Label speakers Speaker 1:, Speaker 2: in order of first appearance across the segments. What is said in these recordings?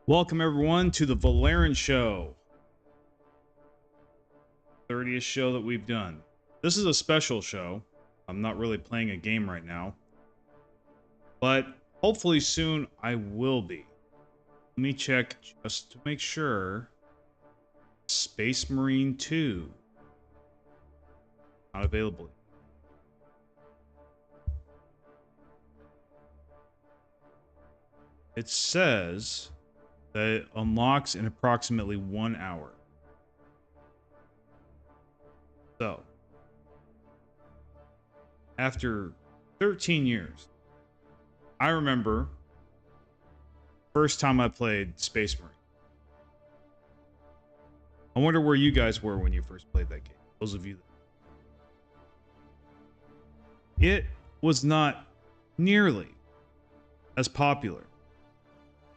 Speaker 1: Welcome everyone to the Volairen show. 30th show that we've done. This is a special show. I'm not really playing a game right now, but hopefully soon I will be. Let me check just to make sure. Space Marine 2 not available. It says that it unlocks in approximately 1 hour. So, after 13 years, I remember first time I played Space Marine. I wonder where you guys were when you first played that game. Those of you that... It was not nearly as popular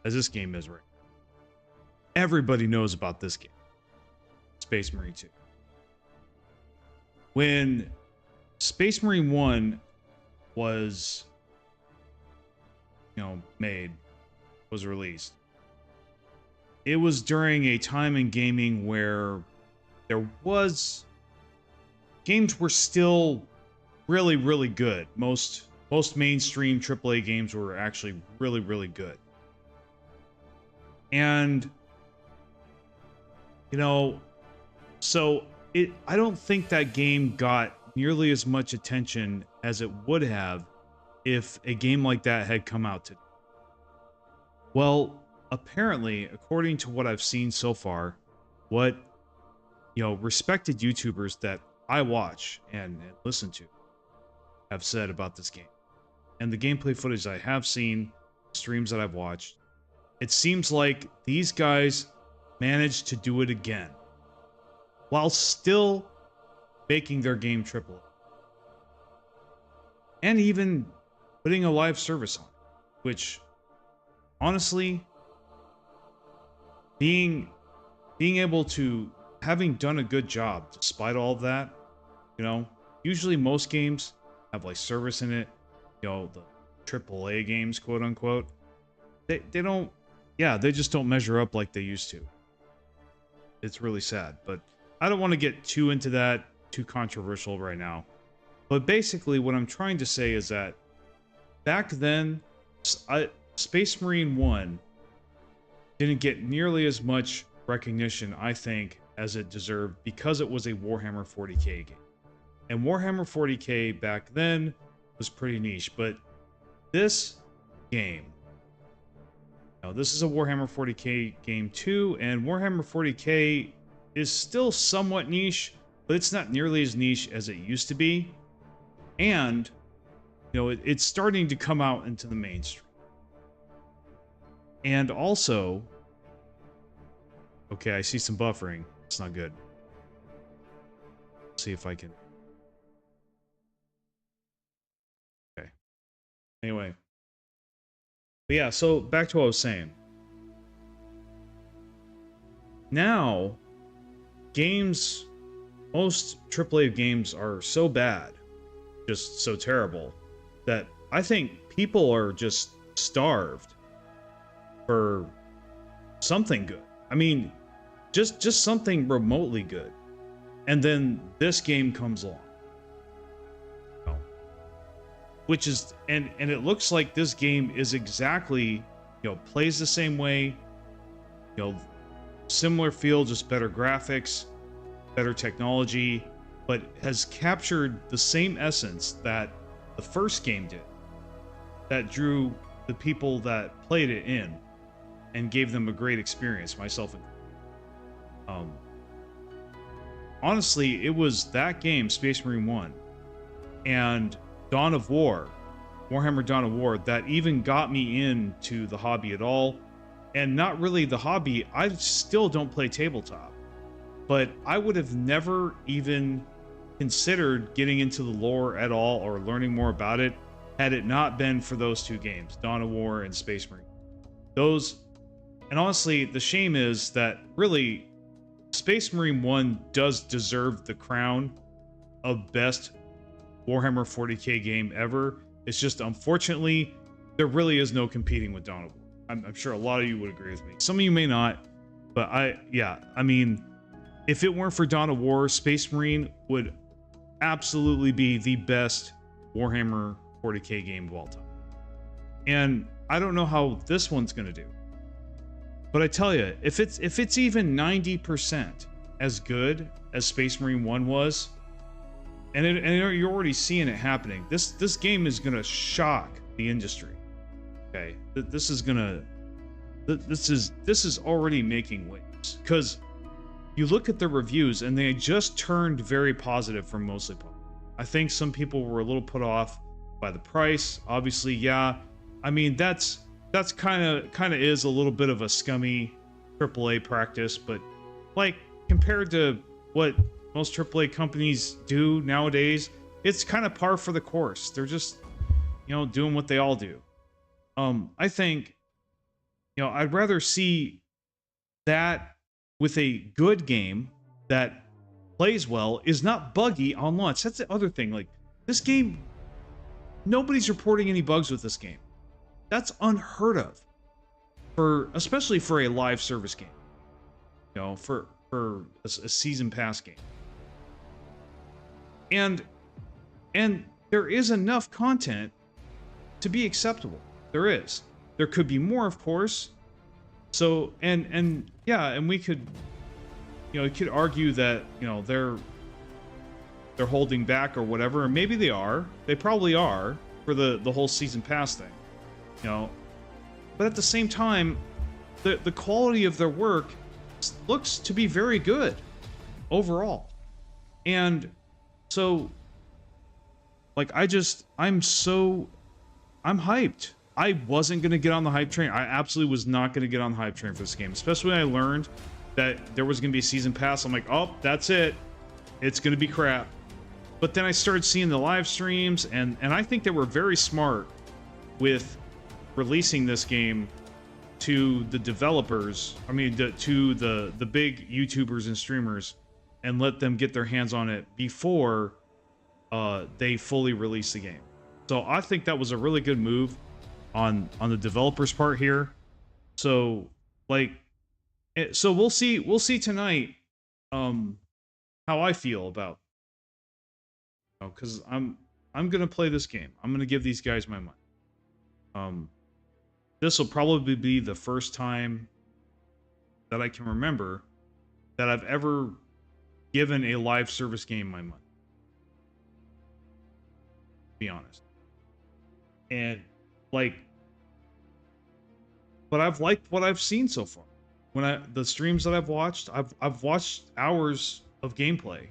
Speaker 1: as this game is right now. Everybody knows about this game, Space Marine 2. When Space Marine 1 was, was released, it was during a time in gaming where games were still really, really good. Most mainstream AAA games were actually really, really good. And, so I don't think that game got nearly as much attention as it would have if a game like that had come out today. Well, apparently, according to what I've seen so far, what, respected YouTubers that I watch and listen to have said about this game, and the gameplay footage I have seen, streams that I've watched, it seems like these guys managed to do it again while still making their game AAA. And even putting a live service on it, which, honestly, being able to, having done a good job despite all of that, usually most games have like service in it, the AAA games, quote unquote, they don't, they just don't measure up like they used to. It's really sad, but I don't want to get too into that, too controversial right now. But basically what I'm trying to say is that back then, Space Marine 1 didn't get nearly as much recognition, I think, as it deserved because it was a Warhammer 40k game. And Warhammer 40k back then was pretty niche, but this game, this is a Warhammer 40k game too, and Warhammer 40k is still somewhat niche, but it's not nearly as niche as it used to be. And, it's starting to come out into the mainstream. And also, okay, I see some buffering. It's not good. Let's see if I can. Okay. Anyway. But yeah, so back to what I was saying. Now, most AAA games are so bad, just so terrible, that I think people are just starved for something good. I mean, just something remotely good. And then this game comes along. Which is, and it looks like this game is exactly, plays the same way, similar feel, just better graphics, better technology, but has captured the same essence that the first game did, that drew the people that played it in and gave them a great experience, myself included. Honestly, it was that game, Space Marine 1, and Dawn of War, Warhammer Dawn of War, that even got me into the hobby at all. And not really the hobby, I still don't play tabletop. But I would have never even considered getting into the lore at all or learning more about it had it not been for those two games, Dawn of War and Space Marine. And honestly, the shame is that really, Space Marine 1 does deserve the crown of best Warhammer 40k game ever. It's just, unfortunately, there really is no competing with Dawn of War. I'm sure a lot of you would agree with me. Some of you may not, but I mean, if it weren't for Dawn of War, Space Marine would absolutely be the best Warhammer 40k game of all time. And I don't know how this one's gonna do, but I tell you, if it's even 90% as good as Space Marine 1 was, and you're already seeing it happening, this game is gonna shock the industry. Okay, this is already making waves, because you look at the reviews and they just turned very positive from mostly positive. I think some people were a little put off by the price. Obviously, yeah. I mean, that's kind of is a little bit of a scummy AAA practice, but like compared to what most AAA companies do nowadays, it's kind of par for the course. They're just, doing what they all do. I think, I'd rather see that with a good game that plays well, is not buggy on launch. That's the other thing. Like, this game, nobody's reporting any bugs with this game. That's unheard of, especially for a live service game. For a season pass game. And there is enough content to be acceptable. There is. There could be more, of course. So, and we could, you could argue that, they're holding back or whatever, and maybe they are. They probably are for the whole season pass thing, But at the same time, the quality of their work looks to be very good overall. And so, like, I'm hyped. I wasn't going to get on the hype train. I absolutely was not going to get on the hype train for this game, especially when I learned that there was going to be a season pass. I'm like, oh, that's it. It's going to be crap. But then I started seeing the live streams, and I think they were very smart with releasing this game to the developers. I mean, to the big YouTubers and streamers, and let them get their hands on it before they fully release the game. So I think that was a really good move on the developers' part here. So, like, so we'll see tonight how I feel about, because I'm gonna play this game. I'm gonna give these guys my money. This will probably be the first time that I can remember that I've ever given a live service game my money. To be honest. And like, but I've liked what I've seen so far. The streams that I've watched watched hours of gameplay.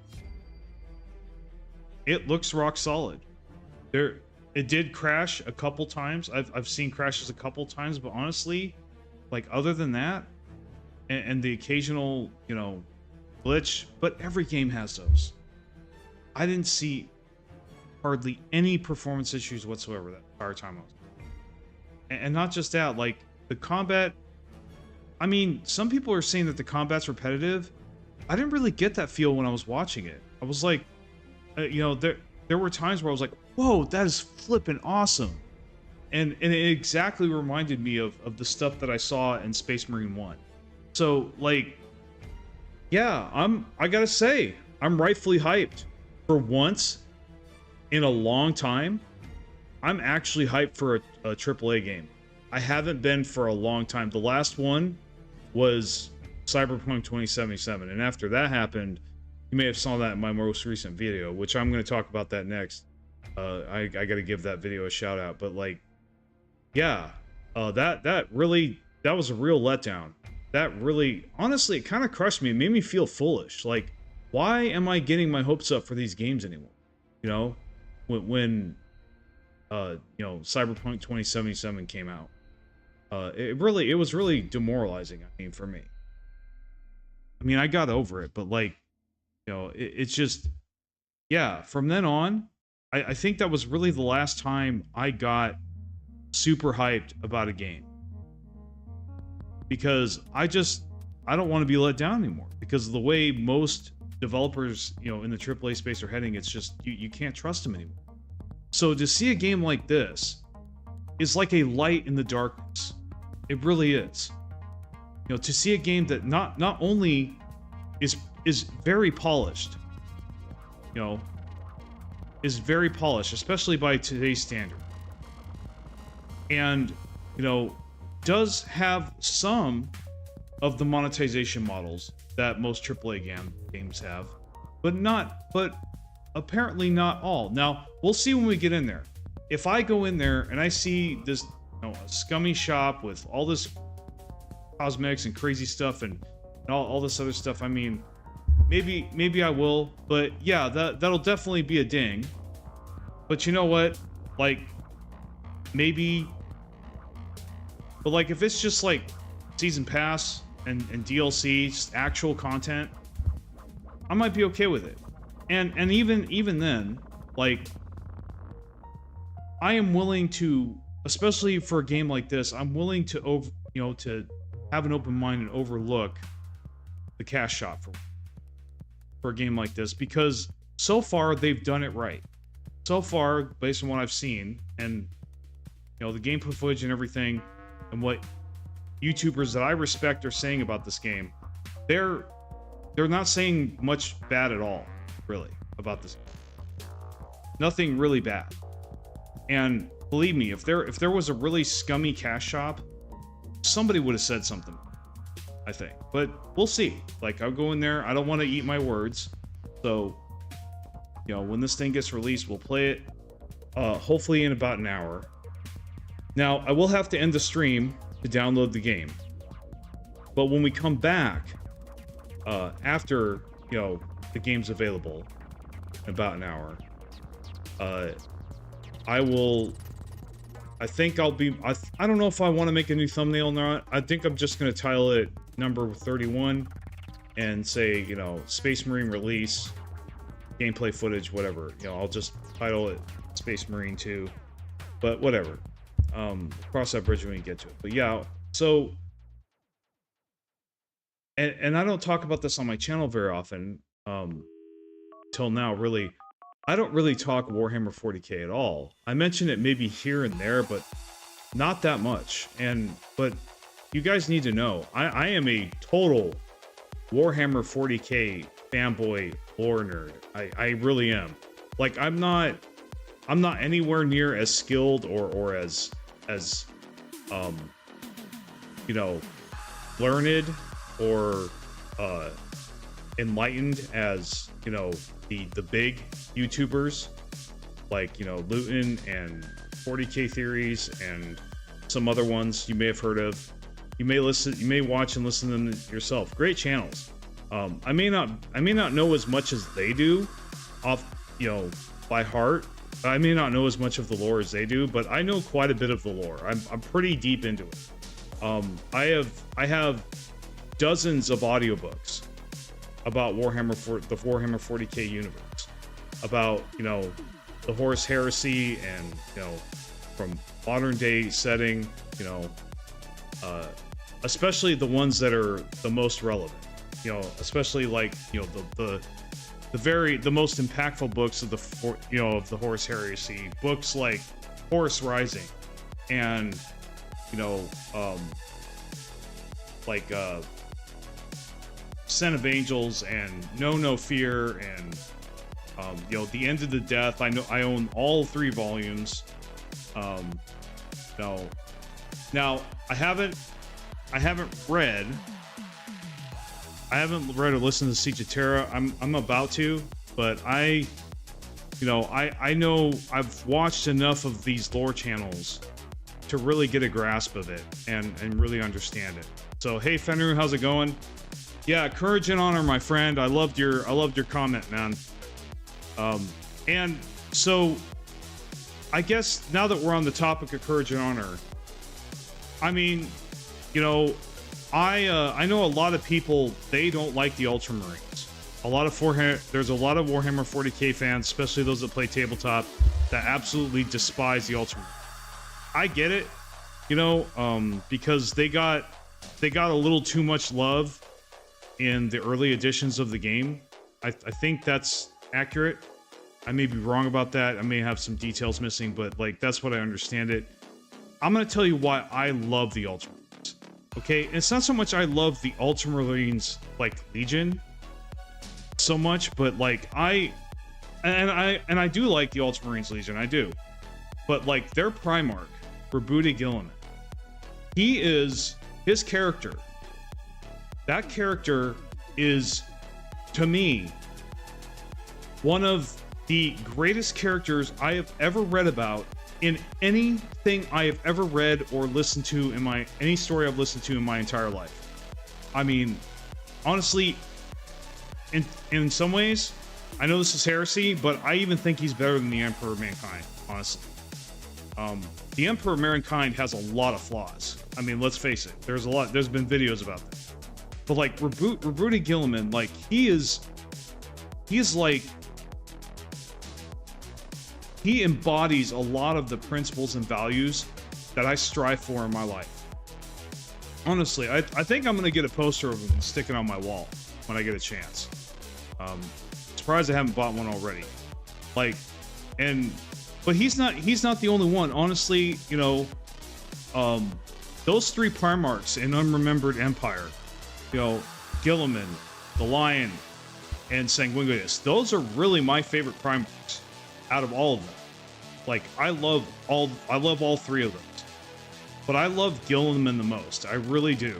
Speaker 1: It looks rock solid. It did crash a couple times. I've seen crashes a couple times, but honestly, like, other than that, and the occasional, glitch, but every game has those. I didn't see hardly any performance issues whatsoever that entire time I was. And not just that, like, the combat, I mean, some people are saying that the combat's repetitive. I didn't really get that feel when I was watching it. I was like, there were times where I was like, whoa, that is flippin' awesome. And it exactly reminded me of the stuff that I saw in Space Marine 1. So, like, yeah, I gotta say, I'm rightfully hyped. For once in a long time, I'm actually hyped for a AAA game. I haven't been for a long time. The last one was Cyberpunk 2077, and after that happened, you may have saw that in my most recent video, which I'm going to talk about that next. I got to give that video a shout out, but like, yeah, that was a real letdown. That really, honestly, it kind of crushed me. It made me feel foolish. Like, why am I getting my hopes up for these games anymore? When Cyberpunk 2077 came out, it was really demoralizing. I mean, for me. I mean, I got over it, but like, it's just, yeah. From then on, I think that was really the last time I got super hyped about a game, because I don't want to be let down anymore, because of the way most developers, in the AAA space are heading. It's just, you can't trust them anymore. So to see a game like this is like a light in the darkness. It really is. You know, to see a game that not only is very polished, you know, is very polished, especially by today's standard, and you know, does have some of the monetization models that most AAA games have, but apparently not all. Now, we'll see when we get in there. If I go in there and I see this, you know, a scummy shop with all this cosmetics and crazy stuff and all this other stuff, I mean, maybe I will, but yeah, that'll definitely be a ding. But you know what? Like, maybe, but like if it's just like season pass and DLC, just actual content, I might be okay with it. And even then, like, I am willing to, especially for a game like this, I'm willing to to have an open mind and overlook the cash shop for a game like this, because so far they've done it right. So far, based on what I've seen, and you know, the gameplay footage and everything, and what YouTubers that I respect are saying about this game, they're not saying much bad at all, really, about this. Nothing really bad. And believe me, if there was a really scummy cash shop, somebody would have said something, I think. But we'll see. Like, I'll go in there. I don't want to eat my words. So, you know, when this thing gets released, we'll play it, hopefully in about an hour. Now, I will have to end the stream to download the game. But when we come back, after, you know, the game's available in about an hour, I think I'll be, I don't know if I want to make a new thumbnail or not. I think I'm just going to title it number 31 and say, you know, Space Marine release, gameplay footage, whatever. You know, I'll just title it Space Marine 2, but whatever. Cross that bridge when we get to it. But yeah, so, and I don't talk about this on my channel very often, till now, really. I don't really talk Warhammer 40k at all. I mention it maybe here and there, but not that much. But you guys need to know, I am a total Warhammer 40k fanboy lore nerd. I really am. Like, I'm not anywhere near as skilled or as you know, learned or enlightened as, you know, the big YouTubers like, you know, Luton and 40k Theories and some other ones you may have heard of. You may watch and listen to them yourself. Great channels. I may not know as much as they do off, you know, by heart. I may not know as much of the lore as they do, but I know quite a bit of the lore. I'm pretty deep into it. I have dozens of audiobooks about the Warhammer 40k universe, about, you know, the Horus Heresy, and, you know, from modern day setting, you know, especially the ones that are the most relevant, you know, especially like, you know, the most impactful books of the Horus Heresy, books like Horus Rising, and, you know, like Son of Angels and No Fear, and you know, The End of the Death. I own all 3 volumes. Now I haven't read or listened to Siege of Terra. I'm about to, but I know I've watched enough of these lore channels to really get a grasp of it and really understand it. So hey Fenrir, how's it going? Yeah, courage and honor, my friend. I loved your comment, man. And so I guess now that we're on the topic of courage and honor, I mean, you know, I know a lot of people, they don't like the Ultramarines. There's a lot of Warhammer 40k fans, especially those that play tabletop, that absolutely despise the Ultramarines. I get it, you know, because they got a little too much love in the early editions of the game. I think that's accurate. I may be wrong about that. I may have some details missing, but like, that's what I understand it. I'm going to tell you why I love the Ultramarines. Okay, and it's not so much I love the Ultramarines like Legion so much, but like I do like the Ultramarines Legion, I do. But like their Primarch, Rebooted Gilliman, his character. That character is, to me, one of the greatest characters I have ever read about in anything I have ever read or listened to in any story I've listened to in my entire life. I mean, honestly, in some ways, I know this is heresy, but I even think he's better than the Emperor of Mankind, honestly. The Emperor of Mankind has a lot of flaws. I mean, let's face it. There's been videos about that. But like Rebooted Gilliman, like he embodies a lot of the principles and values that I strive for in my life. Honestly, I think I'm gonna get a poster of him and stick it on my wall when I get a chance. Surprised I haven't bought one already. Like, but he's not the only one. Honestly, you know, those three Primarchs in Unremembered Empire, you know, Gilliman, the Lion, and Sanguinius, those are really my favorite Primarchs out of all of them. Like, I love all three of those. But I love Gilliman the most. I really do.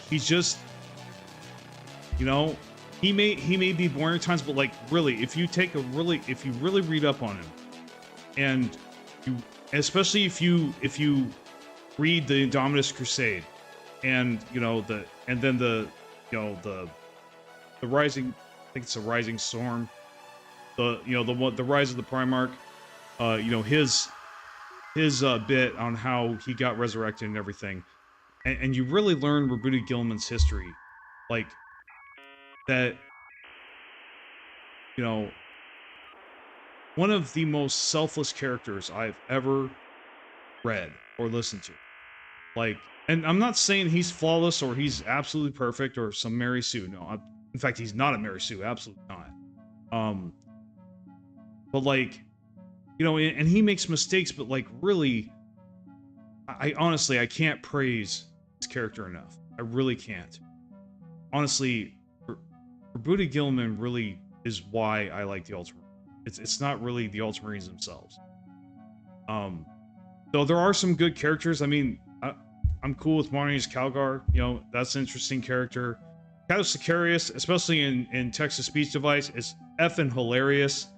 Speaker 1: He's just, you know, he may be boring at times, but like really, if you really read up on him, and especially if you read the Indominus Crusade, and you know the Rising, I think it's the Rising Storm, the Rise of the Primarch, you know, his bit on how he got resurrected and everything, and you really learn Rebooted Gilliman's history, like that, you know, one of the most selfless characters I've ever read or listened to. Like, and I'm not saying he's flawless or he's absolutely perfect or some Mary Sue. No, in fact, he's not a Mary Sue. Absolutely not. But like, you know, and he makes mistakes, but like, really, I honestly, I can't praise his character enough. I really can't. Honestly, Rebooted Gilliman really is why I like the Ultramarines. It's not really the Ultramarines themselves. Though there are some good characters. I mean, I'm cool with Marnius Calgar. You know, that's an interesting character. Cato Sicarius, especially in Texas Speech Device, is effing hilarious.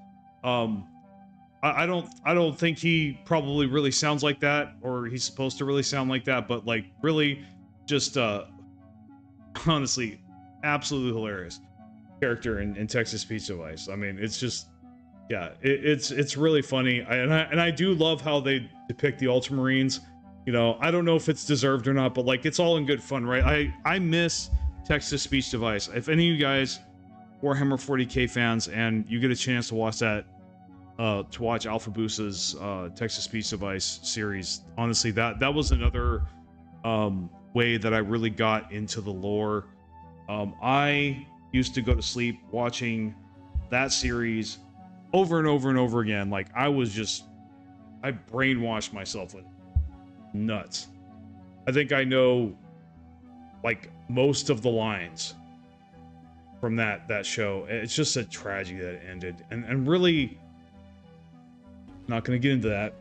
Speaker 1: I don't think he probably really sounds like that, or he's supposed to really sound like that, but like really just honestly absolutely hilarious character in Texas Speech Device. I mean, it's just, yeah, it's really funny. And I do love how they depict the Ultramarines. You know, I don't know if it's deserved or not, but like, it's all in good fun, right? I miss Texas Speech Device. If any of you guys Warhammer 40k fans and you get a chance to watch that, to watch Alpha Boosa's Texas Speech Device series, honestly, that was another way that I really got into the lore. I used to go to sleep watching that series over and over and over again. Like, I brainwashed myself with it. Nuts. I think I know like most of the lines from that show. It's just a tragedy that it ended, and really not going to get into that.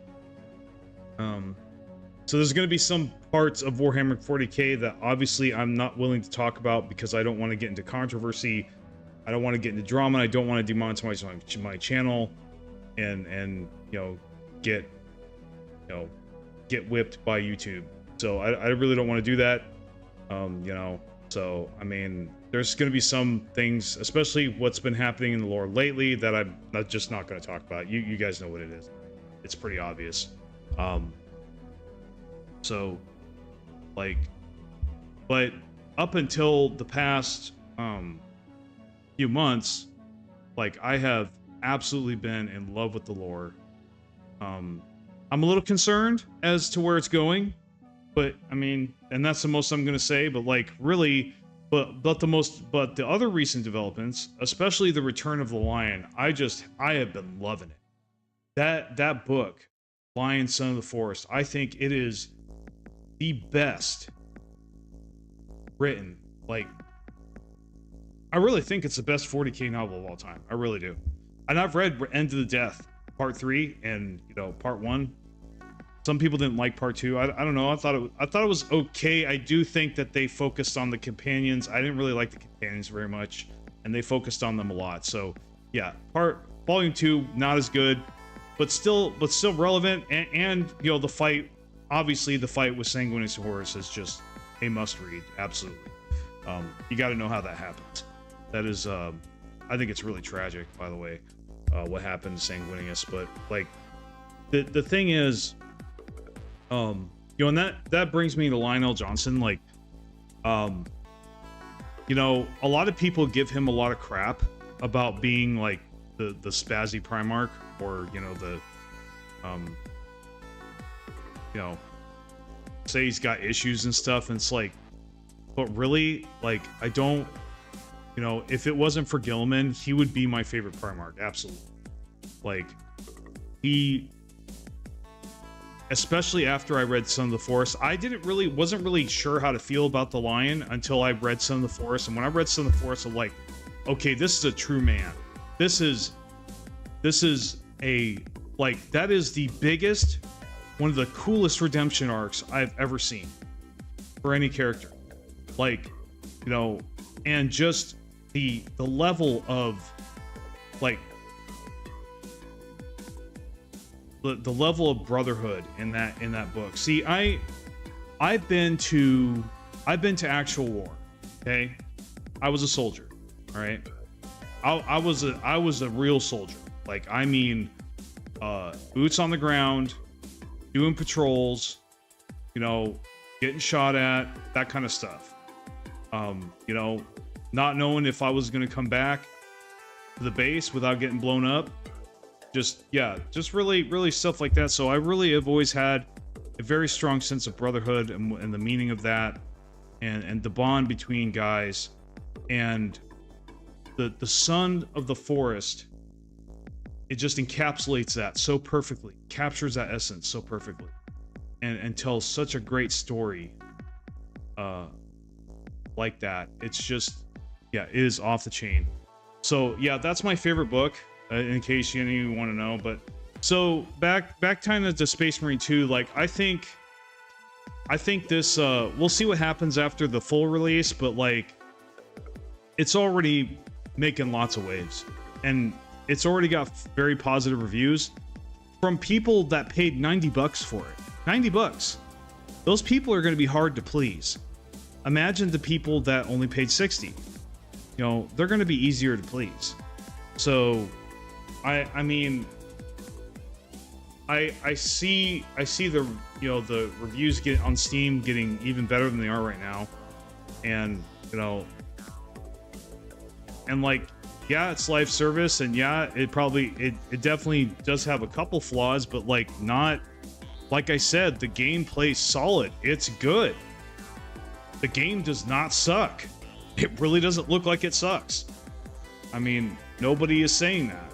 Speaker 1: So there's going to be some parts of Warhammer 40k that obviously I'm not willing to talk about because I don't want to get into controversy. I don't want to get into drama. I don't want to demonetize my channel and you know, get whipped by YouTube. So I really don't want to do that. You know, so I mean, there's going to be some things, especially what's been happening in the lore lately, that I'm just not going to talk about. You guys know what it is. It's pretty obvious. So, like, but up until the past few months, like, I have absolutely been in love with the lore. I'm a little concerned as to where it's going, but I mean, and that's the most I'm gonna say. But like, really, but the other recent developments, especially the Return of the Lion, I have been loving it. That book, Lion, Son of the Forest, I think it is the best written. Like, I really think it's the best 40K novel of all time. I really do. And I've read End to the Death, Part 3, and, you know, Part 1. Some people didn't like Part 2. I don't know. I thought it was okay. I do think that they focused on the companions. I didn't really like the companions very much, and they focused on them a lot. So, yeah, Volume 2, not as good, but still relevant. And you know, the fight, obviously the fight with Sanguinis Horus is just a must-read. Absolutely. You got to know how that happens. That is, I think it's really tragic, by the way, what happened to Sanguinius. But, like, the thing is, you know, and that brings me to Lionel Johnson. Like, you know, a lot of people give him a lot of crap about being like the spazzy Primarch, or, you know, the you know, say he's got issues and stuff, and it's like, but really, like, I don't, you know, if it wasn't for Gilliman, he would be my favorite Primarch. Absolutely. Like, he, especially after I read Son of the Forest, I wasn't really sure how to feel about the Lion until I read Son of the Forest. And when I read Son of the Forest, I'm like, okay, this is a true man. This is a, like, that is the biggest, one of the coolest redemption arcs I've ever seen for any character. Like, you know, and just the level of, like, the level of brotherhood in that book. See, I've been to actual war. Okay, I was a soldier. All right, I was a real soldier. Like, I mean, boots on the ground, doing patrols, you know, getting shot at, that kind of stuff. You know, not knowing if I was gonna come back to the base without getting blown up. Just really stuff like that. So I really have always had a very strong sense of brotherhood and the meaning of that, and the bond between guys, and the Son of the Forest. It just encapsulates that so perfectly, captures that essence so perfectly, and tells such a great story. Like that, it's just, yeah, it is off the chain. So yeah, that's my favorite book. In case any of you want to know. But so back time to Space Marine 2, like, I think this, we'll see what happens after the full release, but, like, it's already making lots of waves, and it's already got very positive reviews from people that paid $90 for it. $90. Those people are going to be hard to please. Imagine the people that only paid $60. You know, they're going to be easier to please. So I mean, I see the, you know, the reviews on Steam getting even better than they are right now, and, you know, and, like, yeah, it's live service, and yeah, it definitely does have a couple flaws, but, like, not, like I said, the gameplay's solid. It's good. The game does not suck. It really doesn't look like it sucks. I mean, nobody is saying that.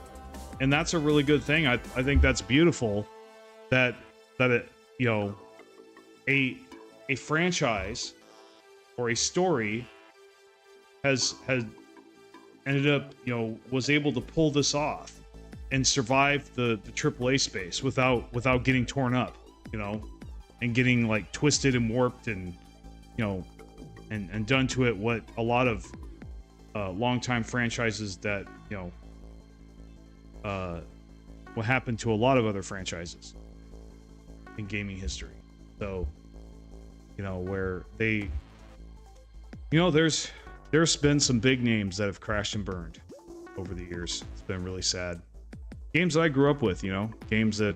Speaker 1: And that's a really good thing. I think that's beautiful that it, you know, a franchise or a story has ended up, you know, was able to pull this off and survive the AAA space without getting torn up, you know, and getting, like, twisted and warped, and, you know, and done to it what a lot of longtime franchises that, you know, what happened to a lot of other franchises in gaming history. So, you know, where they, you know, there's been some big names that have crashed and burned over the years. It's been really sad. Games that I grew up with, you know, games that,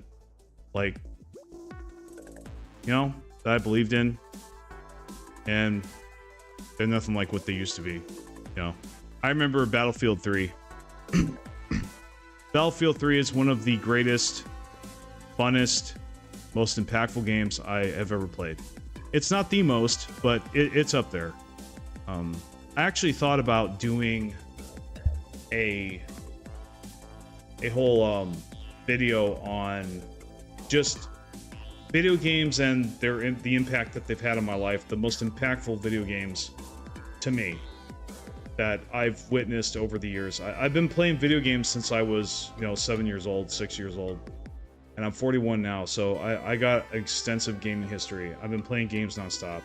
Speaker 1: like, you know, that I believed in, and they're nothing like what they used to be. You know, I remember Battlefield 3. Battlefield 3 is one of the greatest, funnest, most impactful games I have ever played. It's not the most, but it's up there. I actually thought about doing a whole video on just video games and the impact that they've had on my life, the most impactful video games to me that I've witnessed over the years. I've been playing video games since I was, 7 years old, 6 years old, and I'm 41 now, so I got extensive gaming history. I've been playing games nonstop.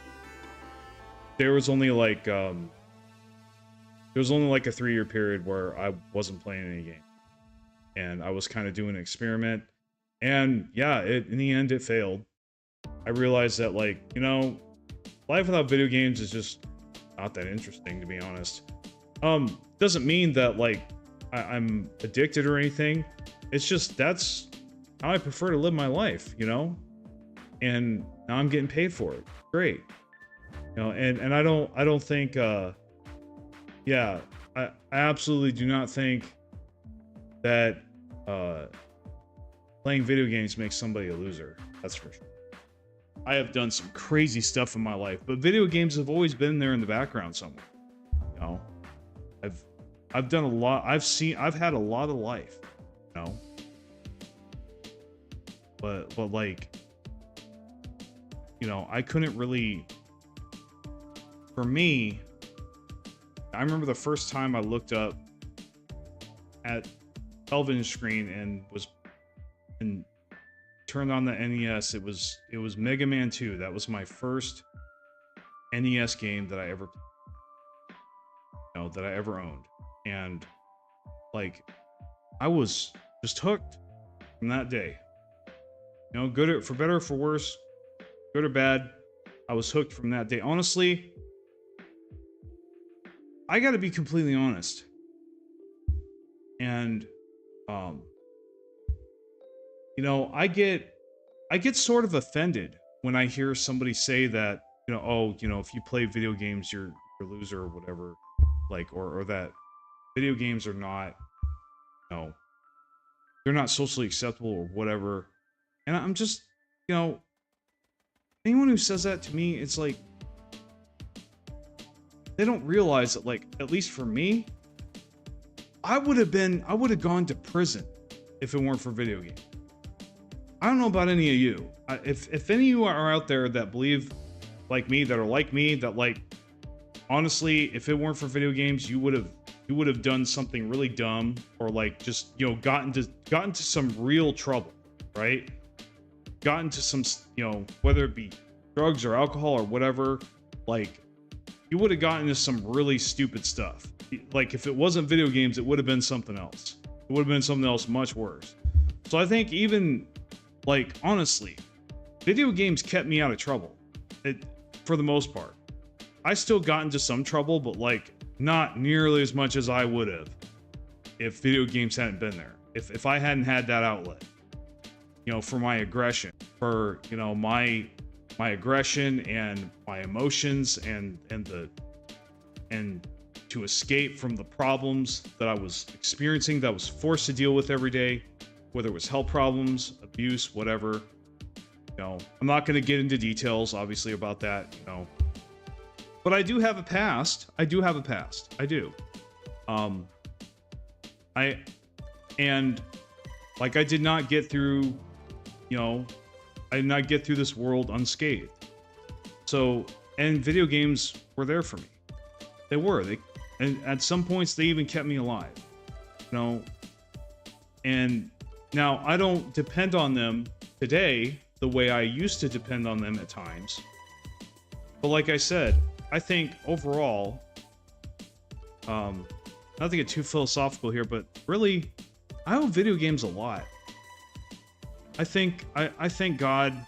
Speaker 1: There was only like a 3-year period where I wasn't playing any game, and I was kind of doing an experiment, and yeah, in the end it failed. I realized that, like, life without video games is just not that interesting, to be honest. Doesn't mean that, like, I'm addicted or anything. It's just that's how I prefer to live my life, and now I'm getting paid for it. Great. And I don't think yeah, I absolutely do not think that playing video games makes somebody a loser. That's for sure. I have done some crazy stuff in my life, but video games have always been there in the background somewhere. I've done a lot. I've had a lot of life, but like, I couldn't really, for me, I remember the first time I looked up at television screen and turned on the NES. It was Mega Man 2. That was my first NES game that I ever owned. And like, I was just hooked from that day. For better or for worse, good or bad, I was hooked from that day. Honestly, I got to be completely honest. And I get sort of offended when I hear somebody say that, if you play video games, you're a loser or whatever, like, or that video games are not, they're not socially acceptable or whatever. And I'm just, anyone who says that to me, it's like, they don't realize that, like, at least for me, I would have gone to prison if it weren't for video games. I don't know about any of you. If any of you are out there that believe like me, that are like me, that, like, honestly, if it weren't for video games, you would have done something really dumb, or like just, gotten to some real trouble, right? Gotten to some, whether it be drugs or alcohol or whatever, like, you would have gotten into some really stupid stuff. Like, if it wasn't video games, it would have been something else. It would have been something else much worse. So I think even, like, honestly, video games kept me out of trouble. For the most part. I still got into some trouble, but, like, not nearly as much as I would have if video games hadn't been there. If I hadn't had that outlet, for my aggression, for, my aggression and my emotions and to escape from the problems that I was experiencing, that I was forced to deal with every day, whether it was health problems, abuse, whatever. I'm not going to get into details, obviously, about that, but I do have a past. I do. I did not get through, I did not get through this world unscathed. So, and video games were there for me. They were. And at some points, they even kept me alive. And now I don't depend on them today the way I used to depend on them at times. But like I said, I think overall, not to get too philosophical here, but really, I owe video games a lot. I thank God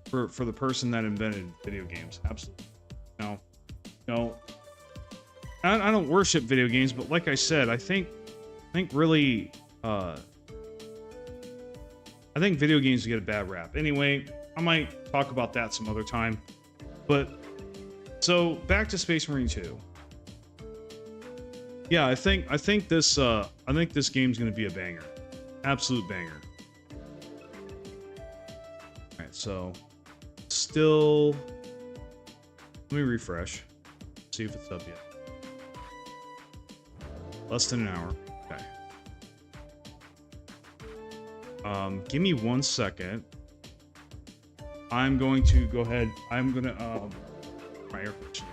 Speaker 1: for the person that invented video games. Absolutely. No. I don't worship video games, but like I said, I think really, I think video games get a bad rap. Anyway, I might talk about that some other time. But so back to Space Marine 2. Yeah, I think this game's gonna be a banger, absolute banger. All right, so still, let me refresh, see if it's up yet. Less than an hour. Okay. Give me 1 second. I'm going to go ahead. I'm gonna my air conditioning.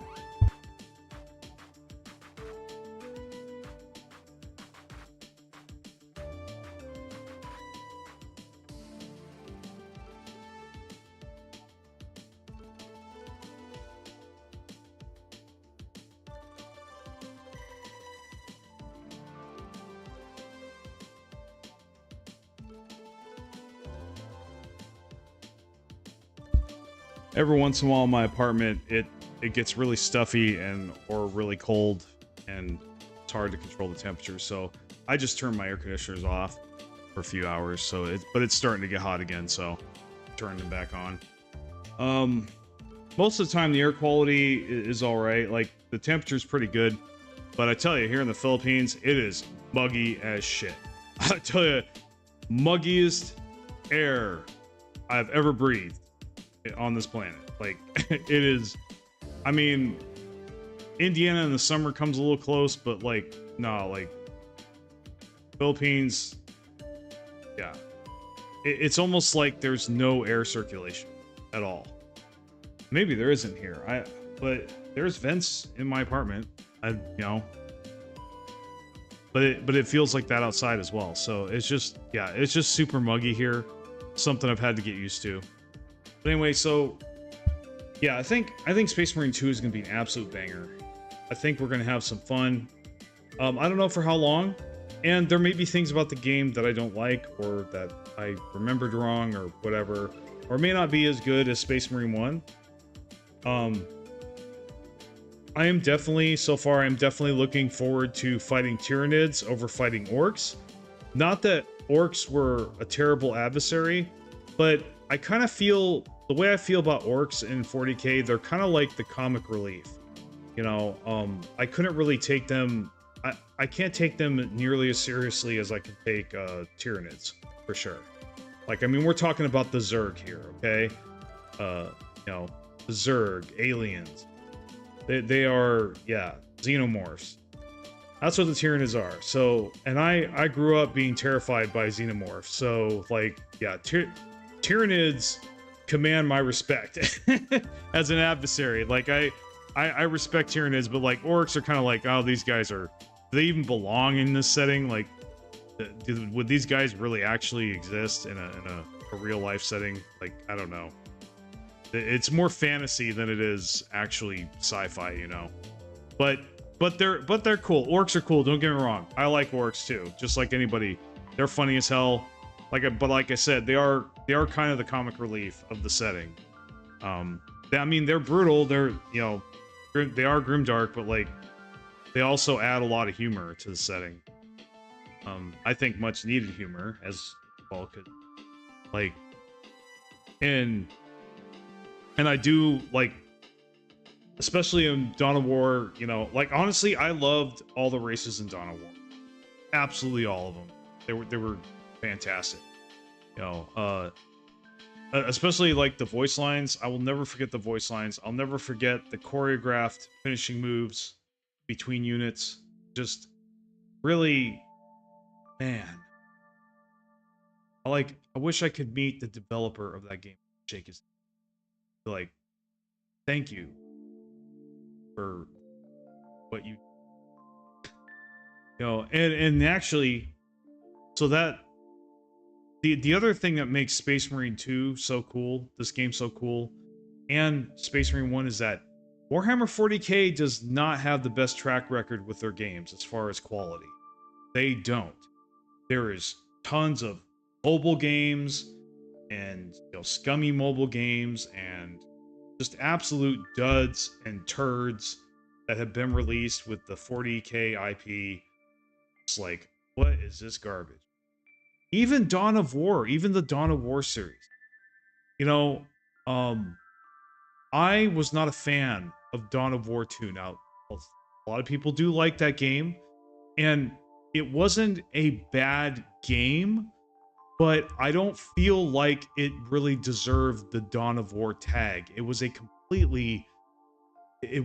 Speaker 1: every once in a while in my apartment, it gets really stuffy or really cold, and it's hard to control the temperature. So I just turn my air conditioners off for a few hours. So but it's starting to get hot again, so turning them back on. Most of the time the air quality is all right. Like the temperature's pretty good, but I tell you, here in the Philippines, it is muggy as shit. I tell you, muggiest air I've ever breathed on this planet. Like it is. I mean, Indiana in the summer comes a little close, but like no, like Philippines, yeah, it's almost like there's no air circulation at all. Maybe there isn't here. But there's vents in my apartment. But it feels like that outside as well. So it's just super muggy here. Something I've had to get used to. But anyway, so yeah, I think Space Marine 2 is gonna be an absolute banger. I think we're gonna have some fun. I don't know for how long, and there may be things about the game that I don't like, or that I remembered wrong, or whatever, or may not be as good as Space Marine 1. I am definitely looking forward to fighting Tyranids over fighting Orcs. Not that Orcs were a terrible adversary, but I kind of feel, the way I feel about Orcs in 40k, they're kind of like the comic relief. You know, I couldn't really take them, I can't take them nearly as seriously as I can take Tyranids, for sure. Like, I mean, we're talking about the Zerg here, okay? You know, the Zerg, aliens. They are, yeah, xenomorphs. That's what the Tyranids are. So, and I grew up being terrified by xenomorphs. So, like, yeah, Tyranids command my respect as an adversary. Like, I respect Tyranids, but like Orcs are kind of like, oh, these guys are, do they even belong in this setting? Like, would these guys really actually exist in a real life setting? Like, I don't know. It's more fantasy than it is actually sci-fi, you know. But they're cool. Orcs are cool. Don't get me wrong. I like orcs too. Just like anybody, they're funny as hell. But like I said, they are kind of the comic relief of the setting. I mean, they're brutal. They're, you know, they are grimdark, but like they also add a lot of humor to the setting. I think much needed humor as well, could like and I do like, especially in Dawn of War, you know, like honestly, I loved all the races in Dawn of War. Absolutely all of them. They were fantastic. You know, especially like the voice lines. I will never forget the voice lines. I'll never forget the choreographed finishing moves between units. Just really, man. I wish I could meet the developer of that game. Shake his, like, thank you for what you know. And actually, so that the other thing that makes Space Marine 2 so cool, this game so cool, and Space Marine 1 is that Warhammer 40k does not have the best track record with their games as far as quality. They don't. There is tons of mobile games and, you know, scummy mobile games and just absolute duds and turds that have been released with the 40k IP. It's like, what is this garbage? Even Dawn of War, even the Dawn of War series. You know, I was not a fan of Dawn of War 2. Now, a lot of people do like that game, and it wasn't a bad game, but I don't feel like it really deserved the Dawn of War tag. It was it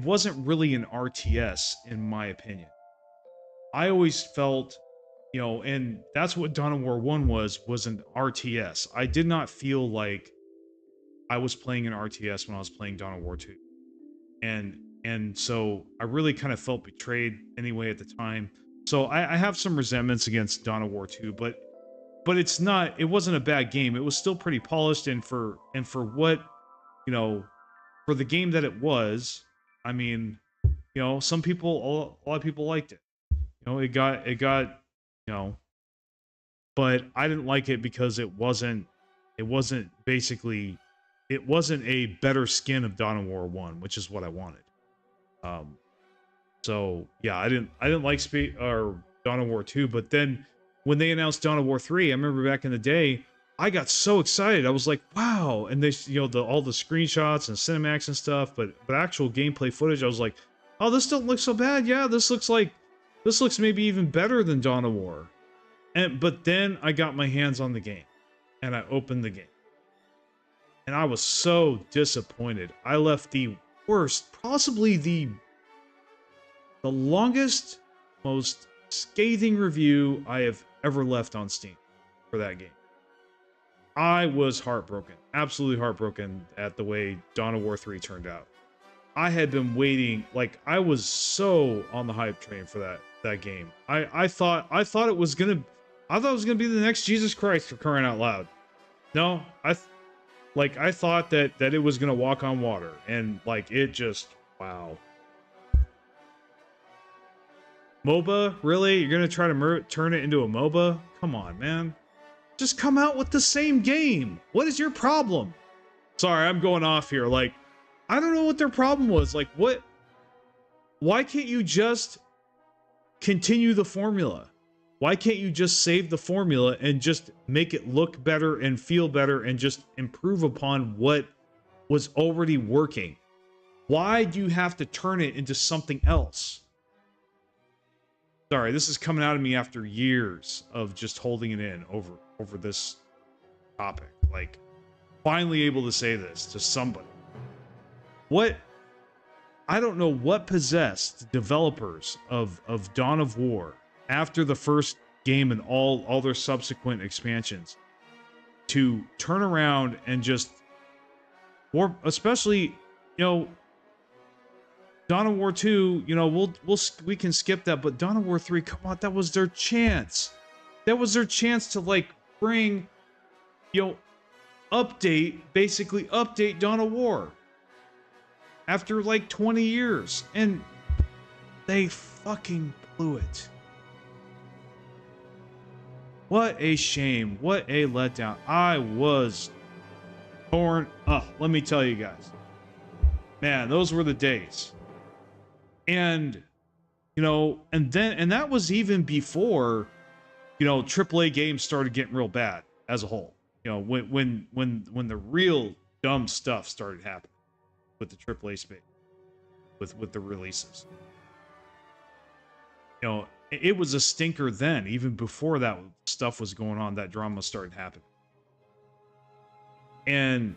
Speaker 1: wasn't really an RTS, in my opinion. I always felt, you know, and that's what Dawn of War 1 was an RTS. I did not feel like I was playing an RTS when I was playing Dawn of War 2. And so I really kind of felt betrayed anyway at the time. So I have some resentments against Dawn of War 2, but it wasn't a bad game. It was still pretty polished, and for what, you know, for the game that it was, I mean, you know, a lot of people liked it. You know, it got, you know, but I didn't like it because it wasn't basically it wasn't a better skin of Dawn of War 1, which is what I wanted. So yeah, I didn't like Dawn of War 2, but then when they announced Dawn of War 3, I remember back in the day, I got so excited. I was like, wow. And they, all the screenshots and cinematics and stuff, but actual gameplay footage, I was like, oh, this doesn't look so bad. Yeah, this looks maybe even better than Dawn of War. But then I got my hands on the game and I opened the game. And I was so disappointed. I left the worst, possibly the longest, most scathing review I have ever left on Steam for that game. I was heartbroken, absolutely heartbroken at the way Dawn of War 3 turned out. I had been waiting, like I was so on the hype train for that game. I thought it was gonna be the next Jesus Christ, for crying out loud. No, I thought that it was gonna walk on water, and like it just, wow. MOBA? Really? You're gonna try to turn it into a MOBA? Come on, man. Just come out with the same game. What is your problem? Sorry, I'm going off here. Like, I don't know what their problem was. Like, what? Why can't you just continue the formula? Why can't you just save the formula and just make it look better and feel better and just improve upon what was already working? Why do you have to turn it into something else? Sorry, this is coming out of me after years of just holding it in over this topic. Like, finally able to say this to somebody. I don't know what possessed developers of Dawn of War after the first game and all their subsequent expansions to turn around and just, or especially, Dawn of War 2, we can skip that, but Dawn of War 3, come on, that was their chance. That was their chance to like bring, basically update Dawn of War after like 20 years, and they fucking blew it. What a shame. What a letdown. I was torn up. Let me tell you guys. Man, those were the days. And, and that was even before, AAA games started getting real bad as a whole. When the real dumb stuff started happening with the AAA space, with the releases. It was a stinker then, even before that stuff was going on, that drama started happening. And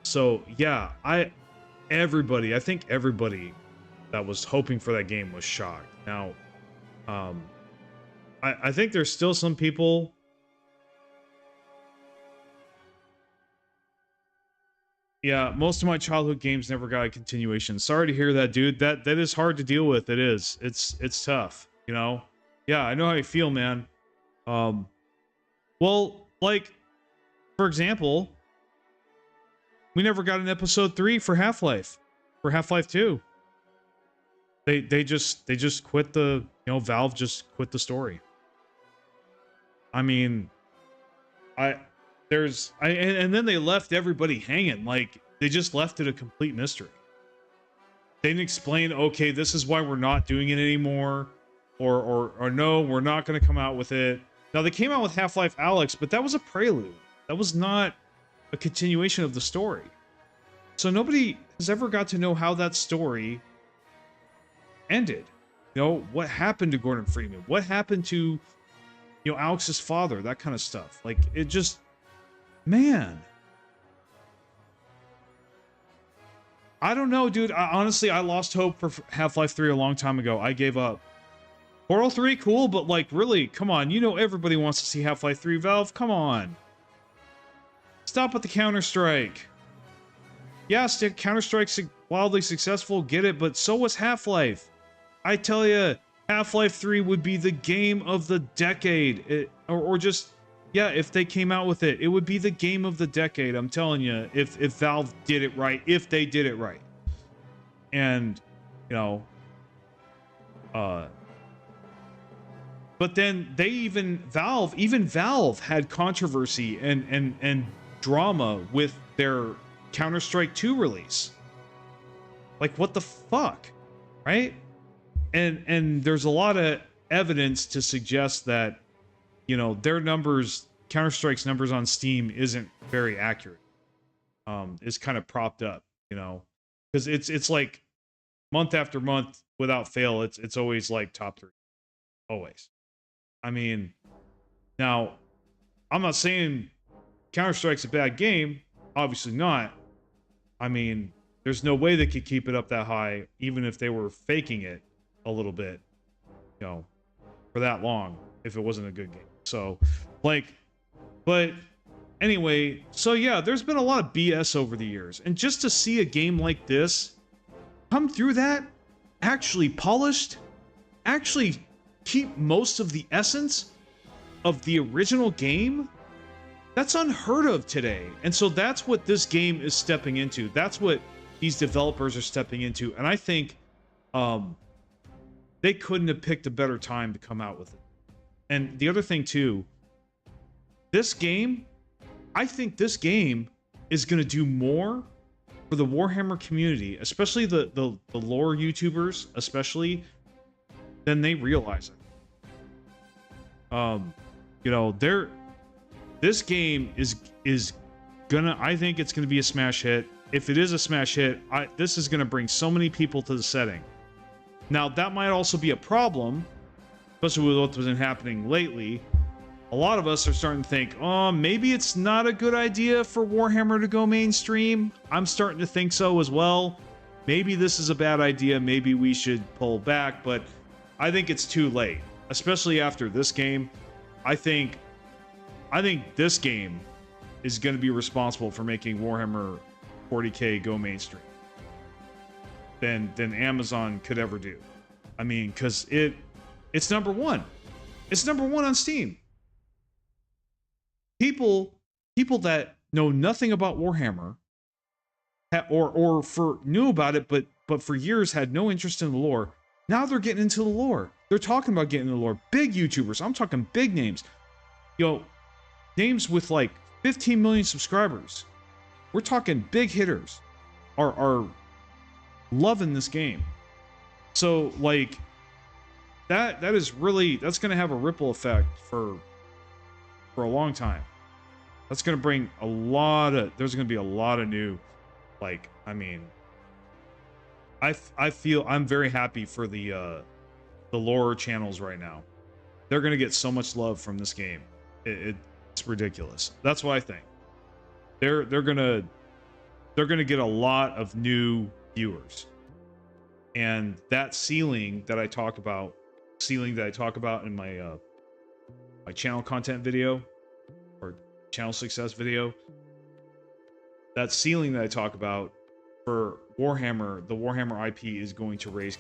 Speaker 1: so, yeah, I think everybody that was hoping for that game was shocked. Now, I think there's still some people. Yeah, most of my childhood games never got a continuation. Sorry to hear that, dude. That is hard to deal with. It is. It's tough, Yeah, I know how you feel, man. Well, like, for example, we never got an episode 3 for Half-Life 2. They just quit the, Valve just quit the story. I mean, and then they left everybody hanging. Like, they just left it a complete mystery. They didn't explain, okay, this is why we're not doing it anymore, or no, we're not going to come out with it. Now, they came out with Half-Life Alyx, but that was a prelude. That was not a continuation of the story. So nobody has ever got to know how that story ended. What happened to Gordon Freeman? What happened to, Alyx's father? That kind of stuff. Like, it just, man. I don't know, dude. Honestly, I lost hope for Half-Life 3 a long time ago. I gave up. Portal 3, cool, but like, really, come on. Everybody wants to see Half-Life 3, Valve. Come on. Stop with the Counter-Strike. Yeah, Counter-Strike's wildly successful, get it, but so was Half-Life. I tell you, Half-Life 3 would be the game of the decade. Or just, yeah, if they came out with it, it would be the game of the decade. I'm telling you, if Valve did it right, if they did it right. And, but then Valve had controversy and drama with their Counter-Strike 2 release. Like, what the fuck, right? And there's a lot of evidence to suggest that, you know, their numbers, Counter-Strike's numbers on Steam isn't very accurate. It's kind of propped up, you know, because it's like month after month without fail, it's always like top 3, always. I mean, now I'm not saying Counter-Strike's a bad game, obviously not. I mean, there's no way they could keep it up that high, even if they were faking it a little bit, you know, for that long, if it wasn't a good game. So, like, but anyway, so yeah, there's been a lot of BS over the years. And just to see a game like this come through that, actually polished, actually keep most of the essence of the original game, that's unheard of today. And so that's what this game is stepping into. That's what these developers are stepping into. And I think they couldn't have picked a better time to come out with it. And the other thing too, this game, I think this game is going to do more for the Warhammer community, especially the lore YouTubers, especially, than they realize it. You know, this game is gonna, I think it's gonna be a smash hit. If it is a smash hit, this is gonna bring so many people to the setting. Now, that might also be a problem, especially with what's been happening lately. A lot of us are starting to think, oh, maybe it's not a good idea for Warhammer to go mainstream. I'm starting to think so as well. Maybe this is a bad idea. Maybe we should pull back, but I think it's too late, especially after this game. I think this game is going to be responsible for making Warhammer 40K go mainstream than Amazon could ever do. I mean, because it's number one. It's number one on Steam. People that know nothing about Warhammer knew about it, but for years had no interest in the lore. Now they're getting into the lore. They're talking about getting into the lore. Big YouTubers. I'm talking big names. Yo, names with like 15 million subscribers. We're talking big hitters are loving this game. So like that is really, that's going to have a ripple effect for a long time. That's going to bring a lot of, there's going to be a lot of new, like, I mean, I feel, I'm very happy for the lore channels right now. They're going to get so much love from this game. It's ridiculous. That's what I think. They're gonna get a lot of new viewers, and that ceiling that I talk about in my my channel content video or channel success video, that ceiling that I talk about for Warhammer, the Warhammer IP is going to raise.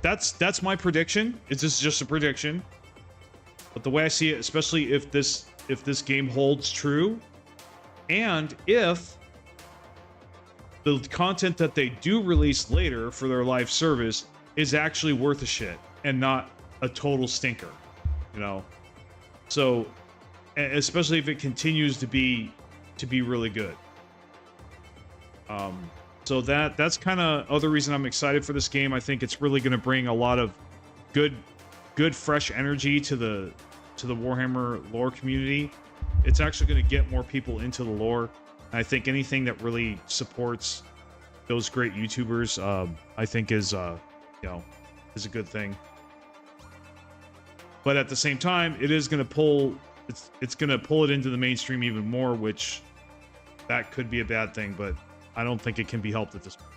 Speaker 1: That's my prediction. It's just a prediction. But the way I see it, especially if this game holds true, and if the content that they do release later for their live service is actually worth a shit and not a total stinker, you know. So, especially if it continues to be really good. So that's kind of other reason I'm excited for this game. I think it's really going to bring a lot of good fresh energy to the Warhammer lore community. It's actually going to get more people into the lore. And I think anything that really supports those great YouTubers, I think is a good thing. But at the same time, it is going to pull it's going to pull it into the mainstream even more, which that could be a bad thing, but I don't think it can be helped at this point.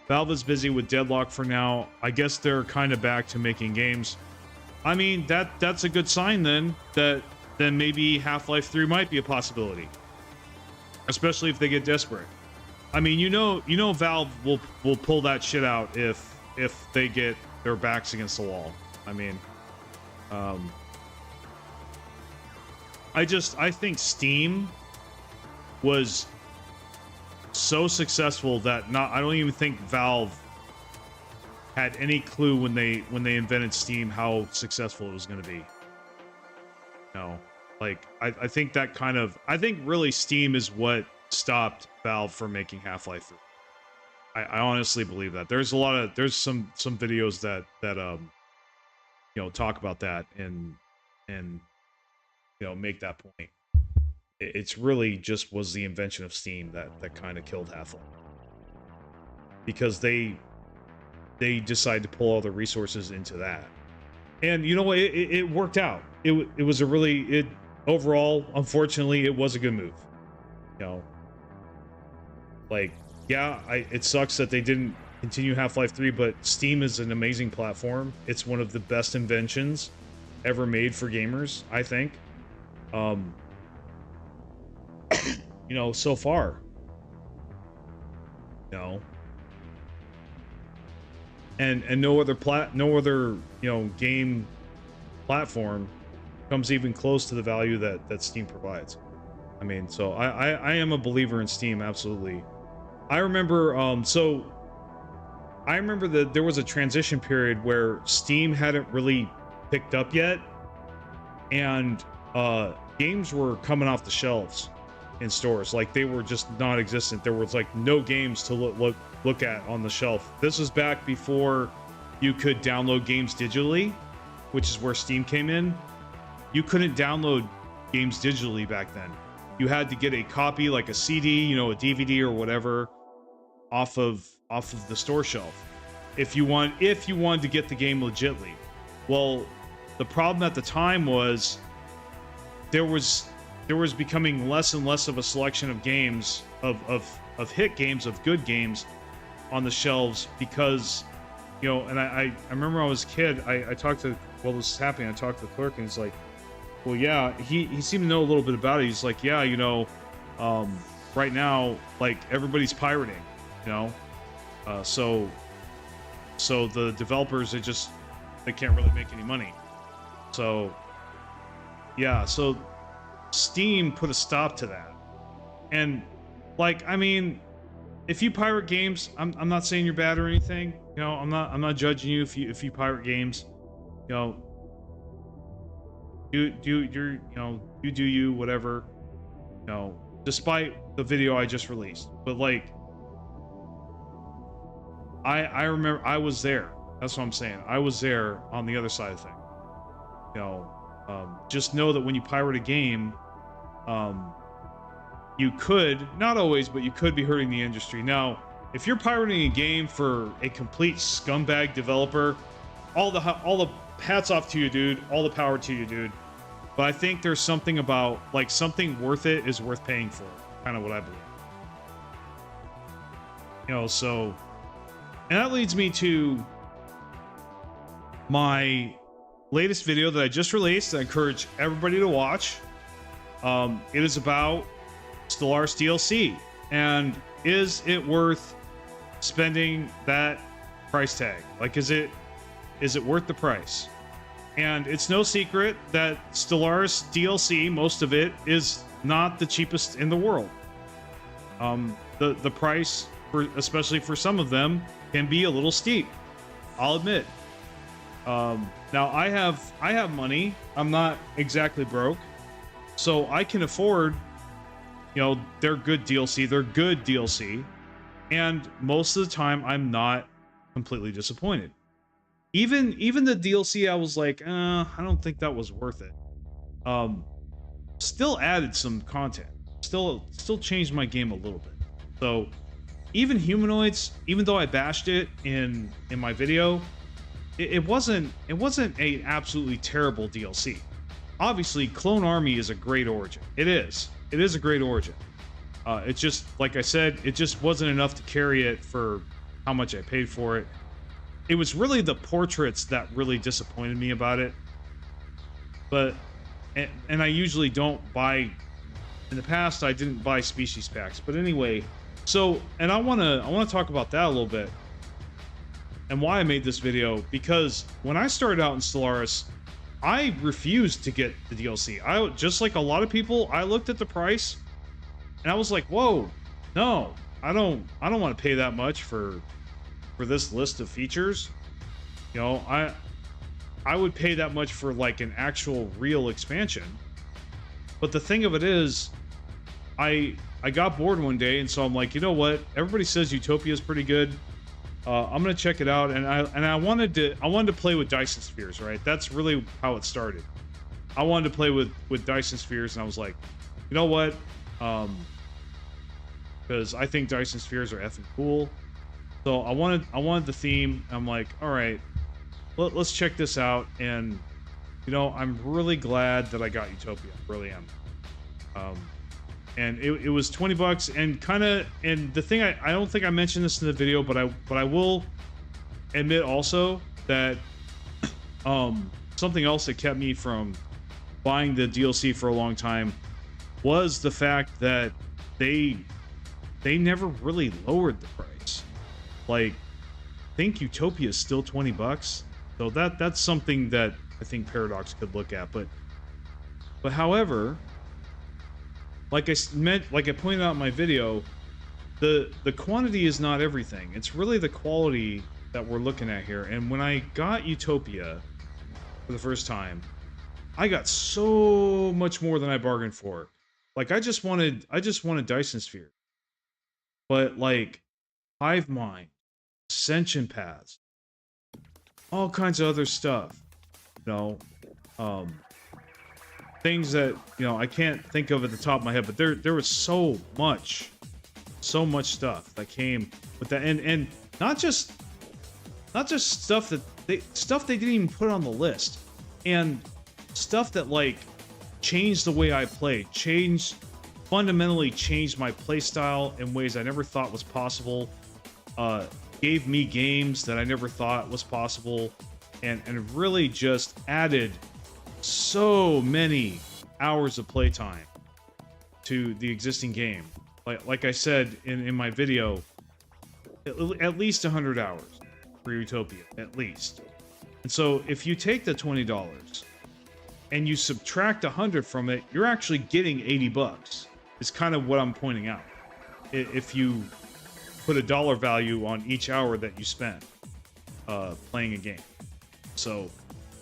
Speaker 1: Valve is busy with Deadlock for now. I guess they're kind of back to making games. I mean, that's a good sign then, that then maybe Half-Life 3 might be a possibility. Especially if they get desperate. I mean, you know Valve will pull that shit out if they get their backs against the wall. I mean, I think Steam was so successful that I don't even think Valve had any clue when they invented Steam how successful it was going to be. No, Like, I think that kind of, I think really Steam is what stopped Valve from making Half-Life 3. I honestly believe that. There's some videos that you know, talk about that and you know, make that point. It's really just was the invention of Steam that kind of killed Half-Life, because they decided to pull all the resources into that. And you know what, it worked out. It was a really, overall, unfortunately, it was a good move. You know, like, yeah, it sucks that they didn't continue Half-Life 3, but Steam is an amazing platform. It's one of the best inventions ever made for gamers, I think. You know, so far. You know. And no other you know, game platform comes even close to the value that Steam provides. I mean, so I am a believer in Steam, absolutely. I remember I remember that there was a transition period where Steam hadn't really picked up yet, and games were coming off the shelves in stores. Like, they were just non-existent. There was like no games to look at on the shelf. This was back before you could download games digitally, which is where Steam came in. You couldn't download games digitally back then. You had to get a copy, like a CD, you know, a DVD or whatever, off of the store shelf if you wanted to get the game legitly. Well, the problem at the time was there was becoming less and less of a selection of games, of hit games, of good games on the shelves, because, you know, and I remember when I was a kid, I talked to, while this was happening, I talked to the clerk, and he's like, well, yeah, he seemed to know a little bit about it. He's like, yeah, you know, right now, like, everybody's pirating, you know, so the developers, they can't really make any money. So, yeah, so Steam put a stop to that. And, like, I mean, if you pirate games, I'm not saying you're bad or anything. You know, I'm not judging you if you pirate games. You know, you do you, whatever. You know, despite the video I just released. But, like, I remember I was there. That's what I'm saying. I was there on the other side of things. You know, just know that when you pirate a game, you could, not always, but you could be hurting the industry. Now, if you're pirating a game for a complete scumbag developer, all the hats off to you, dude. All the power to you, dude. But I think there's something about, like, something worth it is worth paying for. Kind of what I believe. You know, so, and that leads me to my latest video that I just released. I encourage everybody to watch. It is about Stellaris DLC, and is it worth spending that price tag? Like, is it worth the price? And it's no secret that Stellaris DLC, most of it, is not the cheapest in the world. The price, especially for some of them, can be a little steep, I'll admit. Now I have money. I'm not exactly broke, so I can afford, you know, they're good DLC. They're good DLC, and most of the time I'm not completely disappointed. Even the DLC, I was like, I don't think that was worth it. Still added some content. Still changed my game a little bit. So even Humanoids, even though I bashed it in my video, it wasn't a absolutely terrible DLC. Obviously, Clone Army is a great origin. It is a great origin. It's just, like I said, it just wasn't enough to carry it for how much I paid for it. It was really the portraits that really disappointed me about it. But, and I usually don't buy, in the past I didn't buy species packs. But anyway, so, and I wanna talk about that a little bit. And why I made this video, because when I started out in Stellaris, I refused to get the DLC. Just like a lot of people, I looked at the price and I was like, whoa, no, I don't want to pay that much for this list of features. You know, I would pay that much for like an actual real expansion. But the thing of it is, I got bored one day, and so I'm like, you know what? Everybody says Utopia is pretty good. I'm gonna check it out, and I wanted to play with Dyson Spheres, right? That's really how it started. I wanted to play with Dyson Spheres, and I was like, you know what? Because I think Dyson Spheres are effing cool. So I wanted the theme. I'm like, all right, let's check this out. And you know, I'm really glad that I got Utopia. I really am. And it was $20, and the thing I don't think I mentioned this in the video, but I will admit also that something else that kept me from buying the DLC for a long time was the fact that they never really lowered the price. Like, I think Utopia is still $20, so that's something that I think Paradox could look at. But however, like I pointed out in my video, the quantity is not everything. It's really the quality that we're looking at here. And when I got Utopia for the first time, I got so much more than I bargained for. Like, I just wanted Dyson Sphere. But like Hive Mind, Ascension Paths, all kinds of other stuff, you know, things that, you know, I can't think of at the top of my head, but there was so much stuff that came with that, and not just stuff they didn't even put on the list, and stuff that like changed the way I played, fundamentally changed my playstyle in ways I never thought was possible, gave me games that I never thought was possible, and really just added so many hours of playtime to the existing game. Like I said in my video, at least 100 hours for Utopia, at least. And so if you take the $20 and you subtract 100 from it, you're actually getting $80. Is kind of what I'm pointing out. If you put a dollar value on each hour that you spend playing a game. So,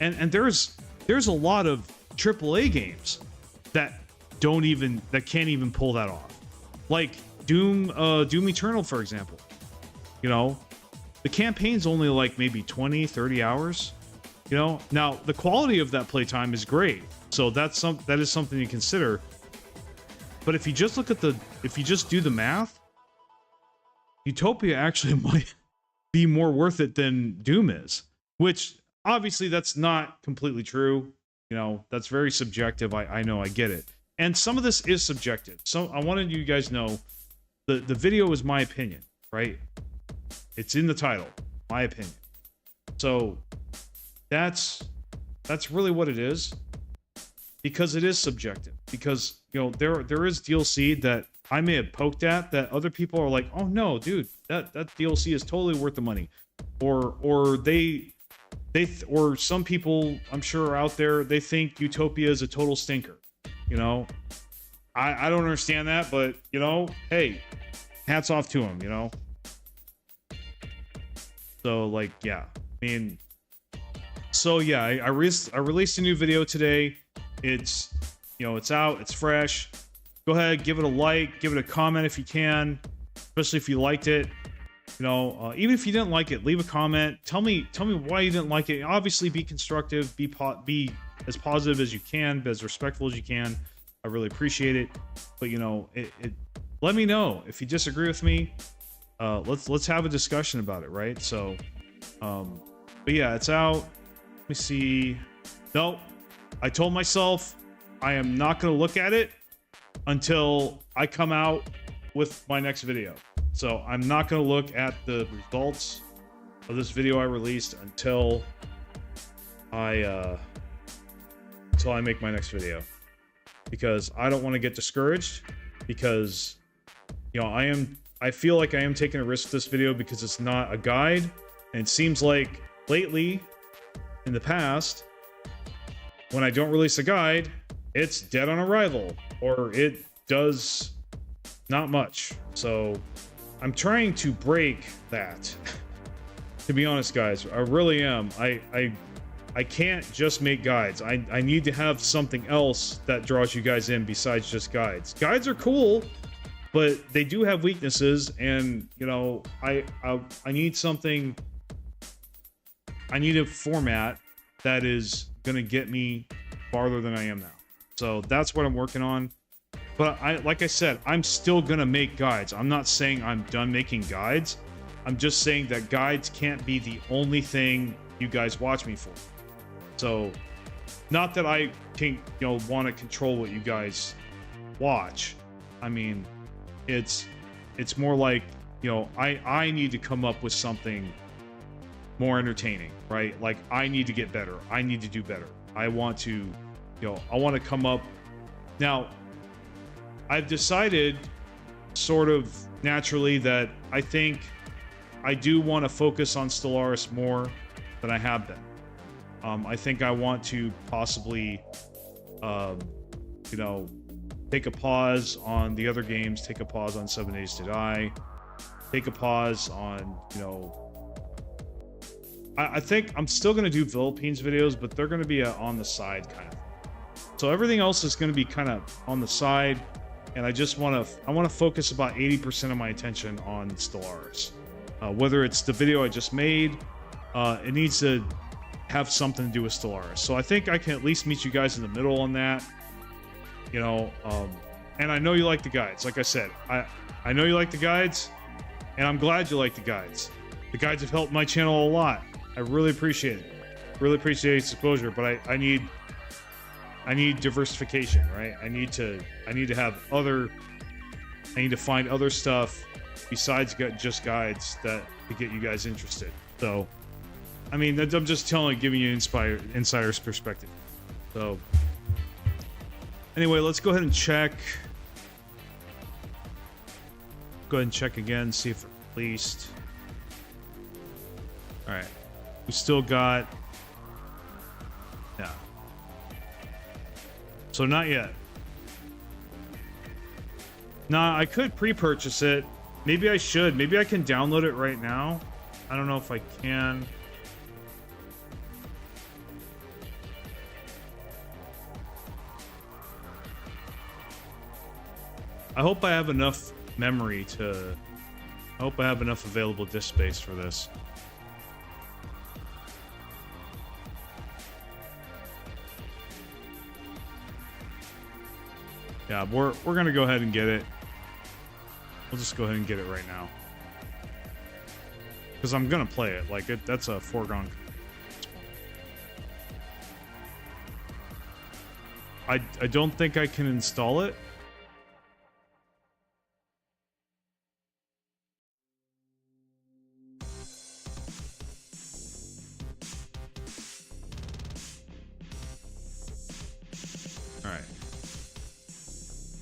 Speaker 1: and there's a lot of AAA games that can't even pull that off. Like Doom Eternal, for example. You know, the campaign's only like maybe 20-30 hours. You know, now the quality of that playtime is great, so that is something to consider. But if you just do the math, Utopia actually might be more worth it than Doom is. Which, obviously, that's not completely true. You know, that's very subjective. I know, I get it. And some of this is subjective. So I wanted you guys to know the video is my opinion, right? It's in the title, my opinion. So that's really what it is. Because it is subjective. Because, you know, there is DLC that I may have poked at that other people are like, oh no, dude, that DLC is totally worth the money. Or or some people I'm sure are out there, they think Utopia is a total stinker. You know? I don't understand that, but you know, hey, hats off to them, you know? So like, yeah. I mean, so yeah, I released a new video today. It's, you know, it's out, it's fresh. Go ahead, give it a like, give it a comment if you can, especially if you liked it. You know, even if you didn't like it, leave a comment. Tell me why you didn't like it. Obviously, be constructive, be as positive as you can, be as respectful as you can. I really appreciate it. But you know, let me know if you disagree with me. Let's have a discussion about it, right? So, but yeah, it's out. Let me see. No, I told myself I am not going to look at it until I come out with my next video. So I'm not going to look at the results of this video I released until I make my next video, because I don't want to get discouraged, because you know I feel like I am taking a risk with this video because it's not a guide, and it seems like lately in the past when I don't release a guide, it's dead on arrival, or it does not much. So I'm trying to break that. To be honest, guys, I really am. I can't just make guides. I need to have something else that draws you guys in besides just guides. Guides are cool, but they do have weaknesses, and you know, I need something. I need a format that is gonna get me farther than I am now. So that's what I'm working on. But like I said, I'm still gonna make guides. I'm not saying I'm done making guides. I'm just saying that guides can't be the only thing you guys watch me for. So, not that I can, you know, want to control what you guys watch. I mean, it's more like, you know, I need to come up with something more entertaining, right? Like, I need to get better. I need to do better. I want to, you know, I want to come up. Now, I've decided sort of naturally that I think I do want to focus on Stellaris more than I have been. I think I want to possibly, you know, take a pause on the other games, take a pause on 7 Days to Die, take a pause on, you know, I think I'm still going to do Philippines videos, but they're going to be on the side kind of. So everything else is going to be kind of on the side, and I just want to focus about 80% of my attention on Stellaris. Whether it's the video I just made, it needs to have something to do with Stellaris. So I think I can at least meet you guys in the middle on that. You know, and I know you like the guides. Like I said, I know you like the guides, and I'm glad you like the guides. The guides have helped my channel a lot. I really appreciate it. Really appreciate its exposure, but I need diversification, right? I need to find other stuff besides just guides that to get you guys interested. So, I mean, I'm just giving you insider's perspective. So, anyway, let's go ahead and check. Go ahead and check again, see if it's released. All right, we still got, yeah. So not yet. Nah, I could pre-purchase it. Maybe I should. Maybe I can download it right now. I don't know if I can. I hope I have enough memory to... I hope I have enough available disk space for this. Yeah, we're gonna go ahead and get it. We'll just go ahead and get it right now. Because I'm gonna play it. Like, that's a foregone. I don't think I can install it. Alright.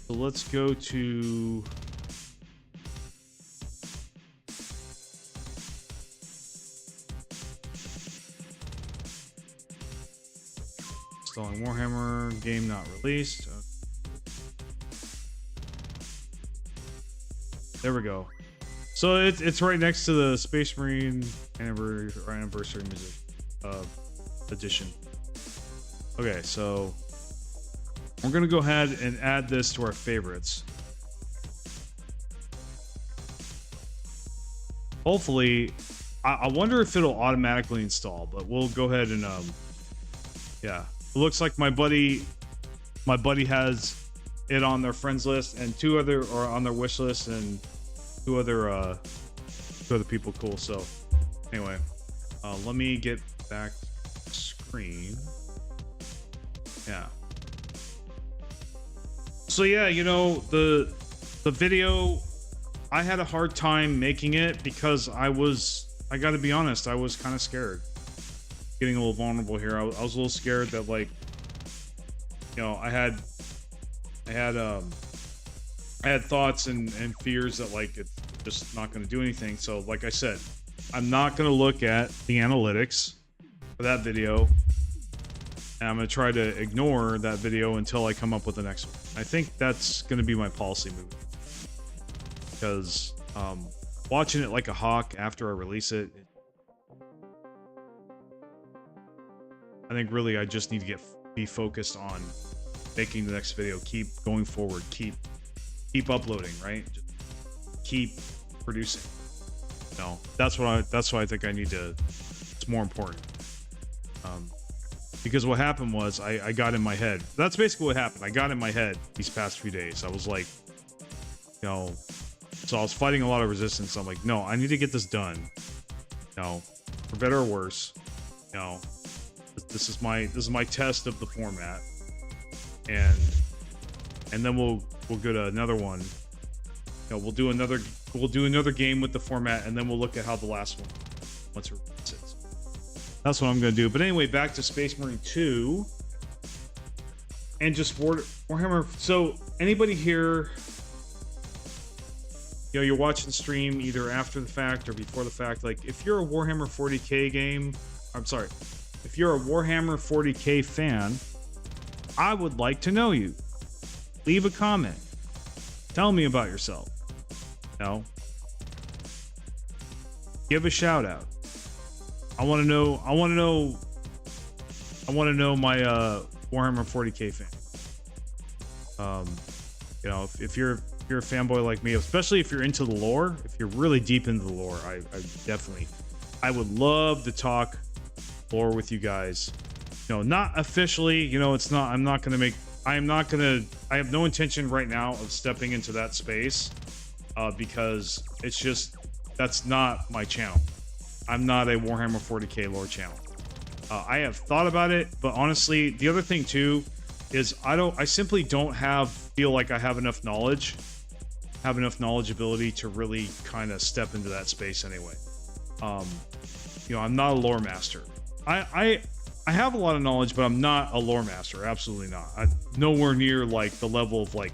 Speaker 1: So let's go to... Installing Warhammer, game not released. There we go. So it's right next to the Space Marine anniversary music edition. Okay, so we're gonna go ahead and add this to our favorites. Hopefully, I wonder if it'll automatically install, but we'll go ahead and yeah. It looks like my buddy has it on their friends list, and two other on their wish list, and two other people. Cool. So anyway, let me get back to the screen. Yeah. So yeah, you know, the video, I had a hard time making it because I gotta be honest, I was kind of scared. Getting a little vulnerable here. I was a little scared that, like, you know, I had thoughts and fears that, like, it's just not going to do anything. So, like I said, I'm not going to look at the analytics for that video, and I'm going to try to ignore that video until I come up with the next one. I think that's going to be my policy moving, because watching it like a hawk after I release it, I think really I just need to be focused on making the next video, keep going forward, keep uploading, right? Just keep producing. No, that's what I think I need to. It's more important. Because what happened was I got in my head. That's basically what happened. I got in my head these past few days. I was like, you know, so I was fighting a lot of resistance. I'm like, no, I need to get this done. You know, for better or worse. You know, this is my test of the format, and then we'll go to another one. You know, we'll do another game with the format, and then we'll look at how the last one once it sits. That's what I'm gonna do. But anyway, back to Space Marine 2 and just Warhammer. So anybody here, you know, you're watching the stream either after the fact or before the fact. Like, if you're a Warhammer 40k game, I'm sorry, if you're a Warhammer 40k fan, I would like to know you. Leave a comment. Tell me about yourself. You know, give a shout out. I want to know my Warhammer 40k fan. You know, if you're a fanboy like me, especially if you're into the lore, if you're really deep into the lore, I would love to talk lore with you guys. You know, not officially, you know, I have no intention right now of stepping into that space, because it's just, that's not my channel. I'm not a Warhammer 40k lore channel. I have thought about it, but honestly, the other thing too is I simply don't feel like I have enough knowledgeability to really kind of step into that space anyway. You know, I'm not a lore master. I have a lot of knowledge, but I'm not a lore master. Absolutely not. I'm nowhere near like the level of like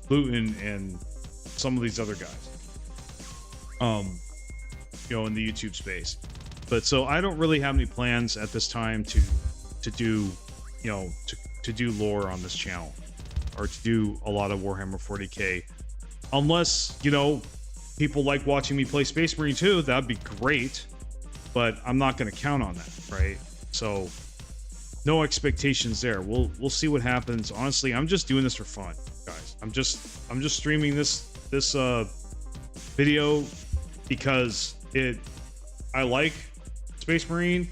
Speaker 1: Luton and some of these other guys. You know, in the YouTube space. But so I don't really have any plans at this time to do, you know, to do lore on this channel, or to do a lot of Warhammer 40k, unless, you know, people like watching me play Space Marine 2. That'd be great, but I'm not going to count on that, right? So no expectations there. We'll see what happens. Honestly, I'm just doing this for fun, guys. I'm just streaming this video because I like Space Marine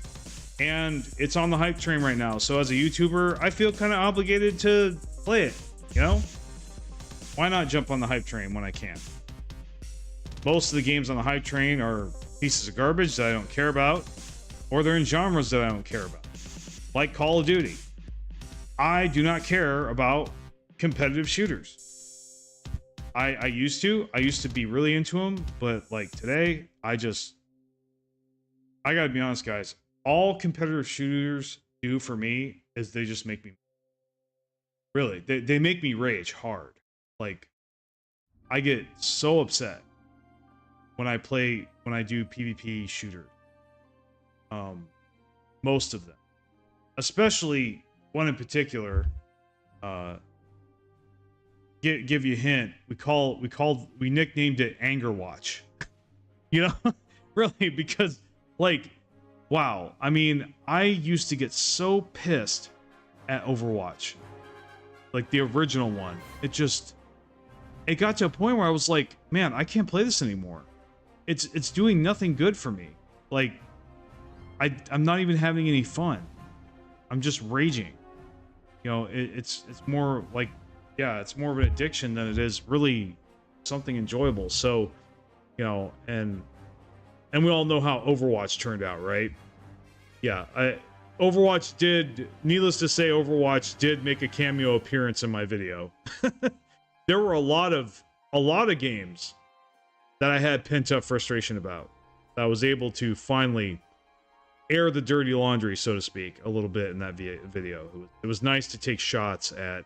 Speaker 1: and it's on the hype train right now. So as a YouTuber, I feel kind of obligated to play it, you know? Why not jump on the hype train when I can? Most of the games on the hype train are pieces of garbage that I don't care about, or they're in genres that I don't care about, like Call of Duty. I do not care about competitive shooters. I used to be really into them, but like today, I gotta be honest, guys. All competitive shooters do for me is they just make me, really, they make me rage hard. Like, I get so upset when I do PvP shooter. Most of them, especially one in particular. Give you a hint. We nicknamed it Anger Watch. You know, really, because like, wow. I mean, I used to get so pissed at Overwatch, like the original one. It got to a point where I was like, man, I can't play this anymore. It's doing nothing good for me. Like, I'm not even having any fun. I'm just raging. You know, it's more like, yeah, it's more of an addiction than it is really something enjoyable. So, you know, and we all know how Overwatch turned out, right? Yeah, needless to say, Overwatch did make a cameo appearance in my video. There were a lot of games that I had pent up frustration about, that I was able to finally air the dirty laundry, so to speak, a little bit in that video. It was nice to take shots at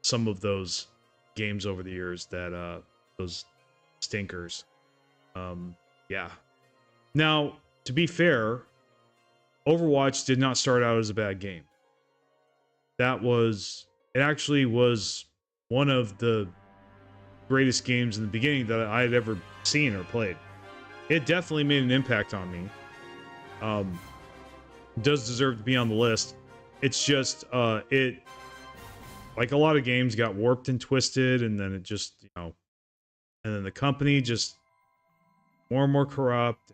Speaker 1: some of those games over the years, that those stinkers. Yeah. Now, to be fair, Overwatch did not start out as a bad game. It actually was one of the greatest games in the beginning that I had ever seen or played. It definitely made an impact on me. does deserve to be on the list. It's just it, like a lot of games, got warped and twisted, and then it just, you know, and then the company just more and more corrupt,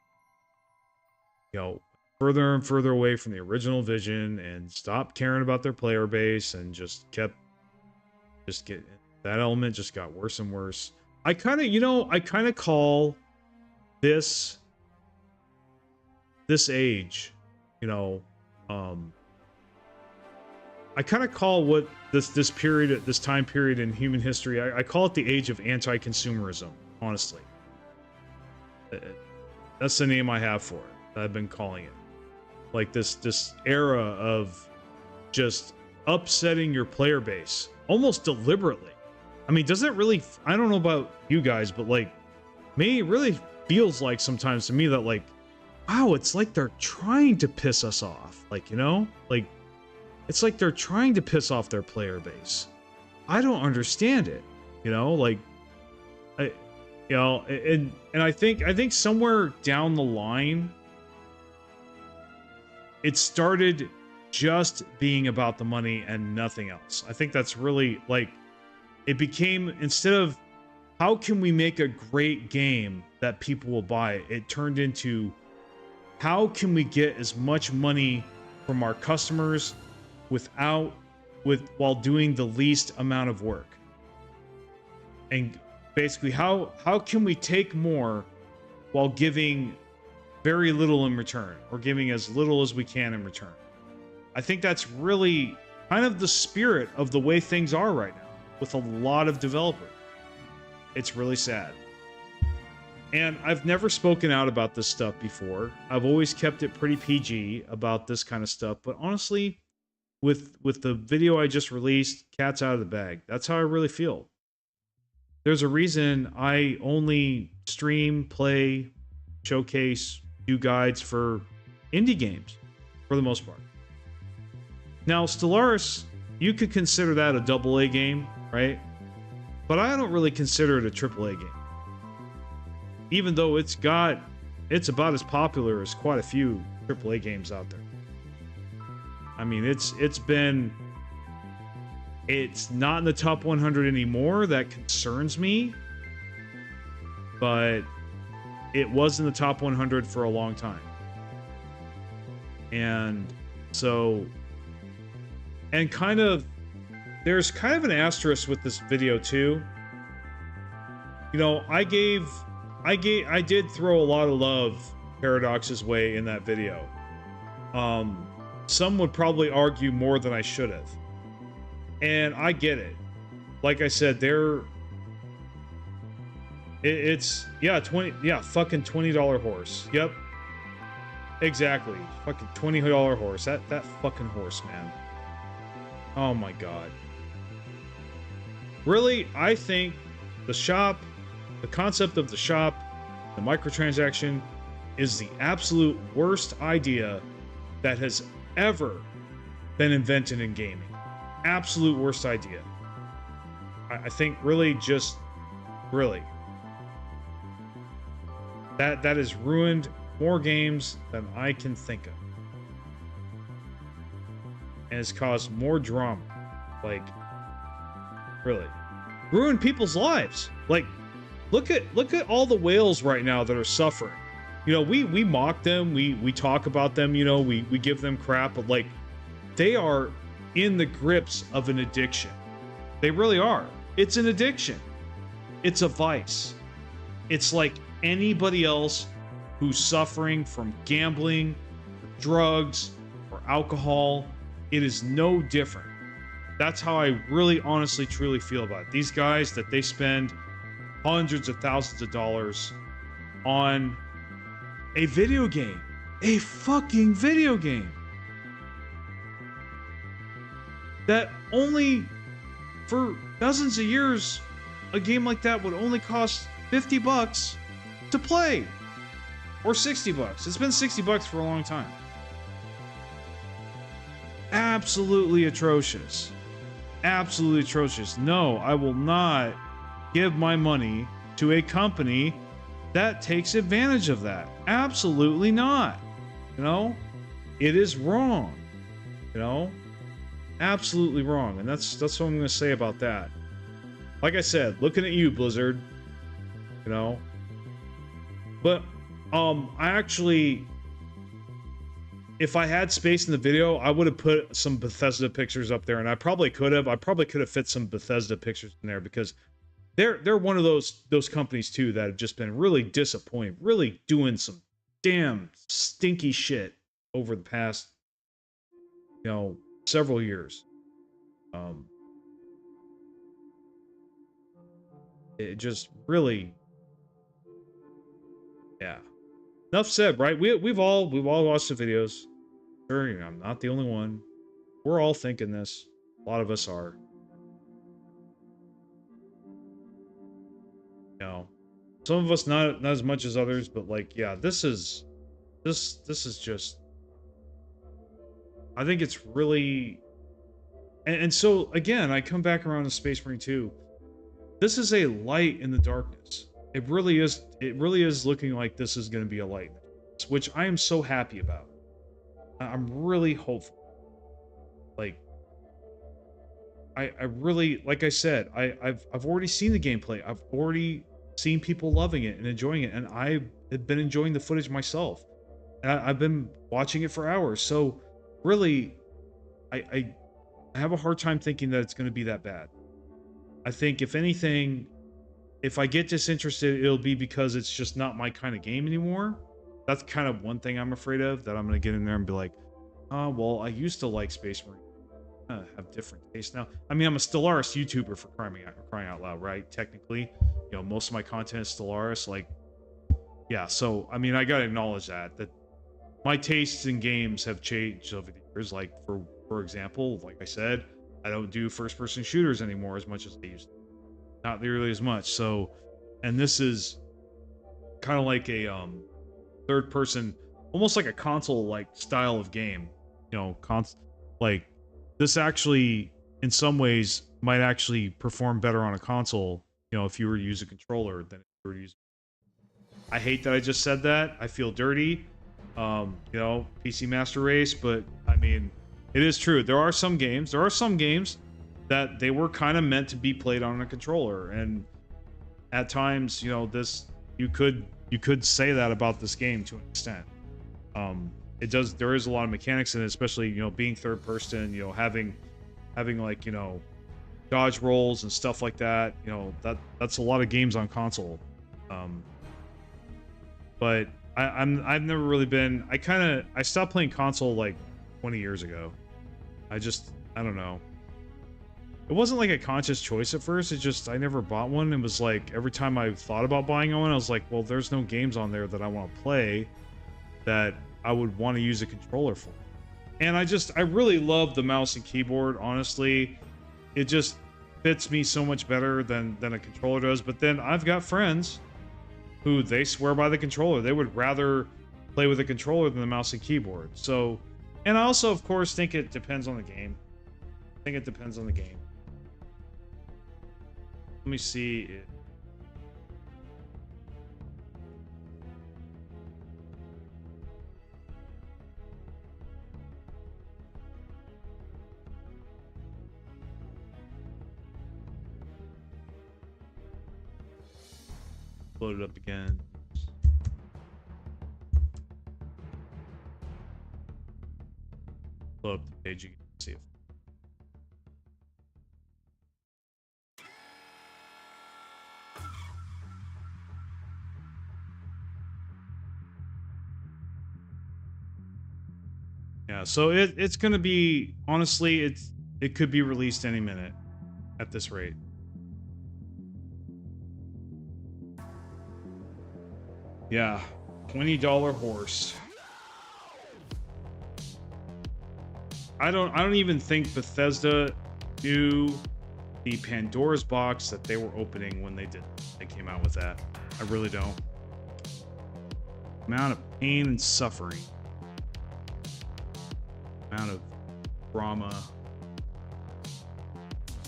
Speaker 1: you know, further and further away from the original vision, and stopped caring about their player base, and just kept that element just got worse and worse. I kind of call this age, you know, I kind of call what this time period in human history, I call it the age of anti-consumerism, honestly. That's the name I have for it. I've been calling it. Like this era of just upsetting your player base almost deliberately. I mean, doesn't it really, I don't know about you guys, but like me, it really feels like sometimes to me that like, wow, it's like they're trying to piss us off. Like, you know, like it's like they're trying to piss off their player base. I don't understand it, you know, like you know, and I think somewhere down the line it started just being about the money and nothing else. I think that's really like, it became, instead of how can we make a great game that people will buy, it turned into how can we get as much money from our customers while doing the least amount of work. And basically how can we take more while giving very little in return, or giving as little as we can in return. I think that's really kind of the spirit of the way things are right now with a lot of developers. It's really sad. And I've never spoken out about this stuff before. I've always kept it pretty PG about this kind of stuff, but honestly, with the video I just released, cat's out of the bag. That's how I really feel. There's a reason I only stream, play, showcase, do guides for indie games for the most part. Now, Stellaris, you could consider that a AA game, right? But I don't really consider it a AAA game. Even though it's about as popular as quite a few AAA games out there. I mean, it's not in the top 100 anymore. That concerns me. But it was in the top 100 for a long time. And so, and there's kind of an asterisk with this video too. You know, I did throw a lot of love Paradox's way in that video. Some would probably argue more than I should have. And I get it. Like I said, it's fucking $20 horse. Yep. Exactly. Fucking $20 horse. That fucking horse, man. Oh my god. Really, I think the shop, the concept of the shop, the microtransaction is the absolute worst idea that has ever been invented in gaming. Absolute worst idea. I think really that has ruined more games than I can think of. And it's caused more drama. Like, really. Ruined people's lives. Like, look at all the whales right now that are suffering. You know, we mock them, we talk about them, you know, we give them crap, but like, they are in the grips of an addiction. They really are. It's an addiction. It's a vice. It's like anybody else who's suffering from gambling, or drugs, or alcohol. It is no different. That's how I really honestly truly feel about it. These guys that they spend hundreds of thousands of dollars on a video game. A fucking video game. That only, for dozens of years, a game like that would only cost $50 to play. Or $60. It's been $60 for a long time. Absolutely atrocious. Absolutely atrocious. No, I will not give my money to a company that takes advantage of that. Absolutely not. You know? it is wrong, you know, absolutely wrong. And that's what I'm going to say about that. Like I said, looking at you, Blizzard, you know, but I actually, if I had space in the video, I would have put some Bethesda pictures up there, and I probably could have fit some Bethesda pictures in there, because they're one of those companies too that have just been really disappointing, really doing some damn stinky shit over the past, you know, several years. It just really, yeah. Enough said, right? We've all watched the videos. Sure, you know, I'm not the only one. We're all thinking this. A lot of us are. You know, some of us not as much as others, but like, yeah, this is just. I think it's really, and so again, I come back around to Space Marine 2. This is a light in the darkness. It really is. It really is looking like this is going to be a light, which I am so happy about. I'm really hopeful. Like, I really, like I said, I've already seen the gameplay. I've already seen people loving it and enjoying it, and I have been enjoying the footage myself. And I've been watching it for hours. So really, I have a hard time thinking that it's going to be that bad. I think, if anything, if I get disinterested, it'll be because it's just not my kind of game anymore. That's kind of one thing I'm afraid of, that I'm going to get in there and be like, oh, well, I used to like Space Marine. I have different tastes now. I mean, I'm a Stellaris YouTuber, for crying out loud, right? Technically, you know, most of my content is Stellaris. Like, yeah, so, I mean, I got to acknowledge that my tastes in games have changed over the years. Like, for example, like I said, I don't do first-person shooters anymore as much as I used to. Not nearly as much. So, and this is kind of like a third-person, almost like a console-like style of game. You know, like, this actually, in some ways, might actually perform better on a console, you know, if you were to use a controller than if you were to use. I hate that I just said that. I feel dirty. You know, PC Master Race, but I mean, it is true. There are some games that they were kind of meant to be played on a controller, and at times, you know, you could say that about this game to an extent. There is a lot of mechanics in it, especially, you know, being third person, you know, having like, you know, dodge rolls and stuff like that. You know, that's a lot of games on console. But I've never really been. I stopped playing console like 20 years ago. I don't know. It wasn't like a conscious choice at first. It just, I never bought one. It was like, every time I thought about buying one, I was like, well, there's no games on there that I want to play that I would want to use a controller for. And I really love the mouse and keyboard, honestly. It just fits me so much better than a controller does. But then I've got friends who, they swear by the controller. They would rather play with a controller than the mouse and keyboard. So, and I also, of course, think it depends on the game. I think it depends on the game. Let me see it. Load it up again. Load up the page, you can see it. Yeah, so it's gonna be, honestly, it could be released any minute at this rate. Yeah, $20 horse. I don't even think Bethesda knew the Pandora's box that they were opening when they came out with that. I really don't. Amount of pain and suffering. Amount of drama.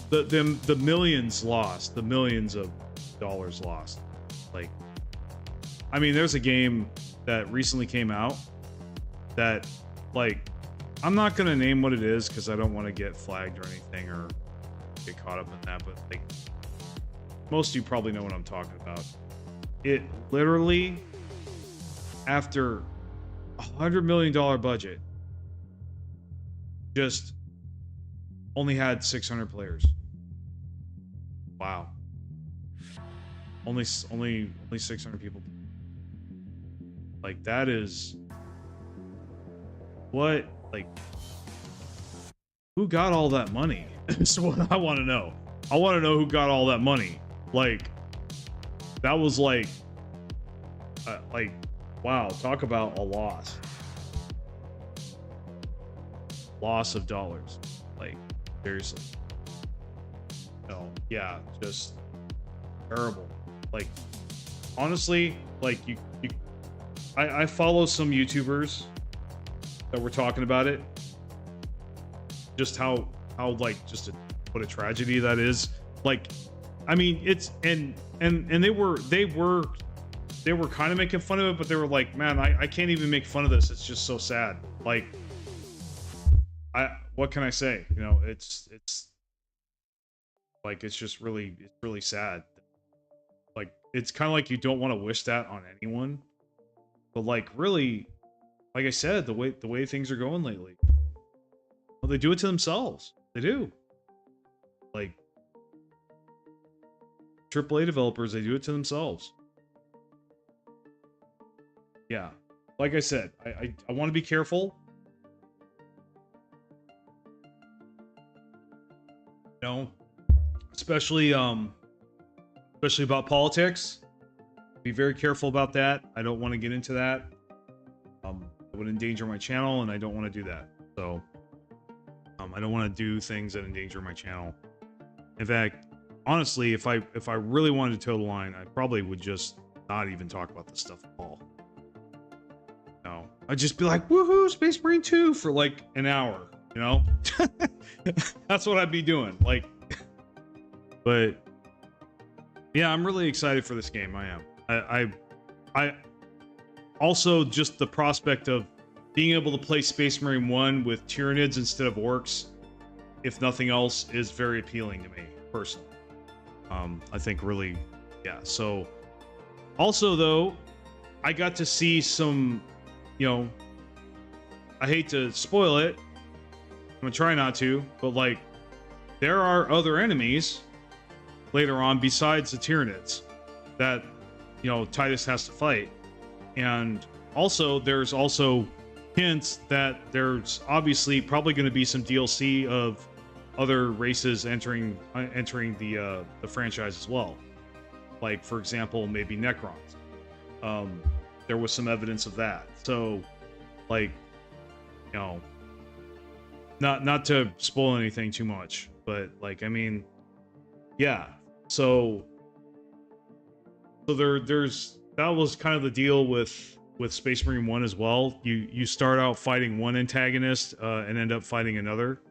Speaker 1: The millions lost. The millions of dollars lost. Like, I mean, there's a game that recently came out that like, I'm not gonna name what it is because I don't want to get flagged or anything or get caught up in that, but like, most of you probably know what I'm talking about. It literally, after $100 million budget, just only had 600 players. Wow. Only 600 people. Like, that is what, like, who got all that money? That's what I want to know. I want to know who got all that money. Like, that was like, wow, talk about a loss of dollars. Like, seriously. No, yeah, just terrible. Like, honestly, like, I follow some YouTubers that were talking about it. Just how like, just what a tragedy that is. Like, I mean, it's and they were kind of making fun of it, but they were like, man, I can't even make fun of this. It's just so sad. Like, what can I say? You know, it's like, it's just really sad. Like, it's kind of like you don't want to wish that on anyone, but like, really, like I said, the way things are going lately, well, they do it to themselves. They do. Like, AAA developers, they do it to themselves. Yeah, like I said, I want to be careful. You know, especially about politics. Be very careful about that. I don't want to get into that. It would endanger my channel, and I don't want to do that. So, I don't want to do things that endanger my channel. In fact, honestly, if I really wanted to toe the line, I probably would just not even talk about this stuff at all. No, I'd just be like, woohoo, Space Marine 2 for like an hour, you know? That's what I'd be doing. Like, but yeah, I'm really excited for this game. I am. I also, just the prospect of being able to play Space Marine 1 with Tyranids instead of Orcs, if nothing else, is very appealing to me, personally. I think really, yeah. So, also, though, I got to see some, you know, I hate to spoil it, I'm gonna try not to, but like, there are other enemies later on besides the Tyranids that, you know, Titus has to fight. And also, there's also hints that there's obviously probably going to be some DLC of other races entering the franchise as well. Like, for example, maybe Necrons. There was some evidence of that. So, like, you know, not to spoil anything too much, but like, I mean, yeah. So there's that was kind of the deal with Space Marine 1 as well. You start out fighting one antagonist and end up fighting another.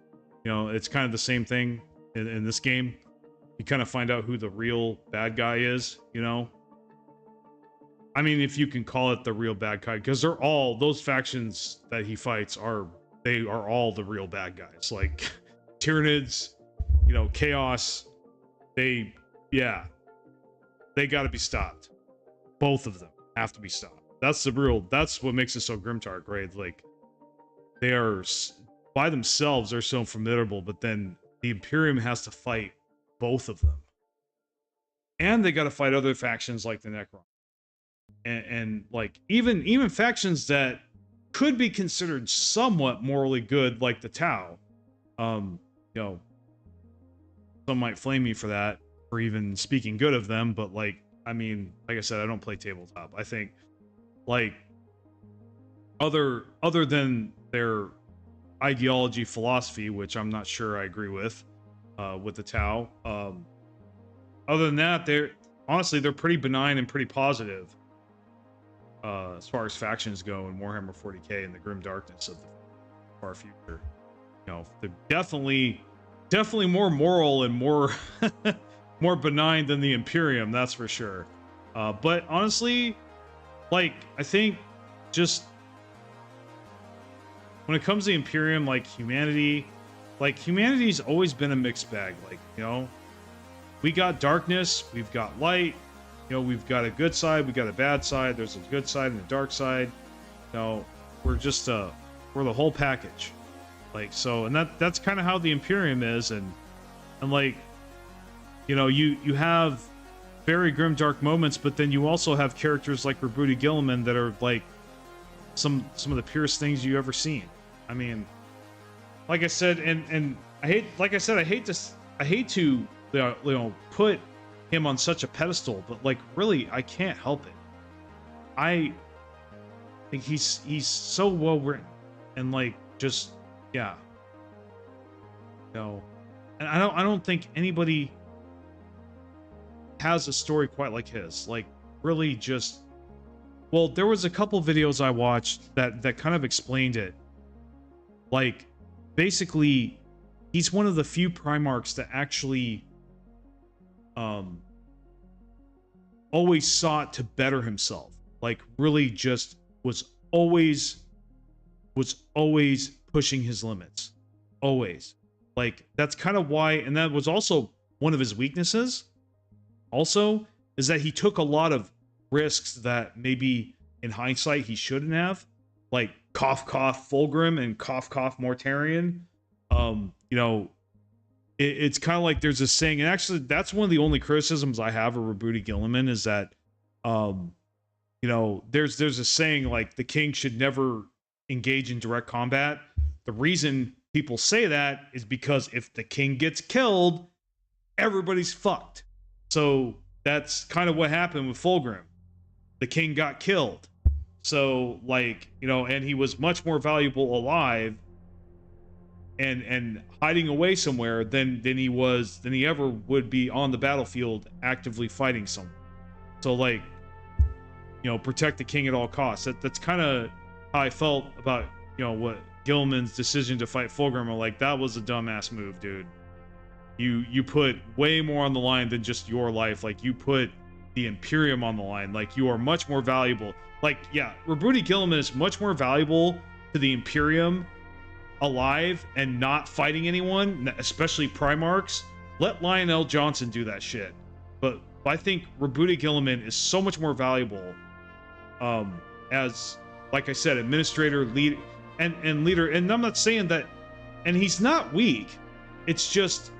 Speaker 1: You know, it's kind of the same thing in this game. You kind of find out who the real bad guy is, you know? I mean, if you can call it the real bad guy, because they're all, those factions that he fights are all the real bad guys. Like, Tyranids, you know, Chaos, they got to be stopped. Both of them have to be stopped. That's what makes it so Grimtark, right? Like, they are, by themselves, they're so formidable, but then the Imperium has to fight both of them. And they got to fight other factions like the Necron. And like, even factions that could be considered somewhat morally good, like the Tau. You know, some might flame me for that, for even speaking good of them, but like, I mean, like I said, I don't play tabletop. I think, like, other than their ideology, philosophy, which I'm not sure I agree with the Tau. Other than that, they're pretty benign and pretty positive as far as factions go in Warhammer 40k and the grim darkness of the far future. You know, they're definitely more moral and more more benign than the Imperium, that's for sure. But honestly, like, I think just when it comes to the Imperium, like humanity's always been a mixed bag. Like, you know, we got darkness, we've got light, you know, we've got a good side, we got a bad side, there's a good side and a dark side. You know, we're just we're the whole package. Like, so, and that's kind of how the Imperium is, and like, you know, you have very grim dark moments, but then you also have characters like Rebooty Gilliman that are like some of the purest things you ever seen. I mean, like I said, and I hate, like I said, I hate to you know, put him on such a pedestal, but like, really, I can't help it. I think he's so well written, and like, just, yeah, no, and I don't think anybody has a story quite like his. Like, really, just, well, there was a couple videos I watched that kind of explained it. Like, basically, he's one of the few Primarchs that actually always sought to better himself. Like, really just was always pushing his limits. Always. Like, that's kind of why, and that was also one of his weaknesses, also, is that he took a lot of risks that maybe in hindsight he shouldn't have. Like, cough cough Fulgrim and cough cough Mortarion. You know, it's kind of like there's a saying, and actually that's one of the only criticisms I have of Rebooty Gilliman, is that you know, there's a saying like the king should never engage in direct combat. The reason people say that is because if the king gets killed, everybody's fucked. So that's kind of what happened with Fulgrim. The king got killed. So, like, you know, and he was much more valuable alive and hiding away somewhere than he ever would be on the battlefield actively fighting someone. So, like, you know, protect the king at all costs. That's kind of how I felt about, you know, what Gilliman's decision to fight Fulgrim. I'm like, that was a dumbass move, dude. You put way more on the line than just your life. Like, you put the Imperium on the line. Like, you are much more valuable. Like, yeah, Rebooty Gilliman is much more valuable to the Imperium alive and not fighting anyone, especially Primarchs. Let Lionel Johnson do that shit. But I think Rebooty Gilliman is so much more valuable as, like I said, administrator, lead, and leader. And I'm not saying that, and he's not weak. It's just,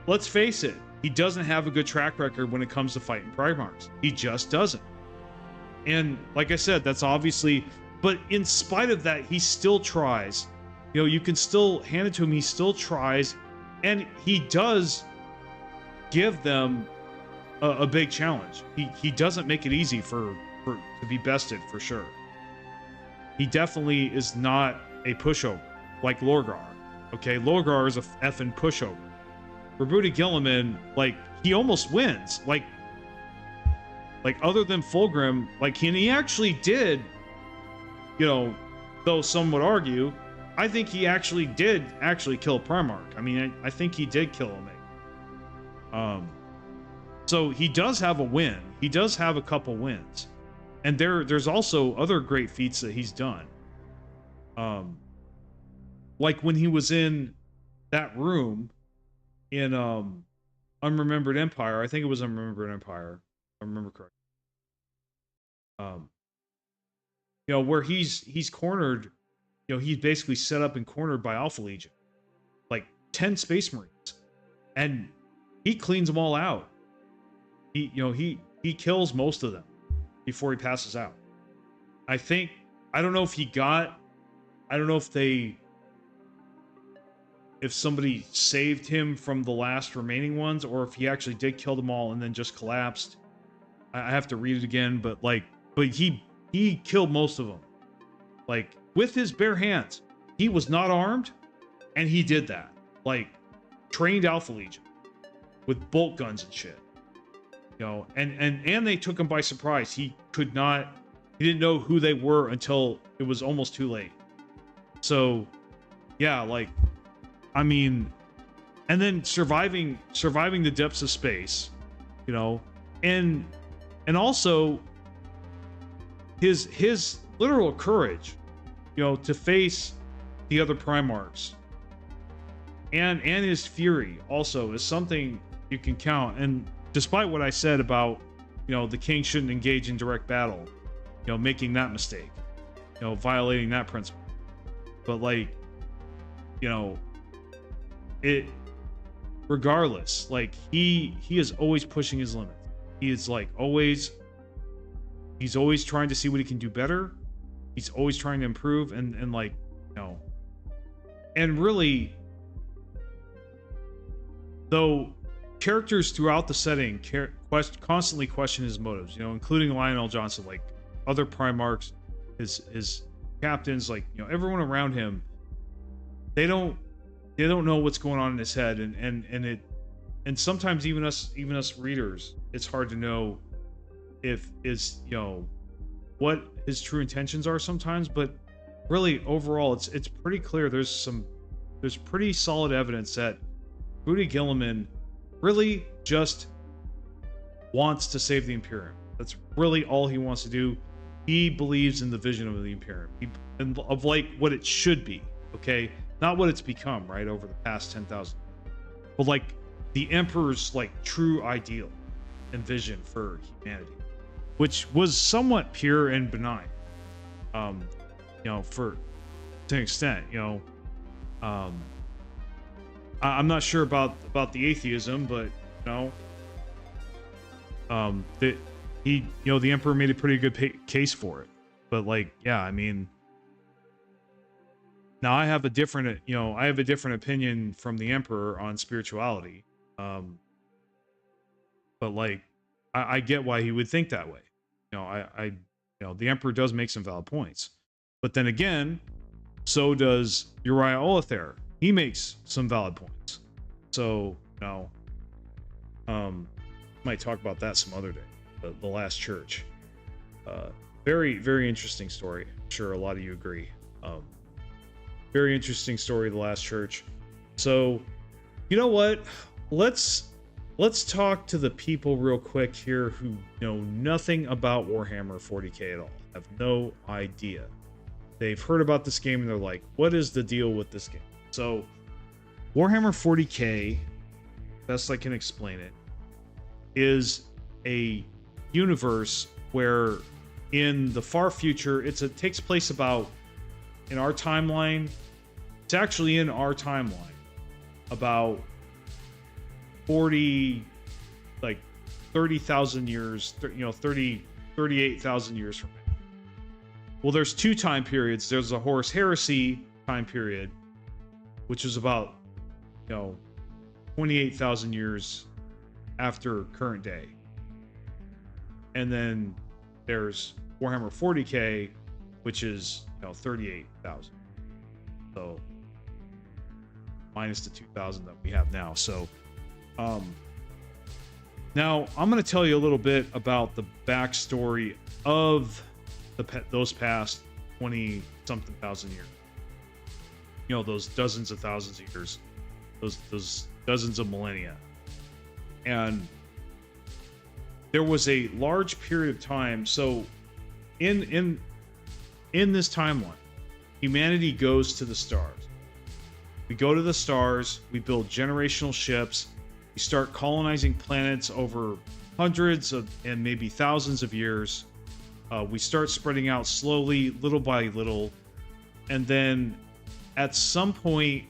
Speaker 1: let's face it, he doesn't have a good track record when it comes to fighting Primarchs. He just doesn't. And like I said, that's obviously, but in spite of that, he still tries. You know, you can still hand it to him. He still tries, and he does give them a big challenge. He doesn't make it easy for to be bested, for sure. He definitely is not a pushover like Lorgar. Okay, Lorgar is a effing pushover. Rebooty Gilliman, like, he almost wins. Like other than Fulgrim, like, he actually did, you know, though some would argue, I think he actually did kill Primarch. I mean, I think he did kill him. So he does have a win. He does have a couple wins. And there's also other great feats that he's done. Like when he was in that room in Unremembered Empire. I think it was Unremembered Empire, if I remember correctly. You know, where he's cornered, you know, he's basically set up and cornered by Alpha Legion. Like 10 Space Marines. And he cleans them all out. He kills most of them before he passes out. I don't know if somebody saved him from the last remaining ones, or if he actually did kill them all and then just collapsed. I have to read it again, but he killed most of them. Like, with his bare hands. He was not armed, and he did that. Like, trained Alpha Legion with bolt guns and shit. You know, and they took him by surprise. He didn't know who they were until it was almost too late. So, yeah, like, I mean, and then surviving the depths of space, you know, and also his literal courage to face the other Primarchs and his fury also is something you can count. And despite what I said about, the king shouldn't engage in direct battle, making that mistake, violating that principle. But like, it regardless, like he is always pushing his limits. He is like he's always trying to see what he can do better. He's always trying to improve and like, and really, though characters throughout the setting constantly question his motives, including Lionel Johnson, like other Primarchs, his captains, like, everyone around him, they don't know what's going on in his head, and sometimes even us readers, it's hard to know if what his true intentions are sometimes. But really, overall, it's pretty clear. There's pretty solid evidence that Rudy Gilliman really just wants to save the Imperium. That's really all he wants to do. He believes in the vision of the Imperium, of like what it should be, okay? Not what it's become, right, over the past 10,000. But like the Emperor's like true ideal and vision for humanity, which was somewhat pure and benign, for to an extent, I'm not sure about the atheism, but the Emperor made a pretty good case for it. But like, yeah, I mean, now I have a different opinion from the Emperor on spirituality. But like, I get why he would think that way. The Emperor does make some valid points, but then again, so does Uriah Olather. He makes some valid points. So, might talk about that some other day. The Last Church. Very, very interesting story. I'm sure a lot of you agree. Very interesting story, The Last Church. So, you know what? Let's talk to the people real quick here who know nothing about Warhammer 40k at all. Have no idea. They've heard about this game and they're like, what is the deal with this game? So, Warhammer 40k, best I can explain it, is a universe where in the far future, it takes place about, in our timeline, it's actually in our timeline, about 30,000 years, 38,000 years from now. Well, there's two time periods. There's a Horus Heresy time period, which is about, 28,000 years after current day. And then there's Warhammer 40k, which is 38,000. So minus the 2,000 that we have now. So now I'm going to tell you a little bit about the backstory of those past 20 something thousand years. Those dozens of thousands of years, those dozens of millennia. And there was a large period of time. So in this timeline, humanity goes to the stars. We go to the stars, we build generational ships, we start colonizing planets over hundreds of and maybe thousands of years. We start spreading out slowly, little by little, and then at some point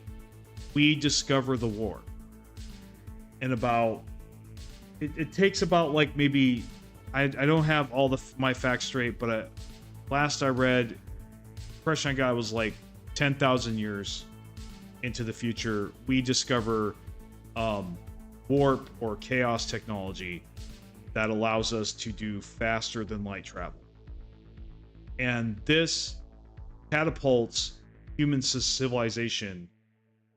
Speaker 1: we discover the war. And it takes about like maybe, I don't have all my facts straight, but last I read, impression I got was like 10,000 years into the future, we discover warp or chaos technology that allows us to do faster than light travel. And this catapults human civilization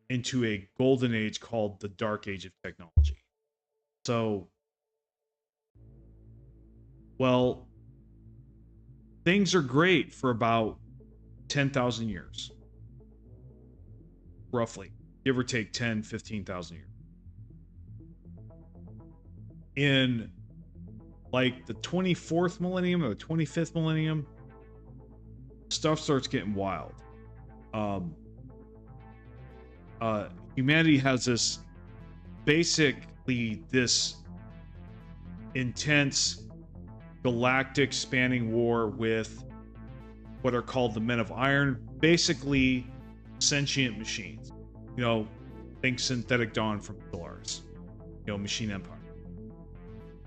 Speaker 1: into a golden age called the Dark Age of Technology. So, well, things are great for about 10,000 years. Roughly, give or take 10, 15,000 years. In like the 24th millennium or the 25th millennium, stuff starts getting wild. Humanity has this intense galactic spanning war with what are called the Men of Iron, basically sentient machines. Think Synthetic Dawn from Solaris. Machine Empire.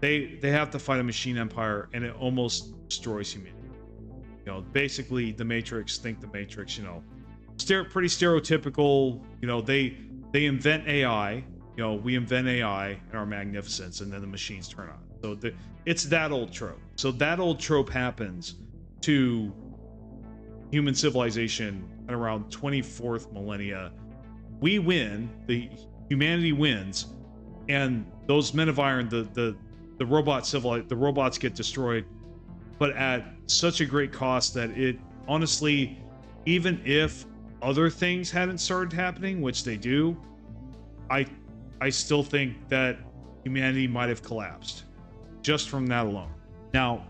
Speaker 1: They have to fight a machine empire, and it almost destroys humanity. Basically the Matrix. Think the Matrix. Pretty stereotypical. They invent AI. We invent AI in our magnificence, and then the machines turn on. So it's that old trope. So that old trope happens to human civilization at around 24th millennia. We win. Humanity wins, and those Men of Iron, the robots get destroyed, but at such a great cost that it honestly, even if other things hadn't started happening, which they do, I still think that humanity might have collapsed just from that alone. Now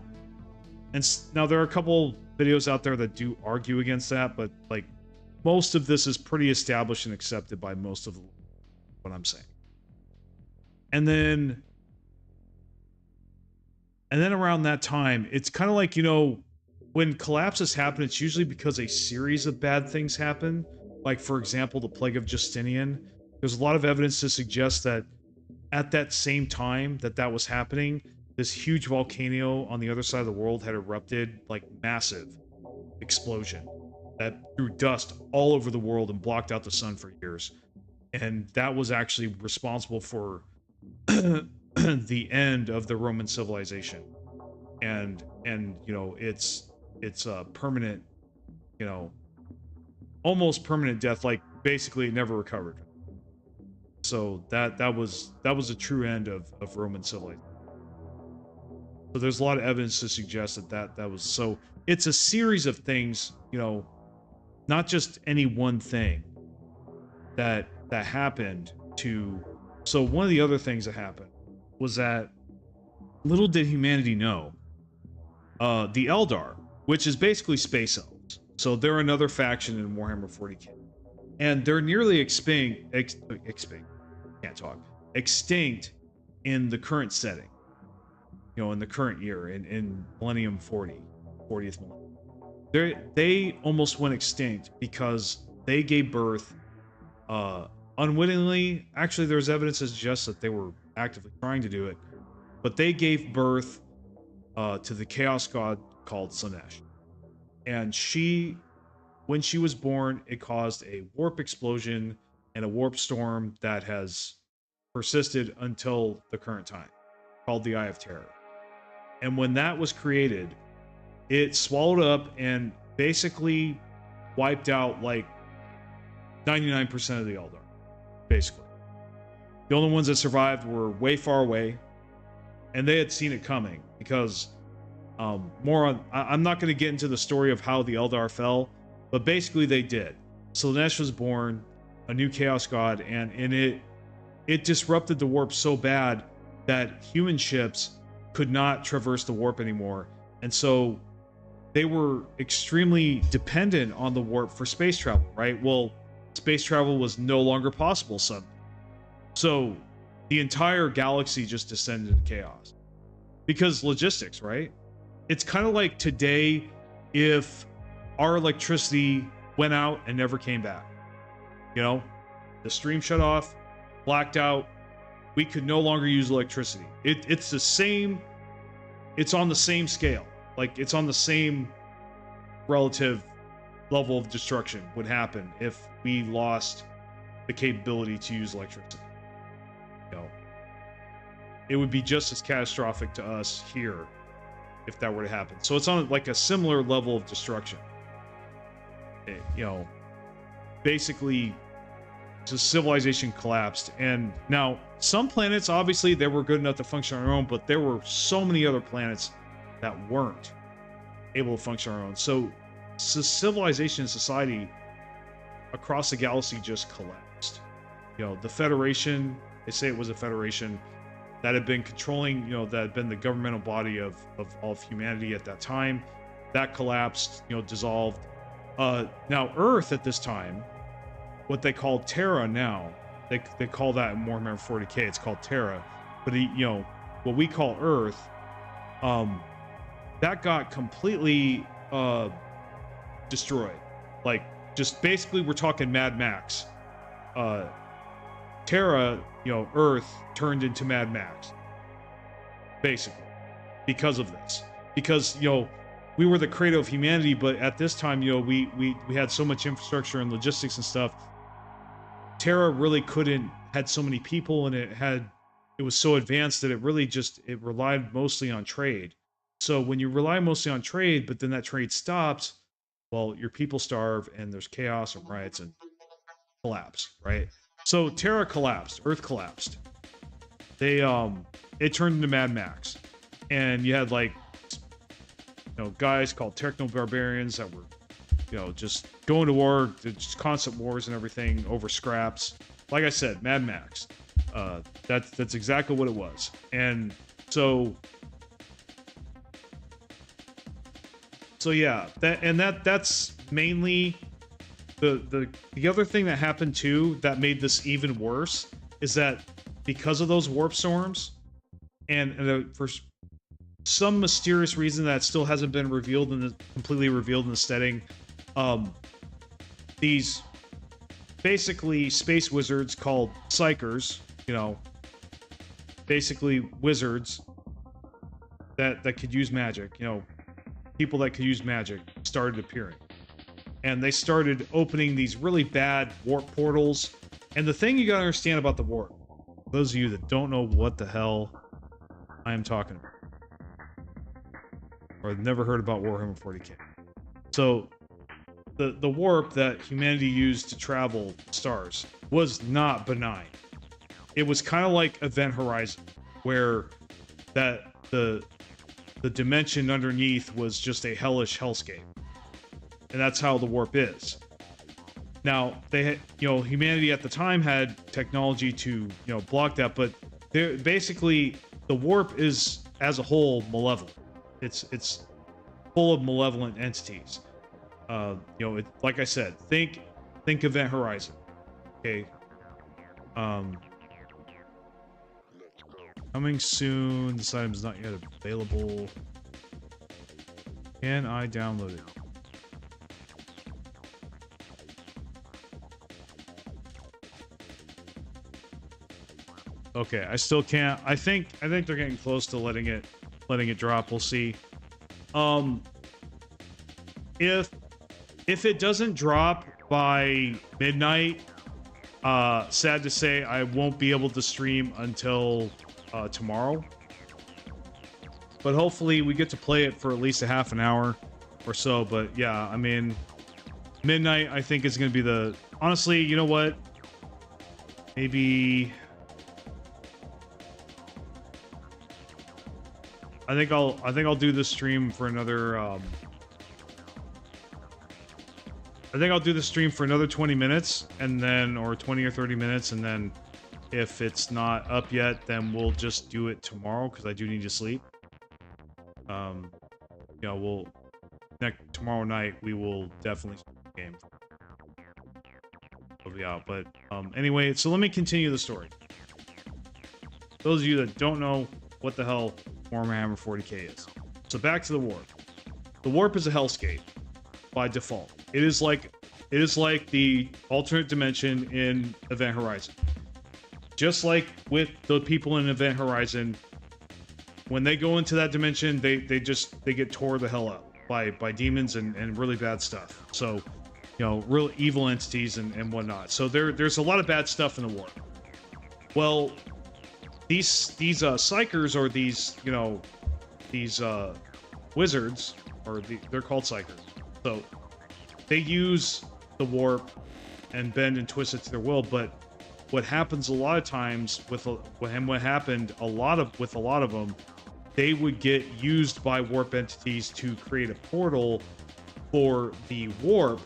Speaker 1: there are a couple videos out there that do argue against that, but like most of this is pretty established and accepted by most of what I'm saying. And then around that time, it's kind of like, when collapses happen, it's usually because a series of bad things happen. Like, for example, the plague of Justinian. There's a lot of evidence to suggest that at that same time that was happening, this huge volcano on the other side of the world had erupted, like massive explosion that threw dust all over the world and blocked out the sun for years. And that was actually responsible for the end of the Roman civilization. And it's a permanent, almost permanent death, like basically it never recovered. So that was a true end of Roman civilization. So there's a lot of evidence to suggest that was so. It's a series of things, not just any one thing that happened to. So one of the other things that happened was that little did humanity know, the Eldar, which is basically space elves. So they're another faction in Warhammer 40k, and they're nearly extinct in the current setting. In the current year, in Millennium 40th millennium. They almost went extinct because they gave birth unwittingly. Actually, there's evidence to suggest that they were actively trying to do it, but they gave birth to the chaos god called Slanesh. And when she was born, it caused a warp explosion and a warp storm that has persisted until the current time, called the Eye of Terror. And when that was created, it swallowed up and basically wiped out like 99% of the Eldar, basically. The only ones that survived were way far away, and they had seen it coming because I'm not going to get into the story of how the Eldar fell, but basically they did. Slanesh was born, a new chaos god, and it disrupted the warp so bad that human ships could not traverse the warp anymore. And so they were extremely dependent on the warp for space travel, right? Well, space travel was no longer possible suddenly. So the entire galaxy just descended into chaos. Because logistics, right? It's kind of like today if our electricity went out and never came back. The stream shut off, blacked out, we could no longer use electricity. It's the same, it's on the same scale. Like, it's on the same relative level of destruction would happen if we lost the capability to use electricity. It would be just as catastrophic to us here if that were to happen. So it's on like a similar level of destruction. Basically, the civilization collapsed. And now, some planets, obviously, they were good enough to function on their own, but there were so many other planets that weren't able to function on their own. So civilization and society across the galaxy just collapsed. The Federation, they say it was a Federation that had been controlling, that had been the governmental body of all of humanity at that time. that collapsed, dissolved. Now Earth at this time, what they call Terra now, they call that in Warhammer 40k. It's called Terra, but what we call Earth, that got completely destroyed. Like, just basically, we're talking Mad Max. Terra, Earth turned into Mad Max, basically, because of this. Because we were the cradle of humanity, but at this time, we had so much infrastructure and logistics and stuff. Terra really had so many people, and it was so advanced that it really it relied mostly on trade. So when you rely mostly on trade, but then that trade stops, well, your people starve, and there's chaos and riots and collapse, right? So Terra collapsed, Earth collapsed. It turned into Mad Max, and you had guys called techno barbarians that were, just going to war, just constant wars and everything over scraps. Like I said, Mad Max. That's exactly what it was, and so yeah, that's mainly the other thing that happened too that made this even worse is that because of those warp storms, and for some mysterious reason that still hasn't been completely revealed in the setting, these basically space wizards called psychers, basically wizards that could use magic, people that could use magic started appearing. And they started opening these really bad warp portals. And the thing you gotta understand about the warp, those of you that don't know what the hell I am talking about, or have never heard about Warhammer 40k. So, the warp that humanity used to travel stars was not benign. It was kind of like Event Horizon, where the dimension underneath was just a hellish hellscape. And that's how the warp is. Now, humanity at the time had technology to, block that, but basically the warp is, as a whole, malevolent. It's full of malevolent entities. Like I said, think Event Horizon. Okay. Coming soon. This item is not yet available. Can I download it? Okay, I still can't. I think they're getting close to letting it drop. We'll see. If it doesn't drop by midnight, sad to say, I won't be able to stream until tomorrow. But hopefully we get to play it for at least a half an hour or so. But yeah, I mean, midnight I think is going to be honestly, you know what? Maybe I think I'll do the stream for another I think I'll do the stream for another 20 minutes and then, or 20 or 30 minutes, and then if it's not up yet, then we'll just do it tomorrow because I do need to sleep. Tomorrow night we will definitely start the game. It'll be out, but anyway, so let me continue the story. Those of you that don't know what the hell Warhammer 40k is. So back to the warp. The warp is a hellscape by default. It is like the alternate dimension in Event Horizon. Just like with the people in Event Horizon, when they go into that dimension, they get tore the hell up by demons and really bad stuff. So, real evil entities and whatnot. So there's a lot of bad stuff in the warp. Well, these psychers, or these wizards, they're called psychers. So they use the warp and bend and twist it to their will. But what happens a lot of times with a lot of them, they would get used by warp entities to create a portal for the warp,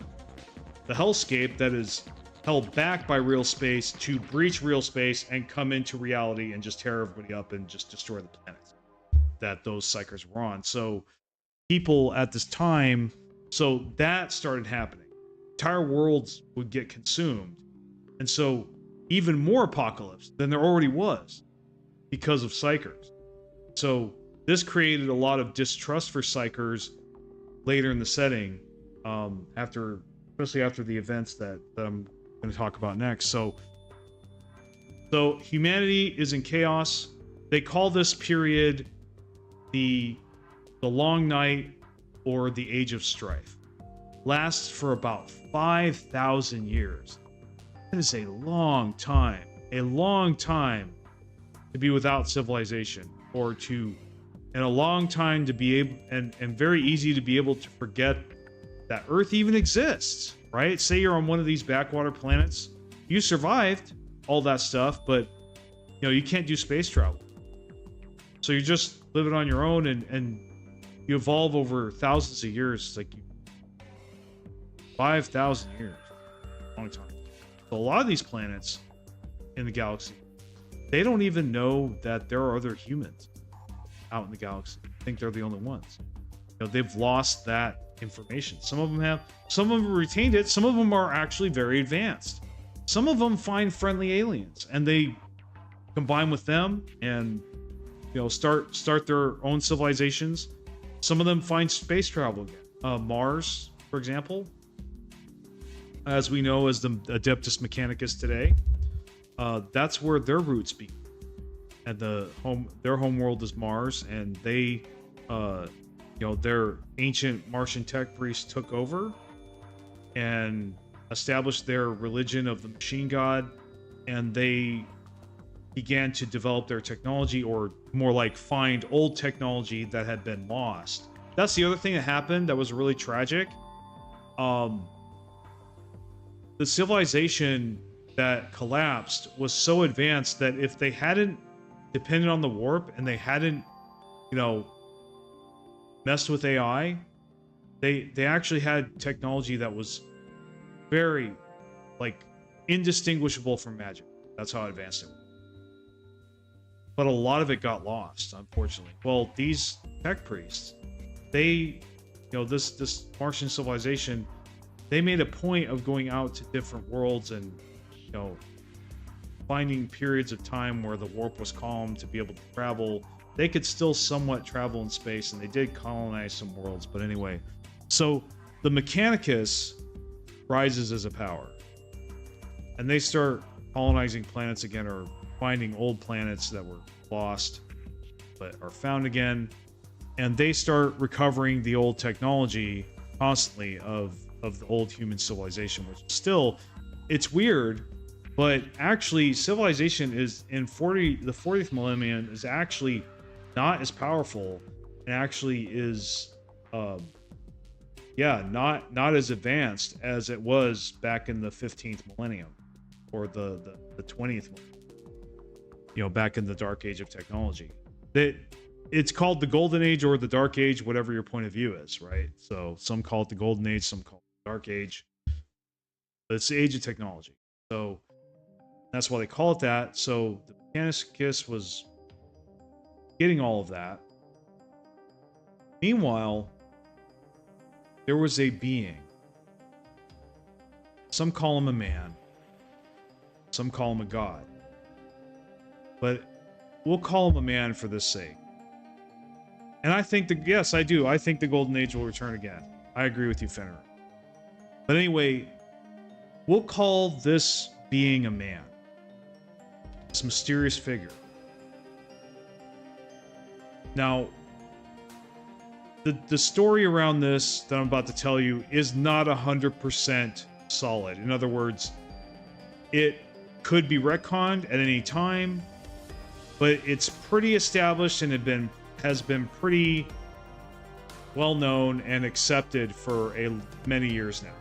Speaker 1: the hellscape that is held back by real space, to breach real space and come into reality and just tear everybody up and just destroy the planets that those psychers were on. So people at this time. So that started happening. Entire worlds would get consumed. And so even more apocalypse than there already was because of psychers. So this created a lot of distrust for psychers later in the setting, especially after the events that I'm going to talk about next. So humanity is in chaos. They call this period the long night, or the age of strife. Lasts for about 5,000 years. That is a long time to be without civilization, and a long time to be able, and very easy to be able to forget that Earth even exists, right? Say you're on one of these backwater planets, you survived all that stuff, but you can't do space travel. So you're just living on your own, and you evolve over thousands of years. It's like 5,000 years, long time. So a lot of these planets in the galaxy, they don't even know that there are other humans out in the galaxy. I think they're the only ones. They've lost that information. Some of them have retained it. Some of them are actually very advanced. Some of them find friendly aliens and they combine with them and start their own civilizations. Some of them find space travel again. Mars, for example, as we know as the Adeptus Mechanicus today, that's where their roots begin. And their home world is Mars, and they, their ancient Martian tech priests took over and established their religion of the machine god, and they began to develop their technology, or more like find old technology that had been lost. That's the other thing that happened that was really tragic. The civilization that collapsed was so advanced that if they hadn't depended on the warp and they hadn't, messed with AI, they actually had technology that was very, indistinguishable from magic. That's how advanced it was. But a lot of it got lost, unfortunately. Well, these tech priests, they, this Martian civilization, they made a point of going out to different worlds and, finding periods of time where the warp was calm to be able to travel. They could still somewhat travel in space, and they did colonize some worlds. But anyway, so the Mechanicus rises as a power, and they start colonizing planets again, or finding old planets that were lost but are found again, and they start recovering the old technology constantly of the old human civilization, which still, it's weird, but actually civilization is in the 40th millennium is actually not as powerful, and actually is not as advanced as it was back in the 15th millennium, or the 20th millennium, back in the dark age of technology. It's called the golden age or the dark age, whatever your point of view is, right? So some call it the golden age, some call it the dark age, but it's the age of technology. So that's why they call it that. So the Mechanicus was getting all of that. Meanwhile, there was a being. Some call him a man, some call him a god, but we'll call him a man for this sake. And I think yes, I do. I think the golden age will return again. I agree with you, Fenrir. But anyway, we'll call this being a man. This mysterious figure. Now, the story around this that I'm about to tell you is not 100% solid. In other words, it could be retconned at any time, but it's pretty established and has been pretty well known and accepted for many years now.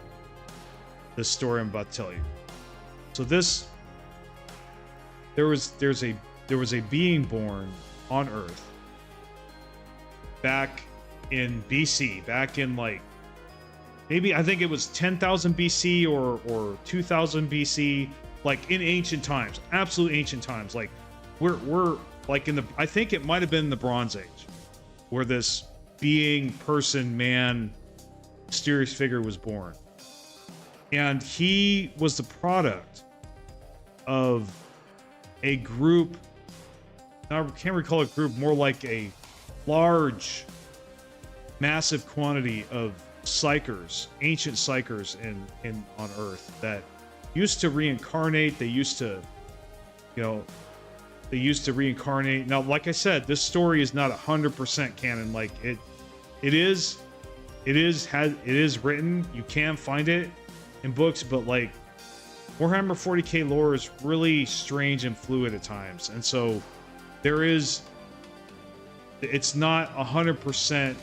Speaker 1: This story I'm about to tell you. So there was a being born on Earth back in BC, back in maybe I think it was 10,000 BC or 2000 BC, in ancient times, absolute ancient times. We're I think it might have been the Bronze Age, where this being, person, man, mysterious figure was born. And he was the product of a group, I can't recall a group, more like a large, massive quantity of psychers, ancient psychers on Earth that used to reincarnate. They used to, reincarnate. Now, like I said, this story is not 100% canon. Like it is written. You can find it in books, but like Warhammer 40k lore is really strange and fluid at times, and so it's not 100%.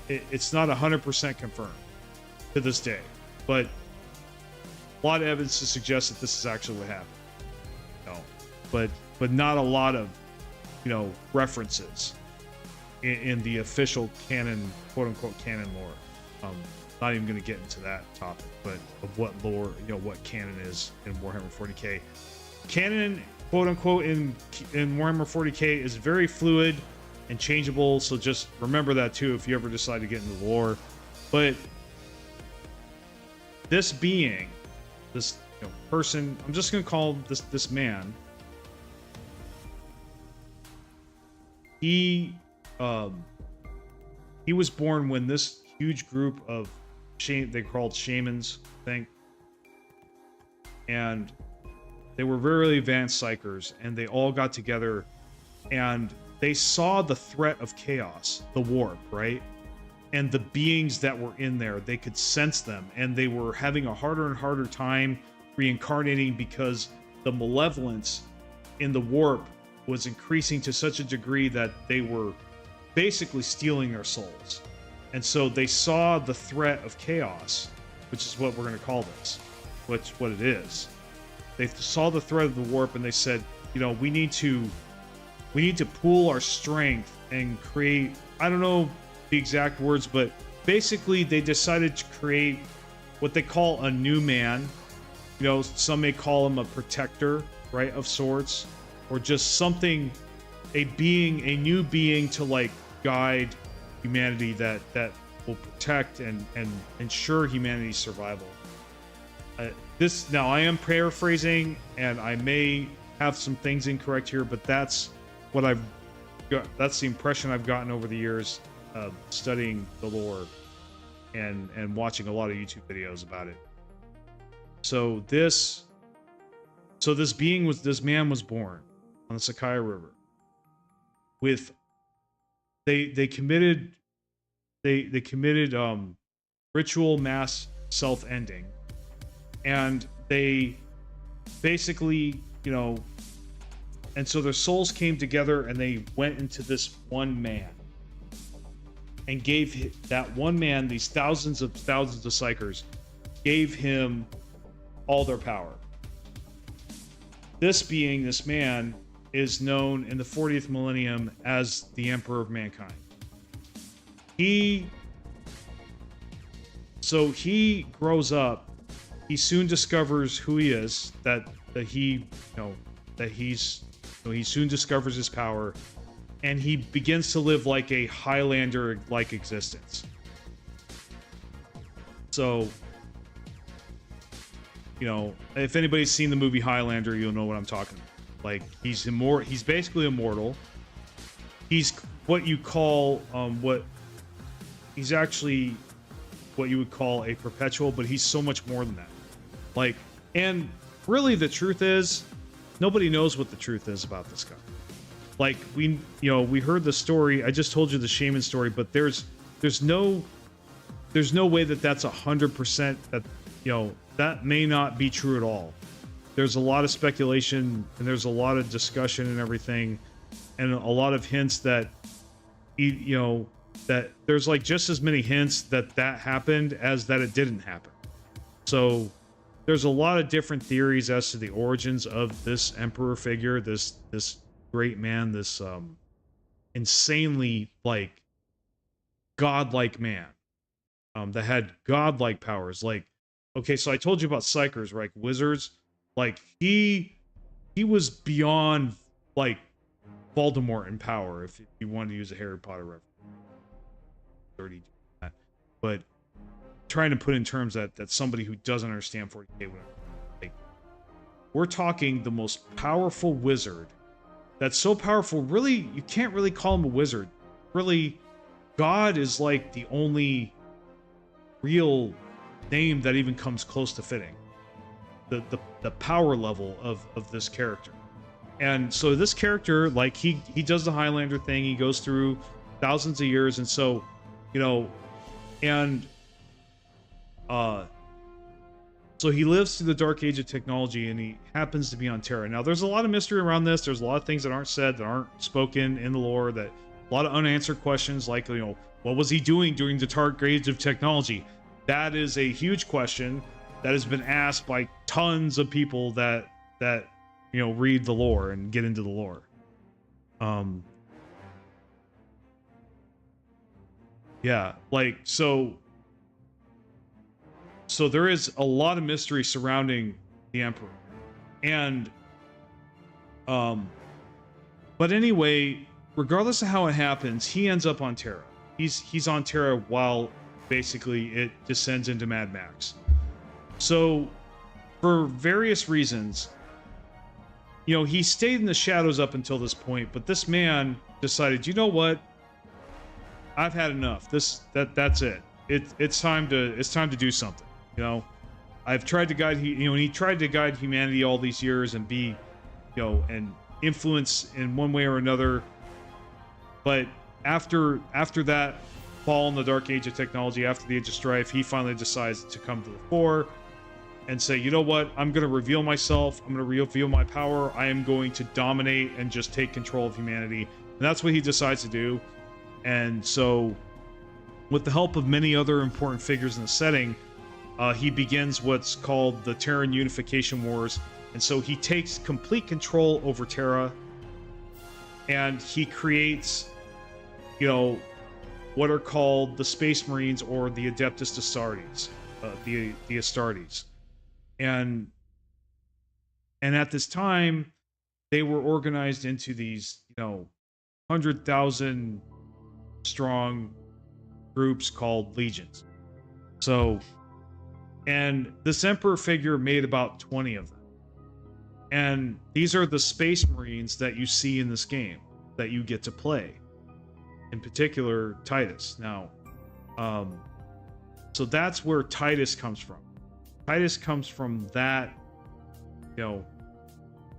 Speaker 1: It's not 100% confirmed to this day, but a lot of evidence to suggest that this is actually what happened. But not a lot of references in the official canon, quote unquote canon lore. Not even going to get into that topic, but of what lore, what canon is in Warhammer 40k. Canon, quote unquote, in Warhammer 40k is very fluid and changeable, so just remember that too if you ever decide to get into the lore. But this being, this person, I'm just going to call this man. He was born when this huge group of they called shamans, I think, and they were very advanced psychers, and they all got together and they saw the threat of chaos, the warp, right? And the beings that were in there, they could sense them, and they were having a harder and harder time reincarnating because the malevolence in the warp was increasing to such a degree that they were basically stealing their souls. And so they saw the threat of chaos, which is what we're going to call this, what it is. They saw the threat of the warp, and they said, we need to pool our strength and create, I don't know the exact words, but basically they decided to create what they call a new man. Some may call him a protector, right, of sorts, or just something, a new being to like guide humanity that will protect and ensure humanity's survival. Now I am paraphrasing, and I may have some things incorrect here, but that's what I've got. That's the impression I've gotten over the years of studying the lore and watching a lot of YouTube videos about it. So this man was born on the Sakai River with they committed ritual mass self-ending, and they basically and so their souls came together and they went into this one man and gave that one man, these thousands of psychers, gave him all their power. This man is known in the 40th millennium as the Emperor of Mankind. He grows up. He soon discovers who he is. He soon discovers his power, and he begins to live like a Highlander-like existence. So, if anybody's seen the movie Highlander, you'll know what I'm talking about. Like, he's basically immortal. He's what you call he's actually what you would call a perpetual, but he's so much more than that. Like, and really the truth is, nobody knows what the truth is about this guy. Like, we heard the story. I just told you the shaman story, but there's no way that that's 100%, that that may not be true at all. There's a lot of speculation, and there's a lot of discussion and everything, and a lot of hints that that there's like just as many hints that happened as that it didn't happen. So there's a lot of different theories as to the origins of this emperor figure, this great man, this insanely like godlike man that had godlike powers. Like, okay, so I told you about psychers, right? Wizards. Like, he was beyond like Voldemort in power, if you wanted to use a Harry Potter reference. already doing that. But trying to put in terms that somebody who doesn't understand 40k would, like, we're talking the most powerful wizard that's so powerful, really, you can't really call him a wizard. Really, God is like the only real name that even comes close to fitting the power level of this character. And so this character, like, he does the Highlander thing, he goes through thousands of years, and so, you know, and so he lives through the dark age of technology, and he happens to be on Terra. Now, there's a lot of mystery around this. There's a lot of things that aren't said, that aren't spoken in the lore, that a lot of unanswered questions, like, you know, what was he doing during the dark age of technology? That is a huge question that has been asked by tons of people that you know, read the lore and get into the lore. Yeah, like, so there is a lot of mystery surrounding the Emperor. And but anyway, regardless of how it happens, he ends up on Terra. He's on Terra while basically it descends into Mad Max. So for various reasons, you know, he stayed in the shadows up until this point, but this man decided, you know what? I've had enough. That's it. It's time to do something. You know, I've tried to guide he tried to guide humanity all these years and be, you know, and influence in one way or another. But after that fall in the dark age of technology, after the age of strife, he finally decides to come to the fore and say, you know what, I'm going to reveal myself, I'm going to reveal my power, I am going to dominate and just take control of humanity. And that's what he decides to do. And so, with the help of many other important figures in the setting, he begins what's called the Terran Unification Wars. And so he takes complete control over Terra, and he creates, you know, what are called the Space Marines, or the Adeptus Astartes, the Astartes. And at this time, they were organized into these, you know, 100,000 strong groups called legions. So, and this Emperor figure made about 20 of them. And these are the Space Marines that you see in this game that you get to play. In particular, Titus. Now, so that's where Titus comes from. Titus comes from that, you know,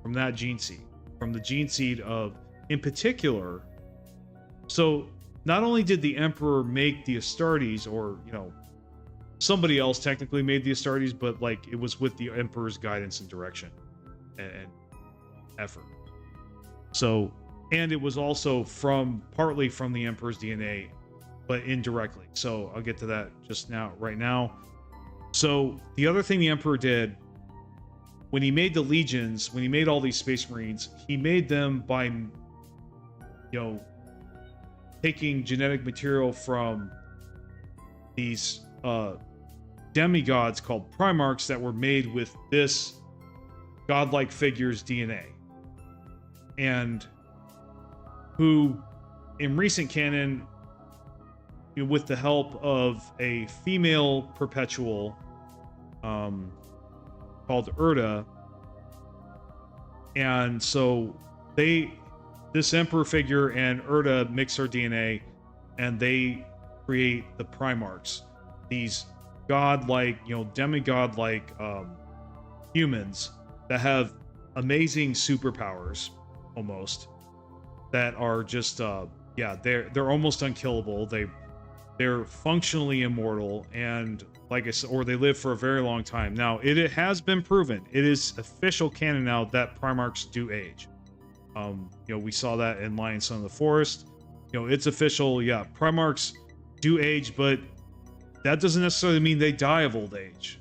Speaker 1: from that gene seed. From the gene seed of, in particular, so not only did the Emperor make the Astartes, or, you know, somebody else technically made the Astartes, but, like, it was with the Emperor's guidance and direction and effort. So, and it was also partly from the Emperor's DNA, but indirectly. So I'll get to that just now, right now. So the other thing the Emperor did when he made the legions, when he made all these Space Marines, he made them by, you know, taking genetic material from these demigods called Primarchs that were made with this godlike figure's DNA, and who, in recent canon, you know, with the help of a female perpetual called Erda, and so this Emperor figure and Erda mix their DNA, and they create the Primarchs, these godlike, you know, demigod-like humans that have amazing superpowers, almost, that are just yeah, they're almost unkillable. They're functionally immortal, and like I said, or they live for a very long time. Now, it has been proven, it is official canon now, that Primarchs do age. You know, we saw that in Lion Son of the Forest. You know, it's official. Yeah, Primarchs do age, but that doesn't necessarily mean they die of old age.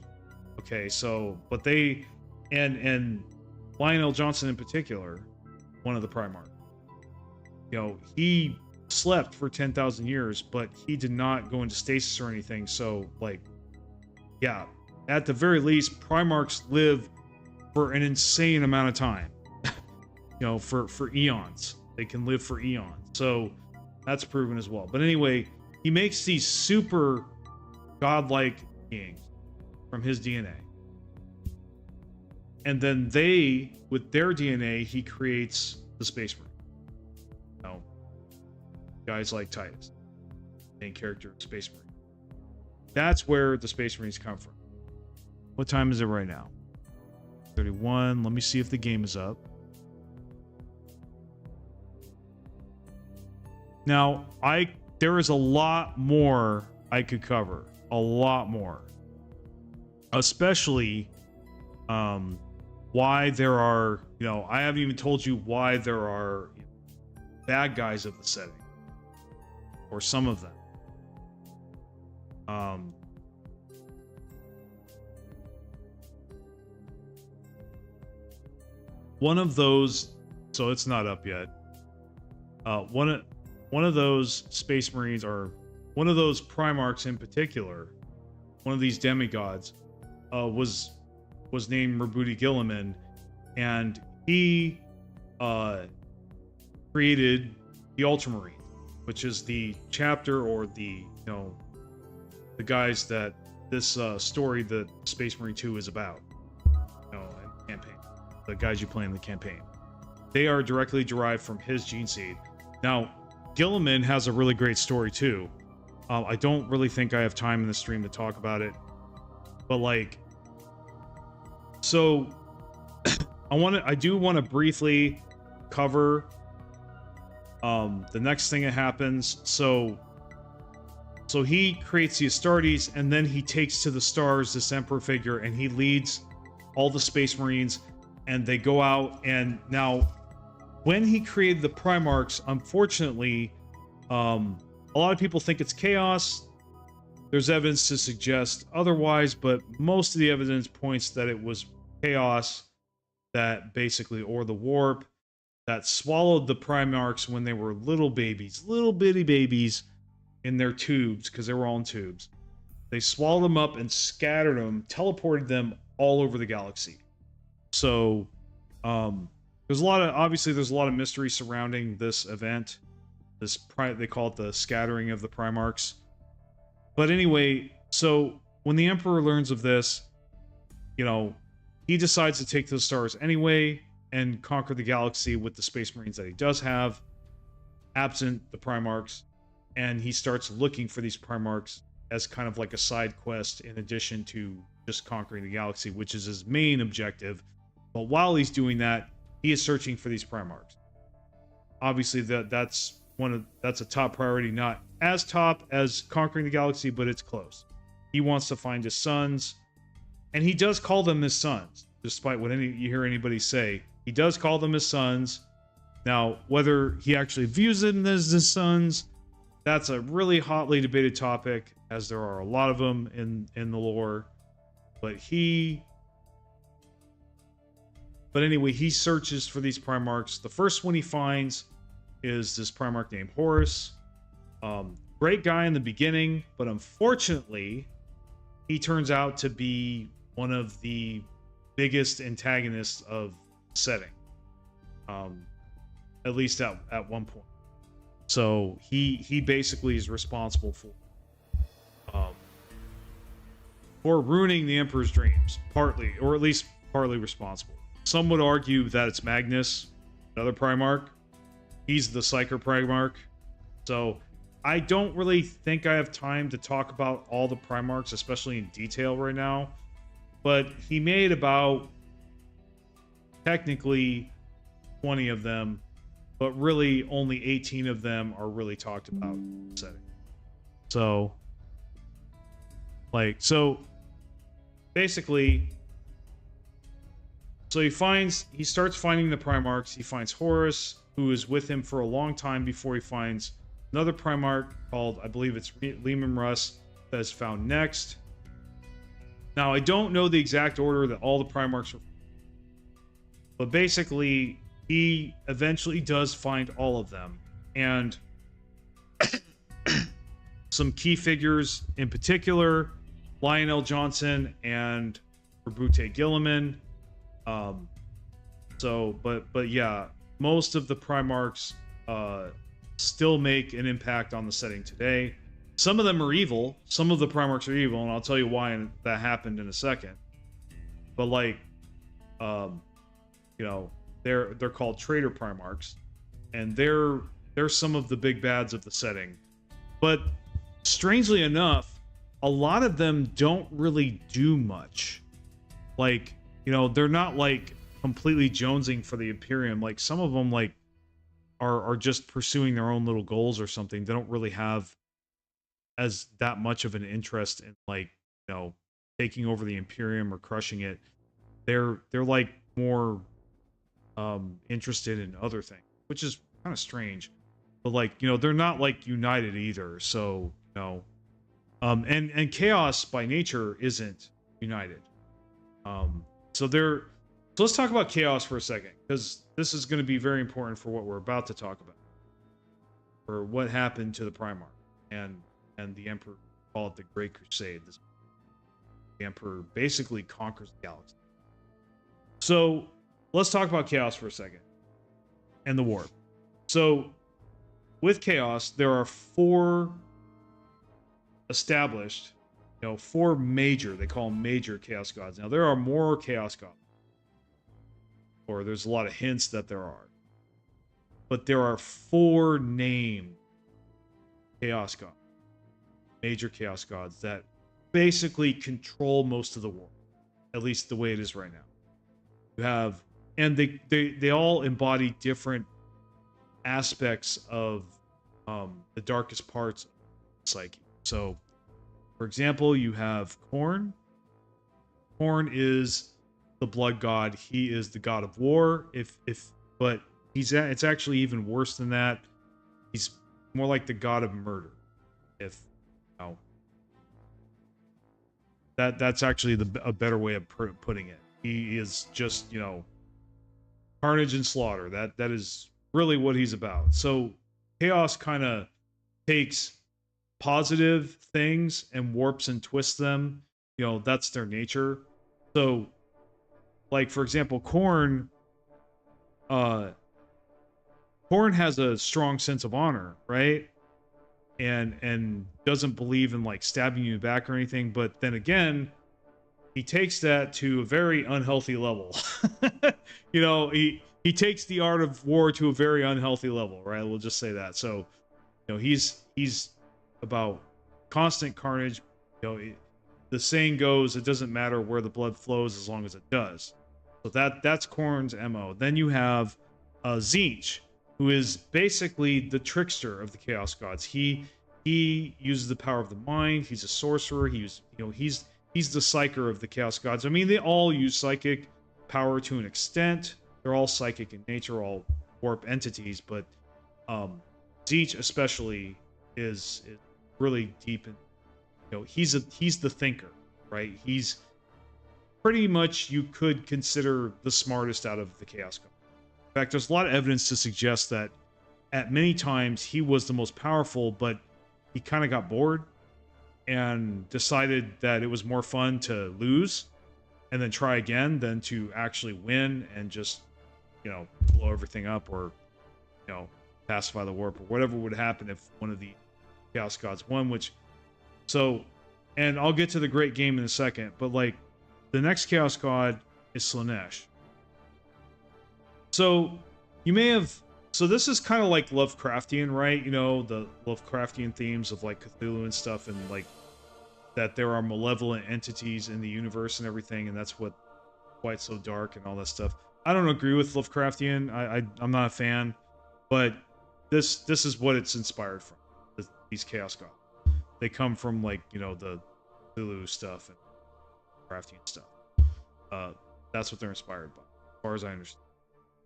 Speaker 1: Okay, so, but they, and Lionel Johnson in particular, one of the Primarchs, you know, he slept for 10,000 years, but he did not go into stasis or anything. So, like, yeah, at the very least, Primarchs live for an insane amount of time. You know, for eons. They can live for eons. So that's proven as well. But anyway, he makes these super godlike beings from his DNA. And then with their DNA, he creates the Space Marine. You know, guys like Titus, main character of Space Marine. That's where the Space Marines come from. What time is it right now? 31. Let me see if the game is up. Now, there is a lot more I could cover. A lot more. Especially why there are, I haven't even told you why there are bad guys of the setting. Or some of them. One of those, so it's not up yet. One of those Space Marines, or one of those Primarchs in particular, one of these demigods, was named Rabuti Gilliman, and he created the Ultramarines, which is the chapter or the guys that this story that Space Marine 2 is about, and campaign, the guys you play in the campaign. They are directly derived from his gene seed. Now, Gilliman has a really great story too. I don't really think I have time in the stream to talk about it, but so I do want to briefly cover the next thing that happens. So he creates the Astartes, and then he takes to the stars this Emperor figure, and he leads all the Space Marines, and they go out. And now, when he created the Primarchs, unfortunately, a lot of people think it's chaos. There's evidence to suggest otherwise, but most of the evidence points that it was chaos, that basically, or the warp, that swallowed the Primarchs when they were little babies, little bitty babies, in their tubes, because they were all in tubes. They swallowed them up and scattered them, teleported them all over the galaxy. So there's a lot of mystery surrounding this event. They call it the scattering of the Primarchs. But anyway, so when the Emperor learns of this, he decides to take to the stars anyway and conquer the galaxy with the Space Marines that he does have, absent the Primarchs. And he starts looking for these Primarchs as kind of like a side quest in addition to just conquering the galaxy, which is his main objective. But while he's doing that, he is searching for these Primarchs. Obviously, that's a top priority, not as top as conquering the galaxy, but it's close. He wants to find his sons, and he does call them his sons, despite what you hear anybody say. He does call them his sons. Now, whether he actually views them as his sons, that's a really hotly debated topic, as there are a lot of them in the lore. But anyway, he searches for these Primarchs. The first one he finds is this Primarch named Horus. Great guy in the beginning, but unfortunately, he turns out to be one of the biggest antagonists of the setting. At least at one point. So he basically is responsible for ruining the Emperor's dreams, partly, or at least partly responsible. Some would argue that it's Magnus, another Primarch. He's the Psyker Primarch. So I don't really think I have time to talk about all the Primarchs, especially in detail right now. But he made about, technically, 20 of them, but really only 18 of them are really talked about in the setting. So basically, he starts finding the Primarchs. He finds Horus, who is with him for a long time before he finds another Primarch called, I believe it's Lehman Russ, that is found next. Now, I don't know the exact order that all the Primarchs are, but basically, he eventually does find all of them. And some key figures in particular, Lionel Johnson and Rabuti Gilliman. But yeah, most of the Primarchs still make an impact on the setting today. some of them are evil. Some of the Primarchs are evil, and I'll tell you why that happened in a second. But like, you know, they're called traitor Primarchs, and they're some of the big bads of the setting. But strangely enough, a lot of them don't really do much. Like, you know, they're not like completely jonesing for the Imperium. Like some of them like are just pursuing their own little goals or something. They don't really have as that much of an interest in like, you know, taking over the Imperium or crushing it. They're like more interested in other things, which is kind of strange. But like, you know, they're not like united either. So, you know, and chaos by nature isn't united. So let's talk about chaos for a second, because this is going to be very important for what we're about to talk about, or what happened to the Primarch and the Emperor. Call it the Great Crusade. The Emperor basically conquers the galaxy. So let's talk about chaos for a second and the warp. So with chaos, there are 4 established, you know, 4 major, they call them major chaos gods. Now there are more chaos gods, or there's a lot of hints that there are, but there are 4 named chaos gods, major chaos gods, that basically control most of the world, at least the way it is right now. You have, and they all embody different aspects of the darkest parts of psyche. So, for example, you have Khorne. Khorne is the blood god. He is the god of war. But it's actually even worse than that. He's more like the god of murder. If you know, that's actually a better way of putting it. He is just, you know, carnage and slaughter. That is really what he's about. So chaos kind of takes positive things and warps and twists them. You know, that's their nature. So, like, for example, Khorne has a strong sense of honor, right? And doesn't believe in like stabbing you back or anything. But then again, he takes that to a very unhealthy level. You know, he takes the art of war to a very unhealthy level, right? We'll just say that. So, you know, he's about constant carnage. You know, the saying goes, it doesn't matter where the blood flows as long as it does. So that's Khorne's MO. Then you have Tzeentch, who is basically the trickster of the Chaos Gods. He uses the power of the mind. He's a sorcerer. He's the psyker of the Chaos Gods. I mean, they all use psychic power to an extent. They're all psychic in nature, all warp entities, but Tzeentch especially is really deep in, you know, he's the thinker, right? He's pretty much, you could consider the smartest out of the Chaos Gods. In fact, there's a lot of evidence to suggest that at many times he was the most powerful, but he kind of got bored and decided that it was more fun to lose and then try again than to actually win and just, you know, blow everything up, or, you know, pacify the warp, or whatever would happen if one of the Chaos Gods won. Which, so, and I'll get to the great game in a second, but like the next Chaos God is Slaanesh. So you may have, so this is kind of like Lovecraftian, right? You know, the Lovecraftian themes of like Cthulhu and stuff, and like that there are malevolent entities in the universe and everything, and that's why it's so dark and all that stuff. I don't agree with Lovecraftian. I'm not a fan, but this is what it's inspired from. These Chaos Gods, they come from like, you know, the Cthulhu stuff and Lovecraftian stuff. That's what they're inspired by, as far as I understand.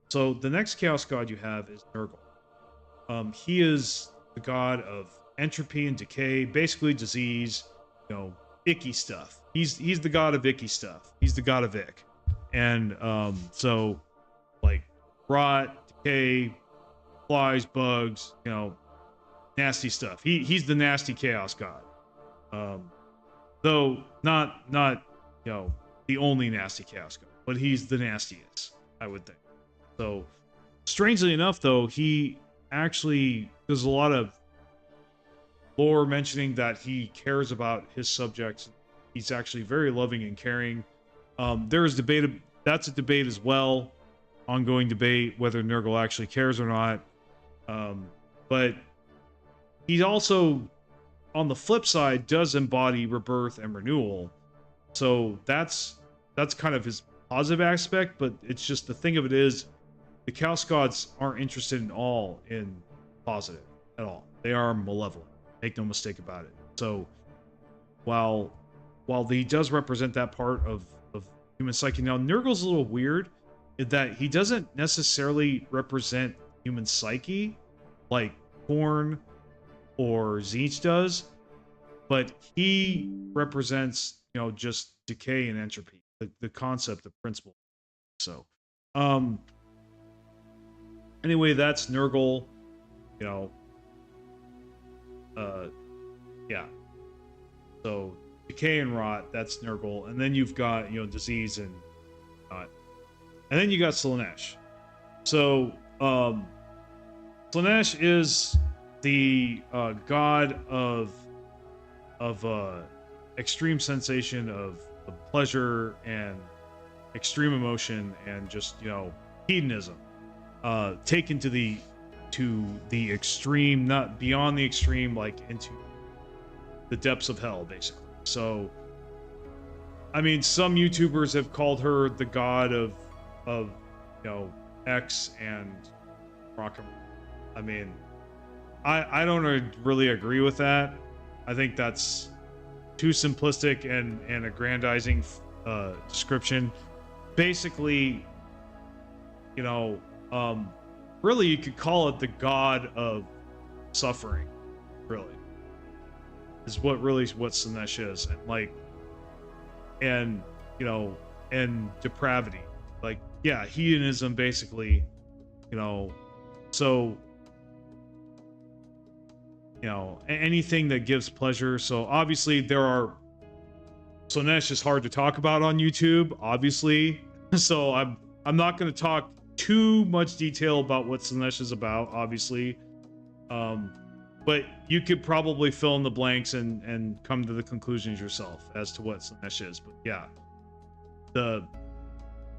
Speaker 1: So the next Chaos God you have is Nurgle. He is the god of entropy and decay, basically disease, you know, icky stuff. He's the god of icky stuff. He's the god of ick. And so like rot, decay, flies, bugs, you know, nasty stuff. He's the nasty Chaos God. Though not you know, the only nasty Chaos God, but he's the nastiest, I would think. So, strangely enough, though, he actually, there's a lot of lore mentioning that he cares about his subjects. He's actually very loving and caring. There is debate. That's a debate as well, ongoing debate whether Nurgle actually cares or not. But he also, on the flip side, does embody rebirth and renewal. So that's kind of his positive aspect. But it's just the thing of it is, the Chaos Gods aren't interested in positive at all. They are malevolent. Make no mistake about it. So while he does represent that part of human psyche, now Nurgle's a little weird in that he doesn't necessarily represent human psyche like Korn or Tzeentch does, but he represents, just decay and entropy, the concept, the principle. So anyway, that's Nurgle. Yeah. So decay and rot, that's Nurgle, and then you've got disease and then you got Slaanesh. So Slaanesh is the god of extreme sensation of pleasure and extreme emotion and just hedonism, taken to the extreme, not beyond the extreme, like into the depths of hell, basically. So I mean, some YouTubers have called her the god of X and rock and roll. I mean, I don't really agree with that. I think that's too simplistic and aggrandizing description. Basically, really you could call it the god of suffering, really. Is what Slaanesh is. And and depravity. Like, yeah, hedonism, basically, so anything that gives pleasure. So obviously Slaanesh is hard to talk about on YouTube, obviously. So I'm not going to talk too much detail about what Slaanesh is about, obviously. But you could probably fill in the blanks and come to the conclusions yourself as to what Slaanesh is. But yeah, the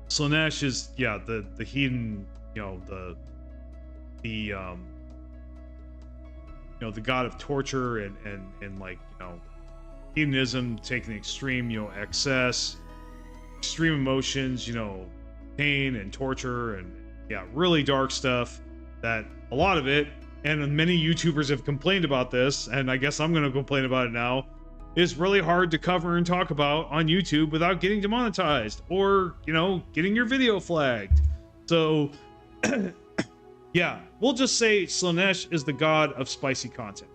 Speaker 1: Slaanesh is the heathen, the god of torture and like hedonism taking extreme, excess, extreme emotions, pain and torture and really dark stuff that a lot of it. And many YouTubers have complained about this, and I guess I'm going to complain about it now, is really hard to cover and talk about on YouTube without getting demonetized or, getting your video flagged. So, yeah, we'll just say Slaanesh is the god of spicy content.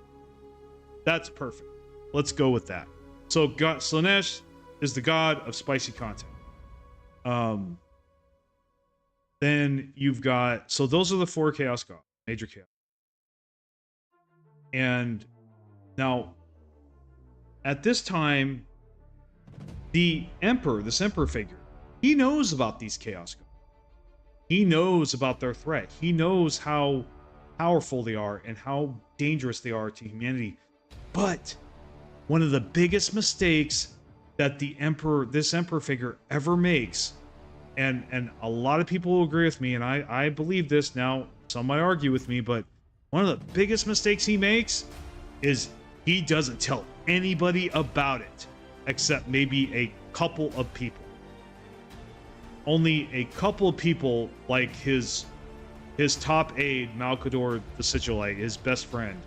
Speaker 1: That's perfect. Let's go with that. So, Slaanesh is the god of spicy content. Then you've got... So those are the 4 Chaos Gods, major Chaos. And now, at this time, this Emperor figure, he knows about these Chaos Gods. He knows about their threat. He knows how powerful they are and how dangerous they are to humanity. But one of the biggest mistakes that this Emperor figure ever makes, and a lot of people will agree with me, and I believe this now, some might argue with me, but one of the biggest mistakes he makes is he doesn't tell anybody about it, except maybe a couple of people. Only a couple of people, like his top aide, Malcador the Sigillite, his best friend,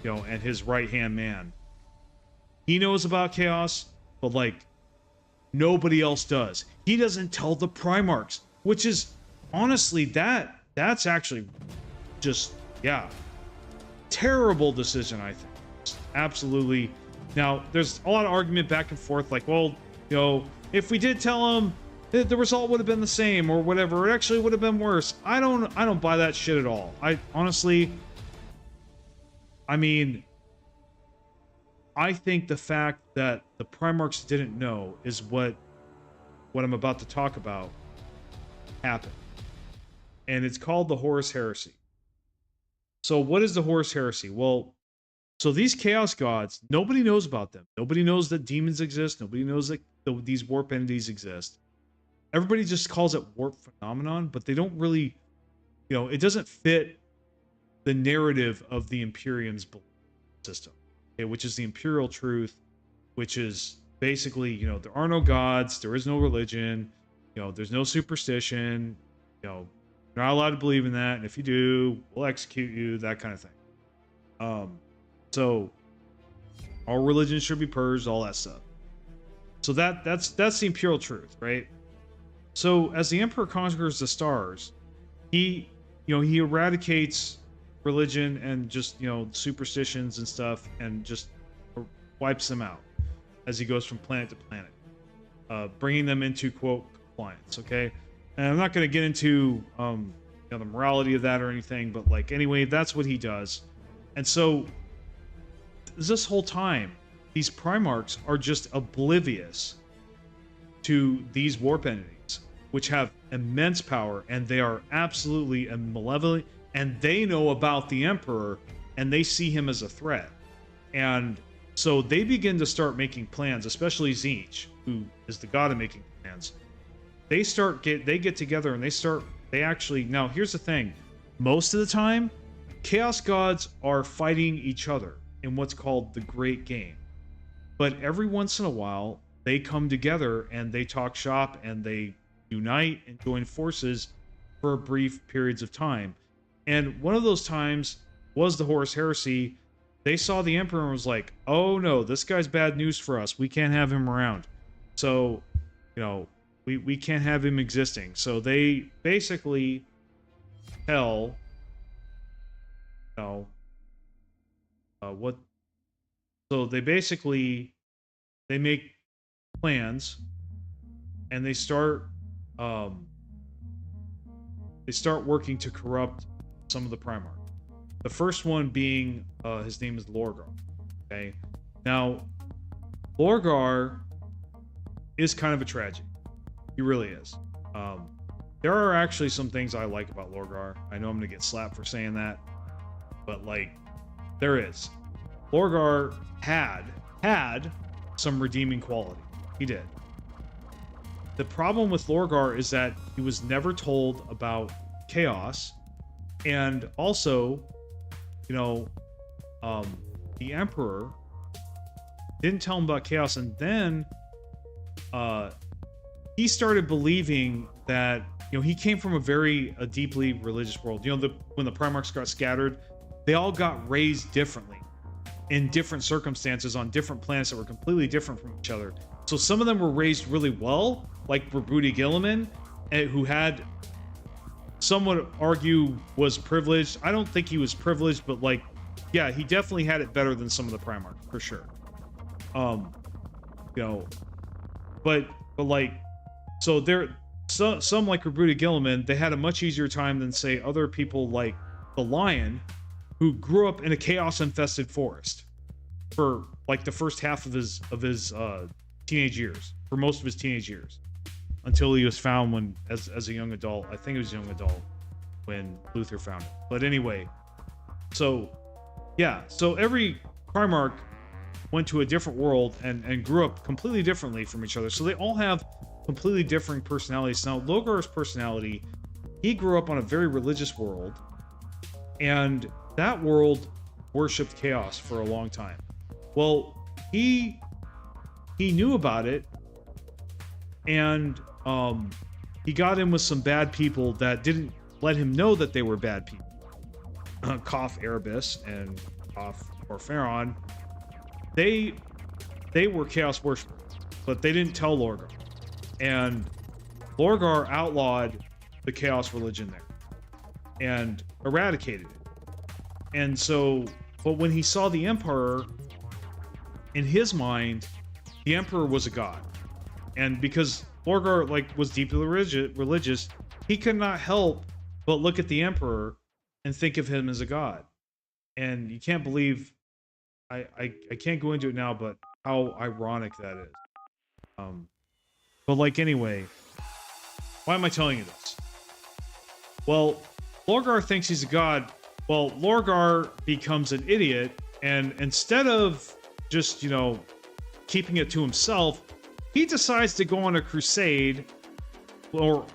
Speaker 1: and his right-hand man. He knows about Chaos, but nobody else does. He doesn't tell the Primarchs, which is honestly that's actually just terrible decision, I think. Absolutely. Now, there's a lot of argument back and forth, well, if we did tell him, the result would have been the same or whatever. It actually would have been worse. I don't buy that shit at all. I think the fact that the Primarchs didn't know is what I'm about to talk about happened. And it's called the Horus Heresy. So what is the Horus Heresy? Well, So these chaos gods, nobody knows about them. Nobody knows that demons exist. Nobody knows that these warp entities exist. Everybody just calls it warp phenomenon, but they don't really, it doesn't fit the narrative of the Imperium's belief system, okay, which is the imperial truth, which is basically, there are no gods, there is no religion, there's no superstition, you're not allowed to believe in that, and if you do, we'll execute you, that kind of thing. So all religions should be purged, all that stuff. So that's the imperial truth, right? So as the Emperor conquers the stars, he eradicates religion and just, superstitions and stuff, and just wipes them out as he goes from planet to planet, bringing them into, quote, compliance, okay? And I'm not going to get into the morality of that or anything, but anyway, that's what he does. And so this whole time, these Primarchs are just oblivious to these warp entities, which have immense power, and they are absolutely malevolent, and they know about the Emperor, and they see him as a threat. And so they begin to start making plans, especially Tzeentch, who is the god of making plans. They get together and they actually, now here's the thing, most of the time, Chaos Gods are fighting each other in what's called the Great Game. But every once in a while, they come together and they talk shop and they unite and join forces for brief periods of time. And one of those times was the Horus Heresy. They saw the Emperor and was like, oh no, this guy's bad news for us. We can't have him around. So, we can't have him existing. So they basically tell, so they make plans, and they start working to corrupt some of the Primarch. The first one being, his name is Lorgar. Okay, now Lorgar is kind of a tragedy. He really is. There are actually some things I like about Lorgar. I know I'm gonna get slapped for saying that, but there is. Lorgar had some redeeming quality. He did. The problem with Lorgar is that he was never told about chaos, and also, the Emperor didn't tell him about chaos, and then he started believing that, he came from a deeply religious world. When the Primarchs got scattered, they all got raised differently in different circumstances on different planets that were completely different from each other. So some of them were raised really well, like Berbuti Gilliman, who had, some would argue, was privileged. I don't think he was privileged, but yeah, he definitely had it better than some of the Primarchs, for sure. But so some like Berbuti Gilliman, they had a much easier time than, say, other people like the Lion, who grew up in a chaos-infested forest for the first half of his teenage years, for most of his teenage years, until he was found as a young adult. I think he was a young adult when Luther found him. But anyway, so yeah, so every Primarch went to a different world and grew up completely differently from each other. So they all have completely different personalities. Now, Lorgar's personality, he grew up on a very religious world, and that world worshipped chaos for a long time. Well, he knew about it, and he got in with some bad people that didn't let him know that they were bad people. Koth Erebus and Koth Orpharon, they were chaos worshippers, but they didn't tell Lorgar. And Lorgar outlawed the chaos religion there and eradicated it. And so, but when he saw the Emperor, in his mind, the Emperor was a god. And because Lorgar was deeply religious, he could not help but look at the Emperor and think of him as a god. And you can't believe, I can't go into it now, but how ironic that is. But anyway, why am I telling you this? Well, Lorgar thinks he's a god. Well, Lorgar becomes an idiot And instead of just, keeping it to himself, he decides to go on a crusade, or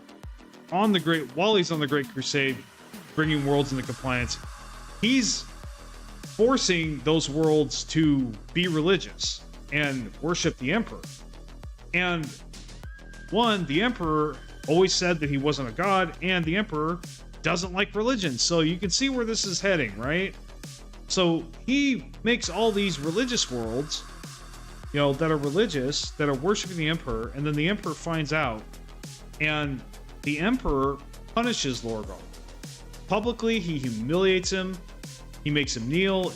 Speaker 1: while he's on the Great Crusade, bringing worlds into compliance, he's forcing those worlds to be religious and worship the Emperor. And the Emperor always said that he wasn't a god, and the Emperor doesn't like religion. So you can see where this is heading, right? So he makes all these religious worlds, that are religious, that are worshiping the Emperor, and then the Emperor finds out, and the Emperor punishes Lorgar. Publicly, he humiliates him, he makes him kneel,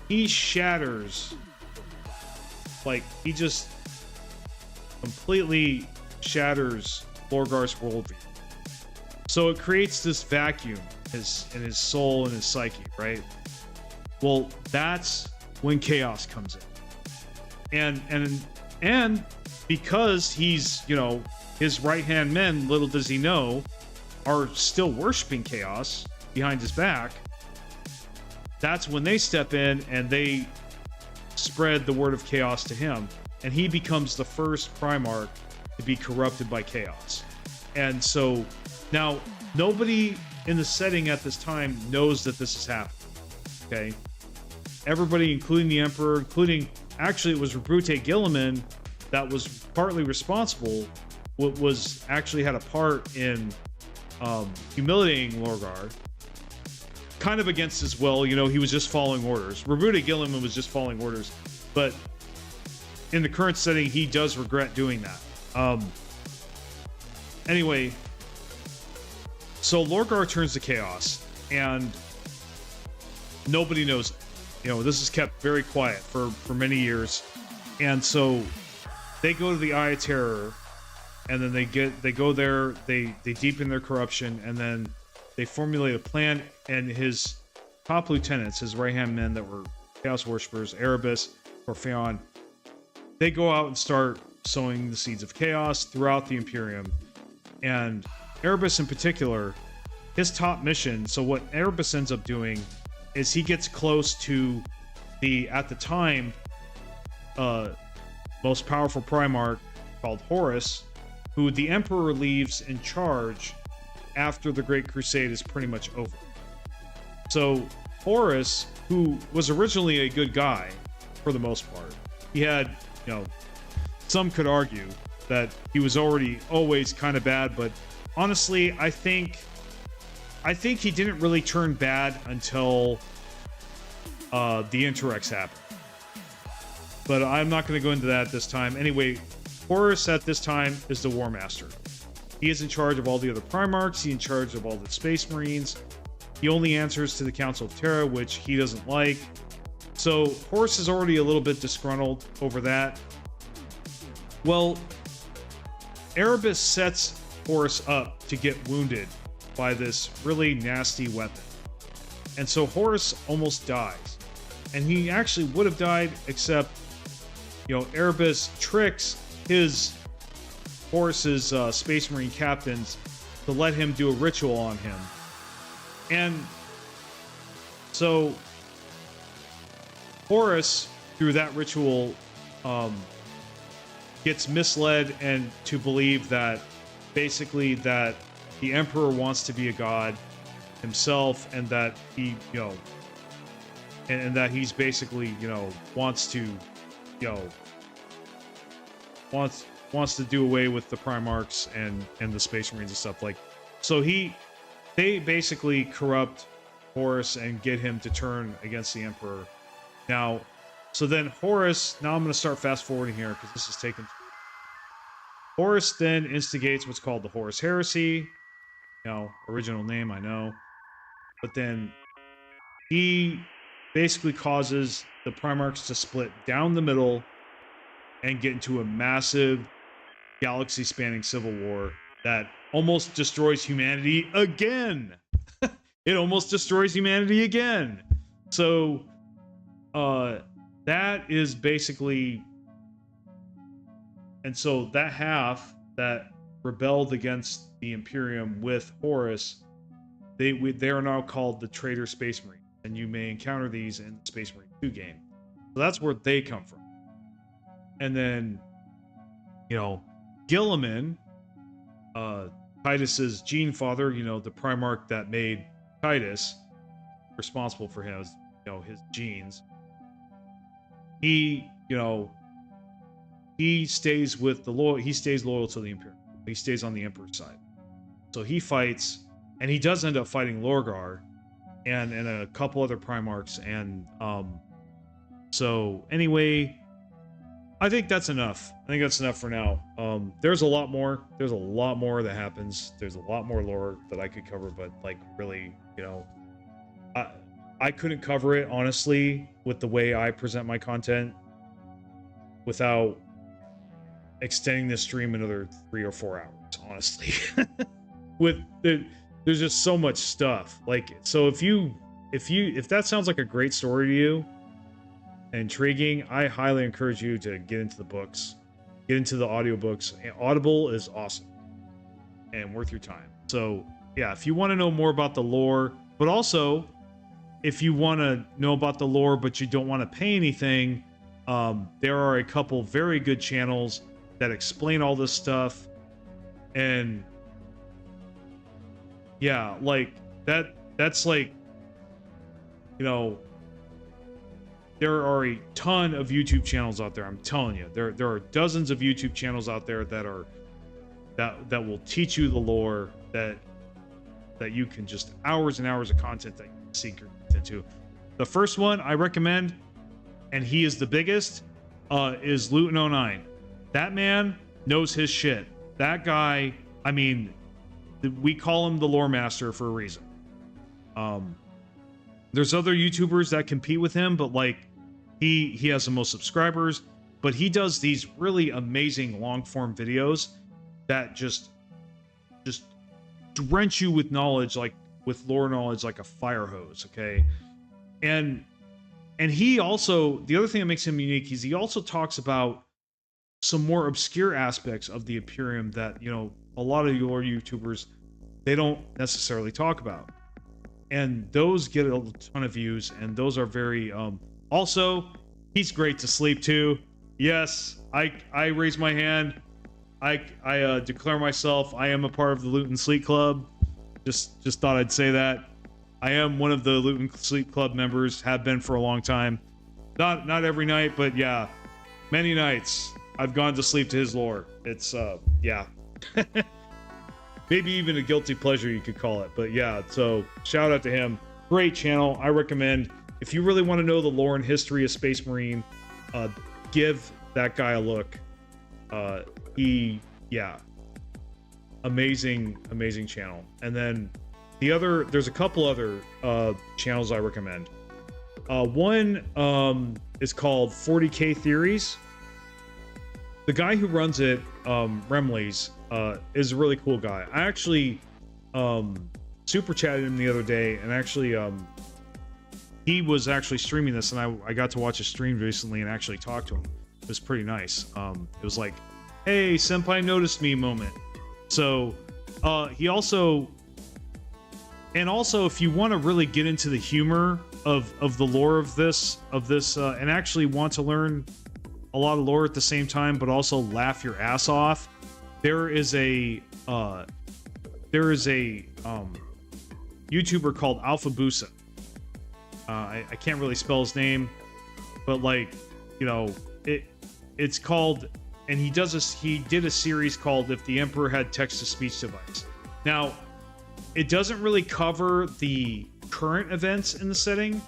Speaker 1: he shatters, he just completely shatters Lorgar's worldview. So it creates this vacuum in his soul and his psyche, right? Well, that's when chaos comes in. And because he's, his right-hand men, little does he know, are still worshiping chaos behind his back, that's when they step in and they spread the word of chaos to him. And he becomes the first Primarch to be corrupted by chaos. And so now nobody in the setting at this time knows that this is happening. Okay? Everybody, including the Emperor, actually it was Rebrute Gilliman that was partly responsible, actually had a part in humiliating Lorgar, kind of against his will. He was just following orders. Rebrute Gilliman was just following orders, but in the current setting, he does regret doing that. Anyway, so Lorgar turns to chaos, and nobody knows it. This is kept very quiet for many years, and so they go to the Eye of Terror, and then they go there, they deepen their corruption, and then they formulate a plan, and his top lieutenants, his right-hand men that were Chaos Worshippers, Erebus, Orpheon, they go out and start sowing the seeds of chaos throughout the Imperium. And Erebus in particular, his top mission, so what Erebus ends up doing is he gets close to at the time, most powerful Primarch called Horus, who the Emperor leaves in charge after the Great Crusade is pretty much over. So Horus, who was originally a good guy for the most part, he had, some could argue that he was always kind of bad, but honestly, I think he didn't really turn bad until the Interrex happened. But I'm not going to go into that this time. Anyway, Horus at this time is the War Master. He is in charge of all the other Primarchs. He's in charge of all the Space Marines. He only answers to the Council of Terra, which he doesn't like. So Horus is already a little bit disgruntled over that. Well, Erebus sets Horus up to get wounded by this really nasty weapon. And so Horus almost dies. And he actually would have died, except, Erebus tricks Horus's Space Marine captains to let him do a ritual on him. And so Horus, through that ritual, gets misled and to believe that basically that the Emperor wants to be a god himself, and that he, and that he's basically, wants to do away with the Primarchs and the Space Marines and stuff. So they basically corrupt Horus and get him to turn against the Emperor. Now, so then Horus, now I'm going to start fast forwarding here because this is taken. Horus then instigates what's called the Horus Heresy. Original name, I know. But then he basically causes the Primarchs to split down the middle and get into a massive galaxy-spanning civil war that almost destroys humanity again. It almost destroys humanity again. So that is basically, and so that half that rebelled against the Imperium with Horus, they are now called the Trader Space Marine, and you may encounter these in the Space Marine 2 game. So that's where they come from. And then, Gilliman, Titus's gene father, the Primarch that made Titus, responsible for his genes. He stays with he stays loyal to the Imperium. He stays on the Emperor's side. So he fights, and he does end up fighting Lorgar and a couple other Primarchs. And so anyway, I think that's enough. I think that's enough for now. There's a lot more. There's a lot more that happens. There's a lot more lore that I could cover, but like really, I couldn't cover it honestly with the way I present my content without extending this stream another 3 or 4 hours, honestly. There's just so much stuff. Like, so if that sounds like a great story to you, intriguing, I highly encourage you to get into the books, get into the audiobooks. Audible is awesome and worth your time. So yeah, if you want to know more about the lore, but also if you want to know about the lore but you don't want to pay anything, there are a couple very good channels that explain all this stuff. And yeah, like that's like, there are a ton of YouTube channels out there. I'm telling you, there are dozens of YouTube channels out there that will teach you the lore, that you can just hours and hours of content that you can sink your teeth into. The first one I recommend, and he is the biggest, is Luton09. That man knows his shit. That guy, I mean, we call him the lore master for a reason. There's other YouTubers that compete with him, but like he has the most subscribers, but he does these really amazing long form videos that just drench you with knowledge, like with lore knowledge, like a fire hose. Okay. And he also, the other thing that makes him unique is he also talks about some more obscure aspects of the Imperium that, a lot of your YouTubers, they don't necessarily talk about. And those get a ton of views, and those are very, also, he's great to sleep to. Yes, I raise my hand. I declare myself, I am a part of the Luton Sleep Club. Just thought I'd say that. I am one of the Luton Sleep Club members, have been for a long time. Not every night, but yeah, many nights I've gone to sleep to his lore. It's, yeah. Maybe even a guilty pleasure, you could call it. But yeah, so shout out to him. Great channel. I recommend, if you really want to know the lore and history of Space Marine, give that guy a look. Amazing channel. And then there's a couple other channels I recommend. One is called 40K Theories. The guy who runs it, Remley's, is a really cool guy. I actually super chatted him the other day, and actually he was actually streaming this, and I got to watch a stream recently and actually talk to him. It was pretty nice. It was like, hey, senpai noticed me moment. So he also, and also if you want to really get into the humor of the lore of this and actually want to learn a lot of lore at the same time, but also laugh your ass off, there is a YouTuber called Alpha Busa. I can't really spell his name, but like, it's called, and he did a series called If the Emperor Had Text-to-Speech Device. Now, it doesn't really cover the current events in the setting,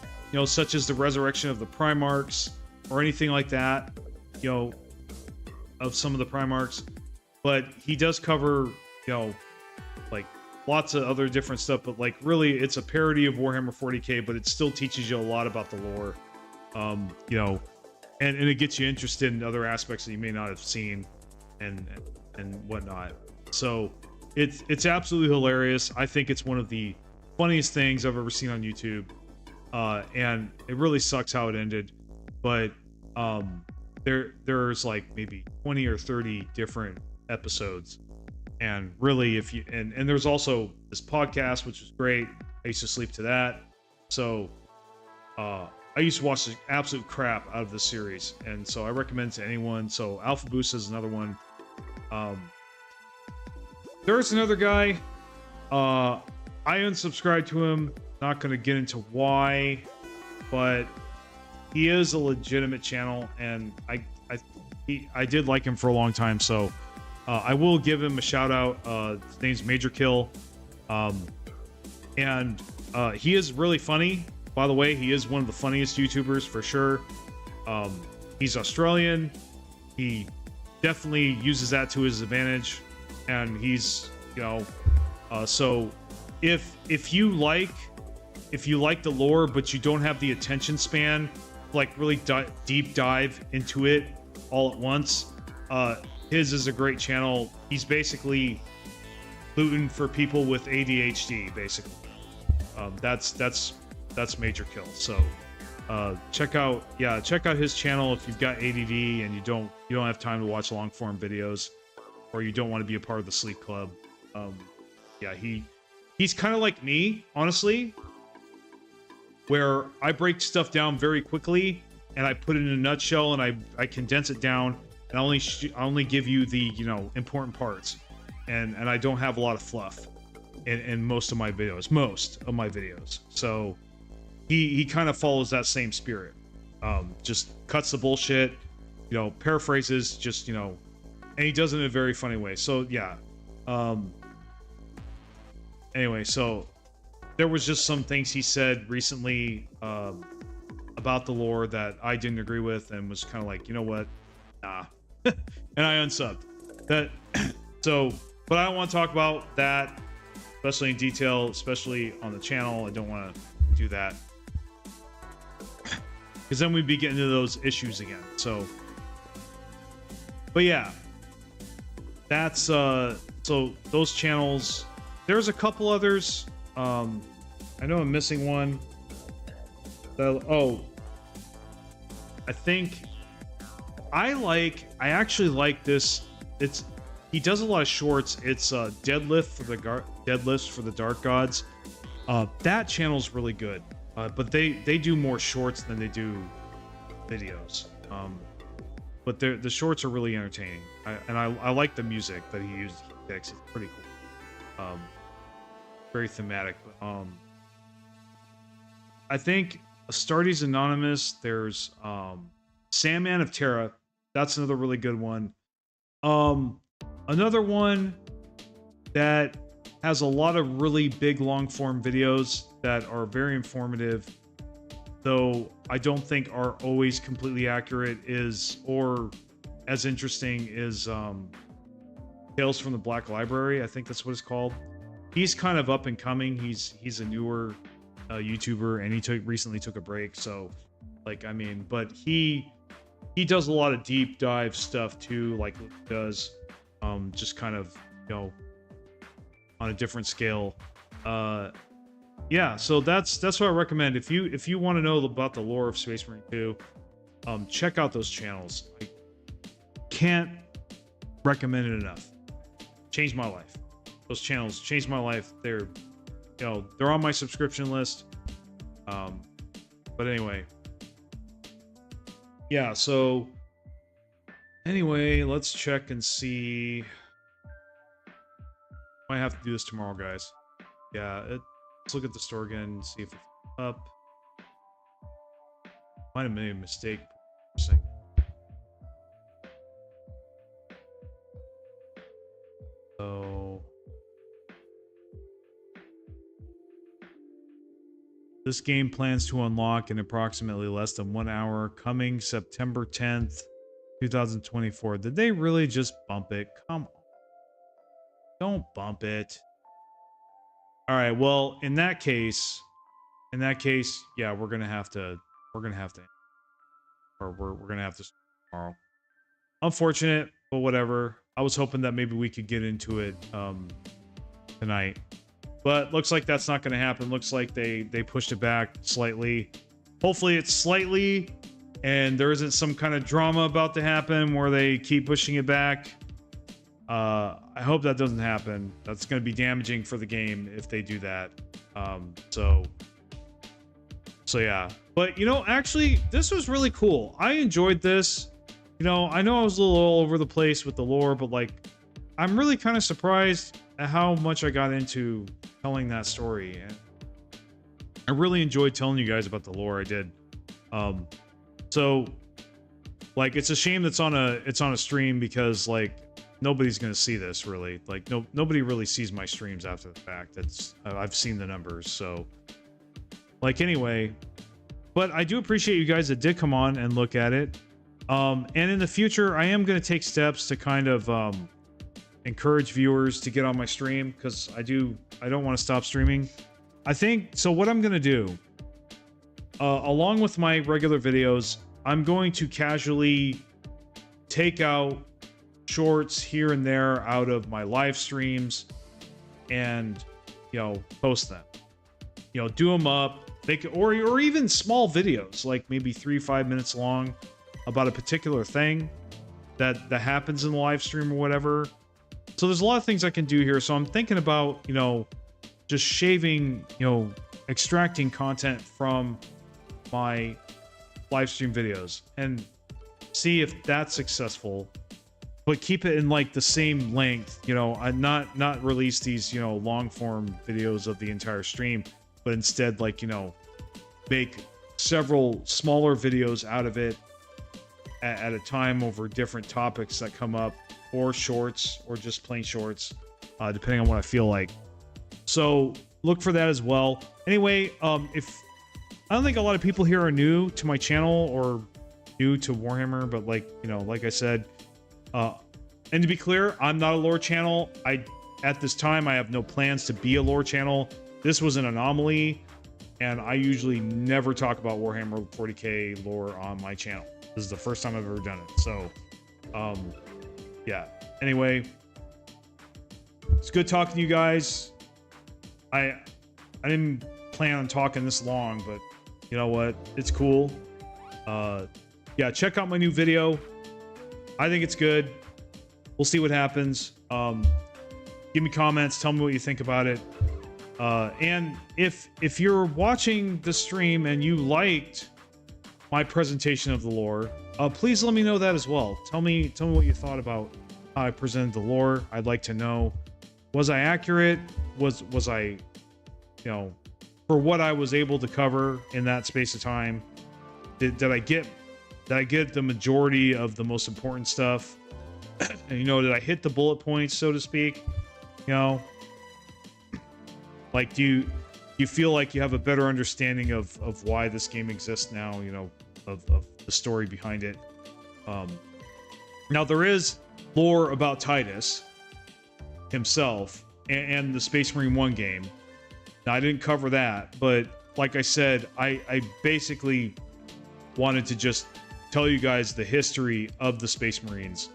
Speaker 1: such as the resurrection of the Primarchs or anything like that, of some of the Primarchs, but he does cover, like lots of other different stuff, but like really it's a parody of Warhammer 40K, but it still teaches you a lot about the lore, and it gets you interested in other aspects that you may not have seen and whatnot. So it's absolutely hilarious. I think it's one of the funniest things I've ever seen on YouTube, and it really sucks how it ended, but there's like maybe 20 or 30 different episodes, And really, if you and there's also this podcast, which is great. I used to sleep to that. So I used to watch the absolute crap out of this series, and so I recommend to anyone. So Alpha Boost is another one. There's another guy. I unsubscribed to him. Not going to get into why, but he is a legitimate channel, and I did like him for a long time. So I will give him a shout out. His name's Major Kill, and he is really funny. By the way, he is one of the funniest YouTubers for sure. He's Australian. He definitely uses that to his advantage, and he's, you know, so if you like the lore but you don't have the attention span, like really deep dive into it all at once, his is a great channel. He's basically gluten for people with ADHD, basically. That's Major Kill. So check out his channel if you've got ADD and you don't have time to watch long form videos, or you don't want to be a part of the sleep club. Yeah, he's kind of like me, honestly, where I break stuff down very quickly and I put it in a nutshell and I condense it down, and I only give you the, you know, important parts, and I don't have a lot of fluff in most of my videos. So he kind of follows that same spirit. Just cuts the bullshit, you know, paraphrases, just, you know, and he does it in a very funny way. So yeah. Anyway, so there was just some things he said recently about the lore that I didn't agree with, and was kind of like, you know what, nah. And I unsubbed that. So, but I don't want to talk about that, especially in detail, especially on the channel. I don't want to do that, because then we'd be getting into those issues again. So, but yeah, that's so those channels. There's a couple others. I know I'm missing one. I think I actually like this. He does a lot of shorts. It's deadlifts for the Dark Gods. That channel's really good. But they do more shorts than they do videos. But the shorts are really entertaining. I like the music that he uses. It's pretty cool. Very thematic. I think Astartes Anonymous. There's Sandman of Terra. That's another really good one. Another one that has a lot of really big long form videos that are very informative, though I don't think are always completely accurate, or as interesting, is Tales from the Black Library. I think that's what it's called. He's kind of up and coming. He's a newer YouTuber, and he recently took a break. So, like, I mean, but he does a lot of deep dive stuff too, like Luke does, just kind of, you know, on a different scale. Yeah, so that's what I recommend. If you want to know about the lore of Space Marine 2, check out those channels. I can't recommend it enough. Changed my life. Those channels changed my life. They're on my subscription list. But anyway. Yeah, so anyway, let's check and see. Might have to do this tomorrow, guys. Yeah, let's look at the store again and see if it's up. Might have made a mistake. So this game plans to unlock in approximately less than 1 hour, coming September 10th, 2024. Did they really just bump it? Come on. Don't bump it. All right, well, in that case, yeah, we're gonna have to start tomorrow. Unfortunate, but whatever. I was hoping that maybe we could get into it tonight, but looks like that's not going to happen. Looks like they pushed it back slightly. Hopefully it's slightly, and there isn't some kind of drama about to happen where they keep pushing it back. I hope that doesn't happen. That's going to be damaging for the game if they do that. So yeah. But, you know, actually, this was really cool. I enjoyed this. You know I was a little all over the place with the lore, but, like, I'm really kind of surprised at how much I got into telling that story. And I really enjoyed telling you guys about the lore. I did. So, like, it's a shame it's on a stream because, like, nobody's gonna see this really. Like, nobody really sees my streams after the fact. I've seen the numbers. So, like, anyway, but I do appreciate you guys that did come on and look at it. And in the future, I am gonna take steps to kind of encourage viewers to get on my stream, because I don't want to stop streaming. I think so. What I'm gonna do, along with my regular videos, I'm going to casually take out shorts here and there out of my live streams and, you know, post them. You know, do them up, make it, or even small videos, like maybe 3-5 minutes long, about a particular thing that happens in the live stream or whatever. So there's a lot of things I can do here. So I'm thinking about, you know, just shaving, you know, extracting content from my live stream videos and see if that's successful, but keep it in like the same length, you know. I not release these, you know, long form videos of the entire stream, but instead, like, you know, make several smaller videos out of it at a time over different topics that come up, or shorts, or just plain shorts, depending on what I feel like. So look for that as well. Anyway, if I don't think a lot of people here are new to my channel or new to Warhammer, but, like, you know, like I said, and to be clear, I'm not a lore channel. At this time, I have no plans to be a lore channel. This was an anomaly, and I usually never talk about Warhammer 40k lore on my channel. This is the first time I've ever done it. So, yeah. Anyway, it's good talking to you guys. I didn't plan on talking this long, but you know what? It's cool. Yeah, check out my new video. I think it's good. We'll see what happens. Give me comments. Tell me what you think about it. And if you're watching the stream and you liked my presentation of the lore, please let me know that as well. Tell me what you thought about how I presented the lore. I'd like to know, was I accurate? Was I, you know, for what I was able to cover in that space of time, did I get the majority of the most important stuff? And, you know, did I hit the bullet points, so to speak? You know, like, do you feel like you have a better understanding of why this game exists now, you know, of the story behind it? Now, there is lore about Titus himself and the Space Marine 1 game. Now, I didn't cover that, but like I said, I basically wanted to just tell you guys the history of the Space Marines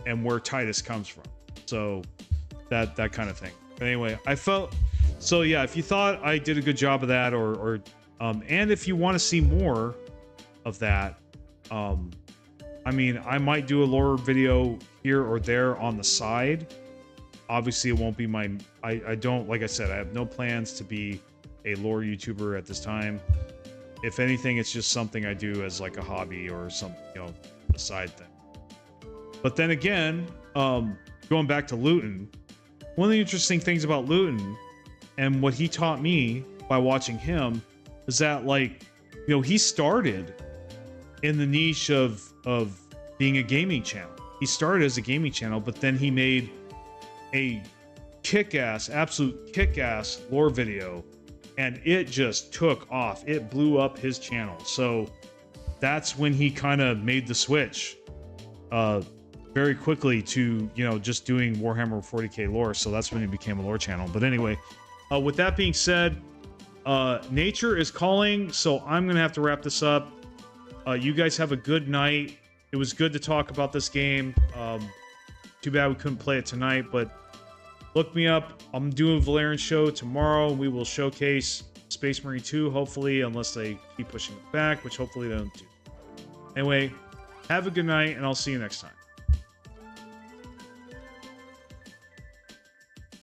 Speaker 1: and where Titus comes from. So that kind of thing. But anyway, I felt... So yeah, if you thought I did a good job of that, and if you want to see more of that, I mean, I might do a lore video here or there on the side. Obviously, it won't be my... I don't... Like I said, I have no plans to be a lore YouTuber at this time. If anything, it's just something I do as like a hobby or some, you know, a side thing. But then again, going back to Luton, one of the interesting things about Luton and what he taught me by watching him is that, like, you know, he started in the niche of being a gaming channel. He started as a gaming channel, but then he made a kick-ass, absolute kick-ass lore video, and it just took off. It blew up his channel. So that's when he kind of made the switch very quickly to, you know, just doing Warhammer 40k lore. So that's when he became a lore channel. But anyway, with that being said, nature is calling, so I'm going to have to wrap this up. You guys have a good night. It was good to talk about this game. Too bad we couldn't play it tonight, but look me up. I'm doing a Volairen show tomorrow. We will showcase Space Marine 2, hopefully, unless they keep pushing it back, which hopefully they don't do. Anyway, have a good night, and I'll see you next time.